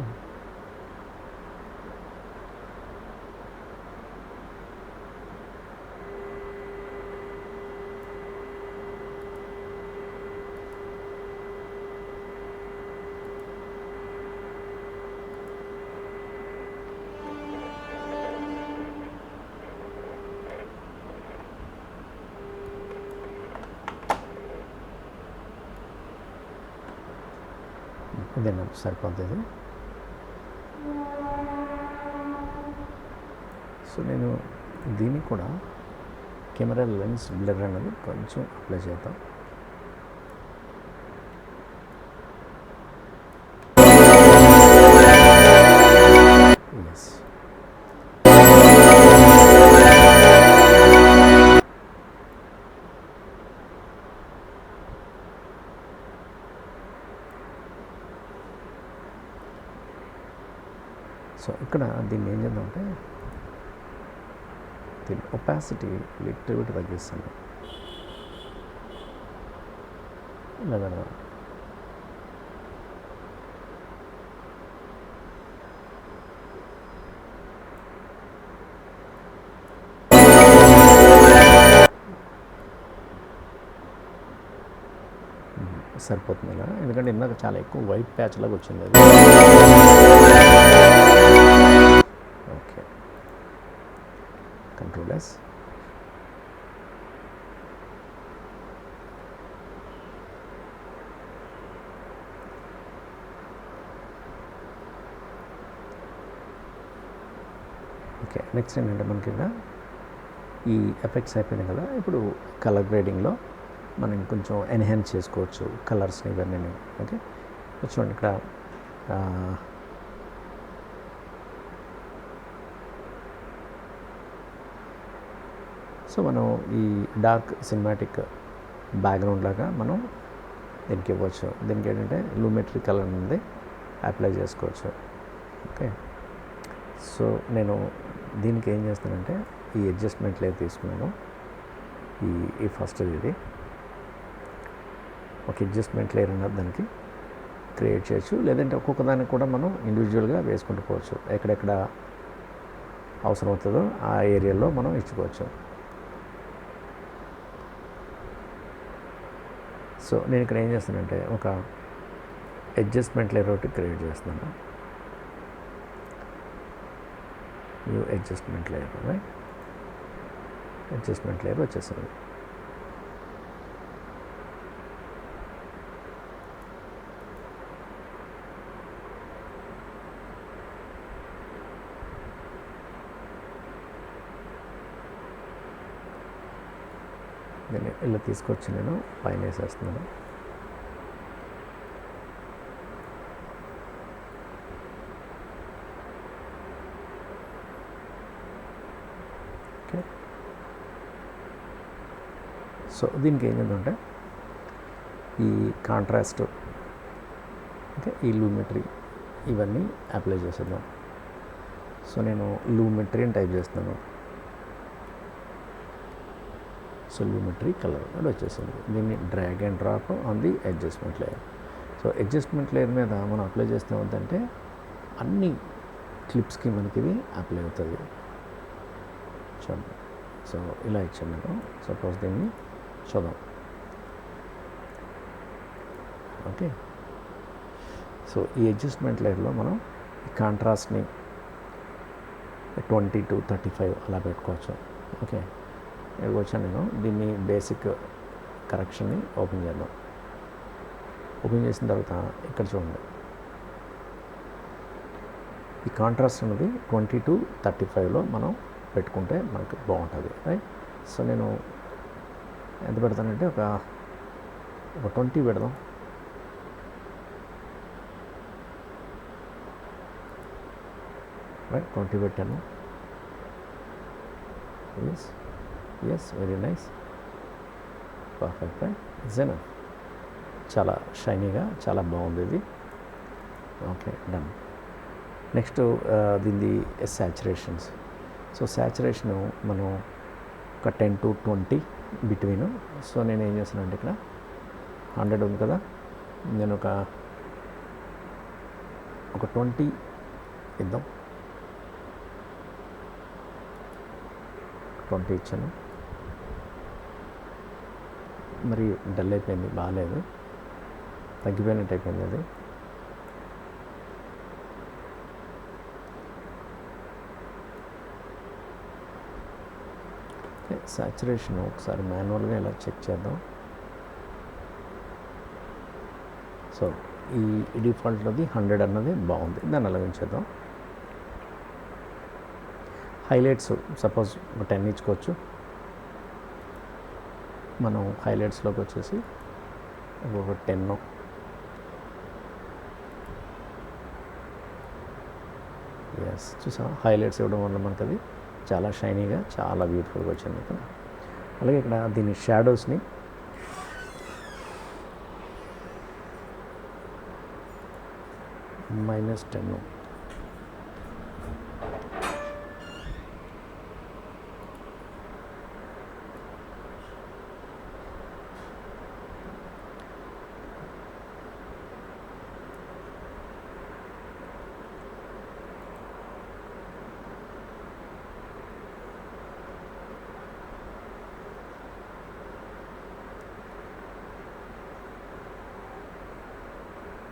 ఇదేనా సరిపోతుంది. సో నేను దీన్ని కూడా కెమెరా లెన్స్ బ్లర్ అనేది కొంచెం అప్లై చేద్దాం. ఎస్, సో ఇక్కడ దీన్ని ఏం చేద్దామంటే దీని ఒపాసిటీ లిటిల్ బిట్ తగ్గిస్తాను. లేదా సరిపోతుంది కదా, ఎందుకంటే ఇందాక చాలా ఎక్కువ వైట్ ప్యాచ్ లాగా వచ్చింది అది. Okay, control S. Okay, next ఏంటంటే మనకి ఇక్కడ ఈ ఎఫెక్ట్స్ అయిపోయినాయి కదా, ఇప్పుడు కలర్ గ్రేడింగ్లో మనం కొంచెం ఎన్హాన్స్ చేసుకోవచ్చు కలర్స్ని ఇవన్నీ. ఓకే, చూడండి ఇక్కడ సో మనం ఈ డార్క్ సినిమాటిక్ బ్యాక్గ్రౌండ్ లాగా మనం దీనికి ఇవ్వచ్చు. దీనికి ఏంటంటే లూమెట్రీ కలర్ అనేది అప్లై చేసుకోవచ్చు. ఓకే, సో నేను దీనికి ఏం చేస్తానంటే ఈ అడ్జస్ట్మెంట్ లేయర్ తీసుకున్నాను. ఈ ఫస్ట్ ఇది ఒక అడ్జస్ట్మెంట్ లేయర్ అన్నది దానికి క్రియేట్ చేయొచ్చు, లేదంటే ఒక్కొక్క దానికి కూడా మనం ఇండివిజువల్గా వేసుకుంటూ పోవచ్చు. ఎక్కడెక్కడ అవసరం అవుతుందో ఆ ఏరియాలో మనం ఇచ్చుకోవచ్చు. సో నేను ఇక్కడ ఏం చేస్తానంటే ఒక అడ్జస్ట్మెంట్ లేయర్ ఒకటి క్రియేట్ చేస్తున్నాను. New adjustment layer, right? Adjustment layer వచ్చేసింది. దీన్ని ఇలా తీసుకొచ్చి నేను పైన వేసేస్తున్నాను. ఓకే, సో దీనికి ఏం చేద్దామంటే ఈ కాంట్రాస్ట్, ఓకే, ఈ లూమెట్రీ ఇవన్నీ అప్లై చేసేద్దాం. సో నేను లూమెట్రీ అని టైప్ చేస్తున్నాను. సో లూమెట్రీ కలర్ అది వచ్చేసింది. దీన్ని drag and drop on the adjustment layer. So adjustment layer మీద మనం అప్లై చేస్తే ఏమవుతుందంటే అన్ని క్లిప్స్కి మనకి ఇది అప్లై అవుతుంది. చూడండి, సో ఇలా ఇచ్చాను నేను. సపోజ్ దీన్ని చూద్దాం. ఓకే, సో ఈ అడ్జస్ట్మెంట్ లేయర్లో మనం ఈ కాంట్రాస్ట్ని 20 to 35 అలా పెట్టుకోవచ్చు. ఓకే, ఇక్కడికి వచ్చాను నేను. దీన్ని బేసిక్ కరెక్షన్ని ఓపెన్ చేద్దాం. ఓపెన్ చేసిన తర్వాత ఇక్కడ చూడండి, ఈ కాంట్రాస్ట్ అనేది 20 to 35లో మనం పెట్టుకుంటే మనకు బాగుంటుంది, రైట్. సో నేను ఎంత పెడతానంటే ఒక 20 పెడదాం. రైట్, 20 పెట్టాను. Yes, very nice, perfect, right. జెన్ చాలా షైనీగా చాలా బాగుంది ఇది. Okay, done. నెక్స్ట్ దీనిది సాచురేషన్స్. సో సాచురేషను మనం ఒక 10 to 20 బిట్వీన్. సో నేను ఏం చేస్తానంటే ఇక్కడ 100 ఉంది కదా, నేను ఒక 20 ఇద్దాం. 20 ఇచ్చాను. మరి డల్ అయిపోయింది, బాగాలేదు, తగ్గిపోయినట్టు అయిపోయింది అది. సాచురేషన్ ఒకసారి మాన్యువల్గా ఇలా చెక్ చేద్దాం. సో ఈ డిఫాల్ట్లోది 100 అన్నది బాగుంది, దాన్ని అలా ఉంచేద్దాం. హైలైట్స్ సపోజ్ 10 ఇచ్చుకోవచ్చు. మనం హైలైట్స్లోకి వచ్చేసి ఒక 10. ఎస్, చూసా, హైలైట్స్ ఇవ్వడం వల్ల మనకు అది చాలా షైనీగా చాలా బ్యూటిఫుల్గా వచ్చింది ఇక్కడ. అలాగే ఇక్కడ దీని షాడోస్ని -10.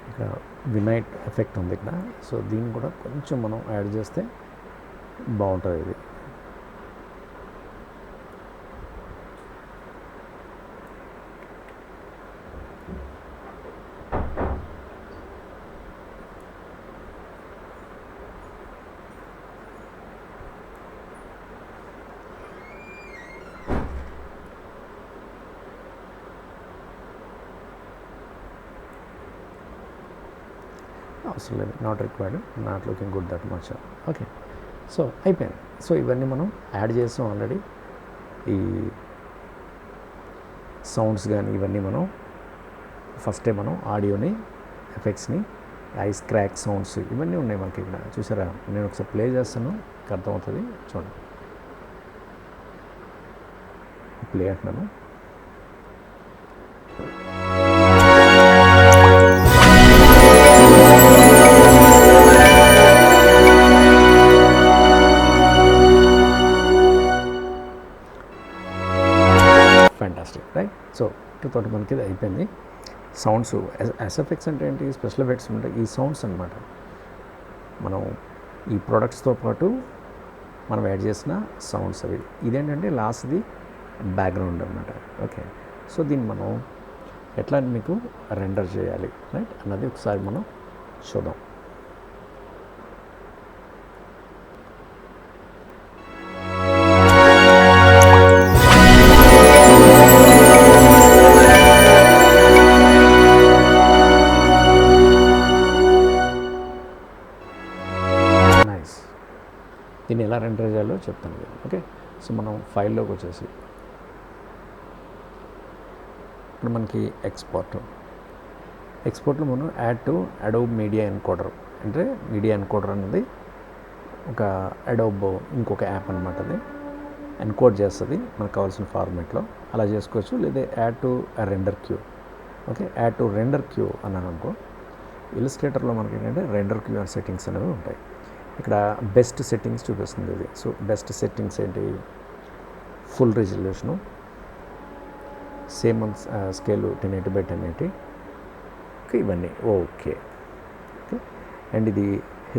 ఇక్కడ వినైట్ ఎఫెక్ట్ ఉంది ఇక్కడ. సో దీన్ని కూడా కొంచెం మనం యాడ్ చేస్తే బాగుంటుంది ఇది. అవసరం లేదు, not required, not looking good that much. Okay, so అయిపోయింది. సో ఇవన్నీ మనం యాడ్ చేస్తాం ఆల్రెడీ. ఈ సౌండ్స్ కానీ ఇవన్నీ మనం ఫస్టే మనం ఆడియోని, ఎఫెక్ట్స్ని, ఐస్ క్రాక్ సౌండ్స్ ఇవన్నీ ఉన్నాయి మనకి ఇక్కడ. చూసారా, నేను ఒకసారి ప్లే చేస్తాను, అర్థమవుతుంది. చూడండి, ప్లే అంటున్నాను. Fantastic, right. సో తోటి మనకి ఇది అయిపోయింది. సౌండ్స్, ఎస్ఎఫ్ఎక్స్ అంటే ఏంటి, స్పెషల్ ఎఫెక్ట్స్ అంటే ఈ సౌండ్స్ అనమాట. మనం ఈ ప్రొడక్ట్స్తో పాటు మనం యాడ్ చేసిన సౌండ్స్ అవి. ఇదేంటంటే లాస్ట్ది బ్యాక్గ్రౌండ్ అనమాట. ఓకే, సో దీన్ని మనం ఎట్లా మీకు రెండర్ చేయాలి రైట్ అన్నది ఒకసారి మనం చూద్దాం. నైస్, దీన్ని ఎలా రెండర్ చేయాలో చెప్తాను. ఓకే, సో మనం ఫైల్లోకి వచ్చేసి ఇప్పుడు మనకి ఎక్స్పోర్ట్లో మనం add to Adobe media encoder, అంటే మీడియా ఎన్కోడర్ అనేది ఒక అడోబ్ ఇంకొక యాప్ అనమాట. అది ఎన్కోడ్ చేస్తుంది మనకు కావాల్సిన ఫార్మేట్లో, అలా చేసుకోవచ్చు. లేదా add to render queue. Okay, add to render queue అన్నాను అనుకో, ఇలిస్ట్రేటర్లో మనకి ఏంటంటే రెండర్ క్యూ అండ్ సెట్టింగ్స్ అనేవి ఉంటాయి. ఇక్కడ బెస్ట్ సెట్టింగ్స్ చూపిస్తుంది ఇది. సో బెస్ట్ సెట్టింగ్స్ ఏంటి, full resolution, same scale 1080x1080, okay ఇవన్నీ ఓకే. ఓకే, అండ్ ఇది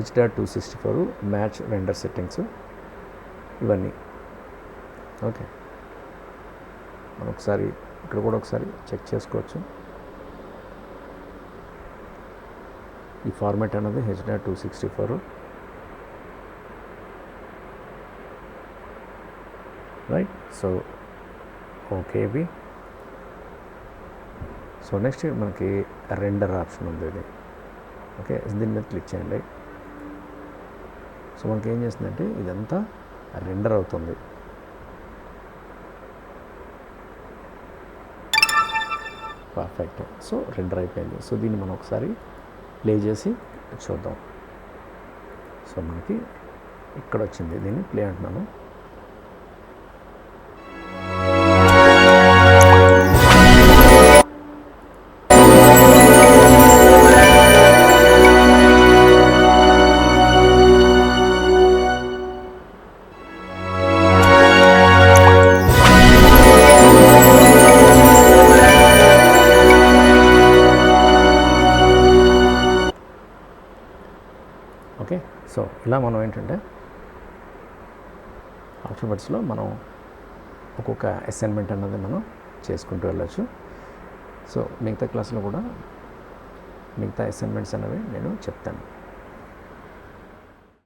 H.264 మ్యాచ్ రెండర్ సెట్టింగ్స్ ఇవన్నీ. ఓకే, మనం ఒకసారి ఇక్కడ కూడా ఒకసారి చెక్ చేసుకోవచ్చు. ఈ ఫార్మాట్ అనేది H.264 రైట్. సో ఓకే ఇవి. సో నెక్స్ట్ మనకి రెండర్ ఆప్షన్ ఉంది ఇది. ఓకే, దీని మీద క్లిక్ చేయండి. సో మనకి ఏం చేస్తుందంటే ఇదంతా రెండర్ అవుతుంది. పర్ఫెక్ట్, సో రెండర్ అయిపోయింది. సో దీన్ని మనం ఒకసారి ప్లే చేసి చూద్దాం. సో మనకి ఇక్కడ వచ్చింది, దీన్ని ప్లే అంటున్నాను. ఓకే, సో ఇలా మనం ఏంటంటే ఆఫ్టర్ ఎఫెక్ట్స్లో మనం ఒక్కొక్క అసైన్మెంట్ అన్నది మనం చేసుకుంటూ వెళ్ళచ్చు. సో మిగతా క్లాస్లో కూడా మిగతా అసైన్మెంట్స్ అనేవి నేను చెప్తాను.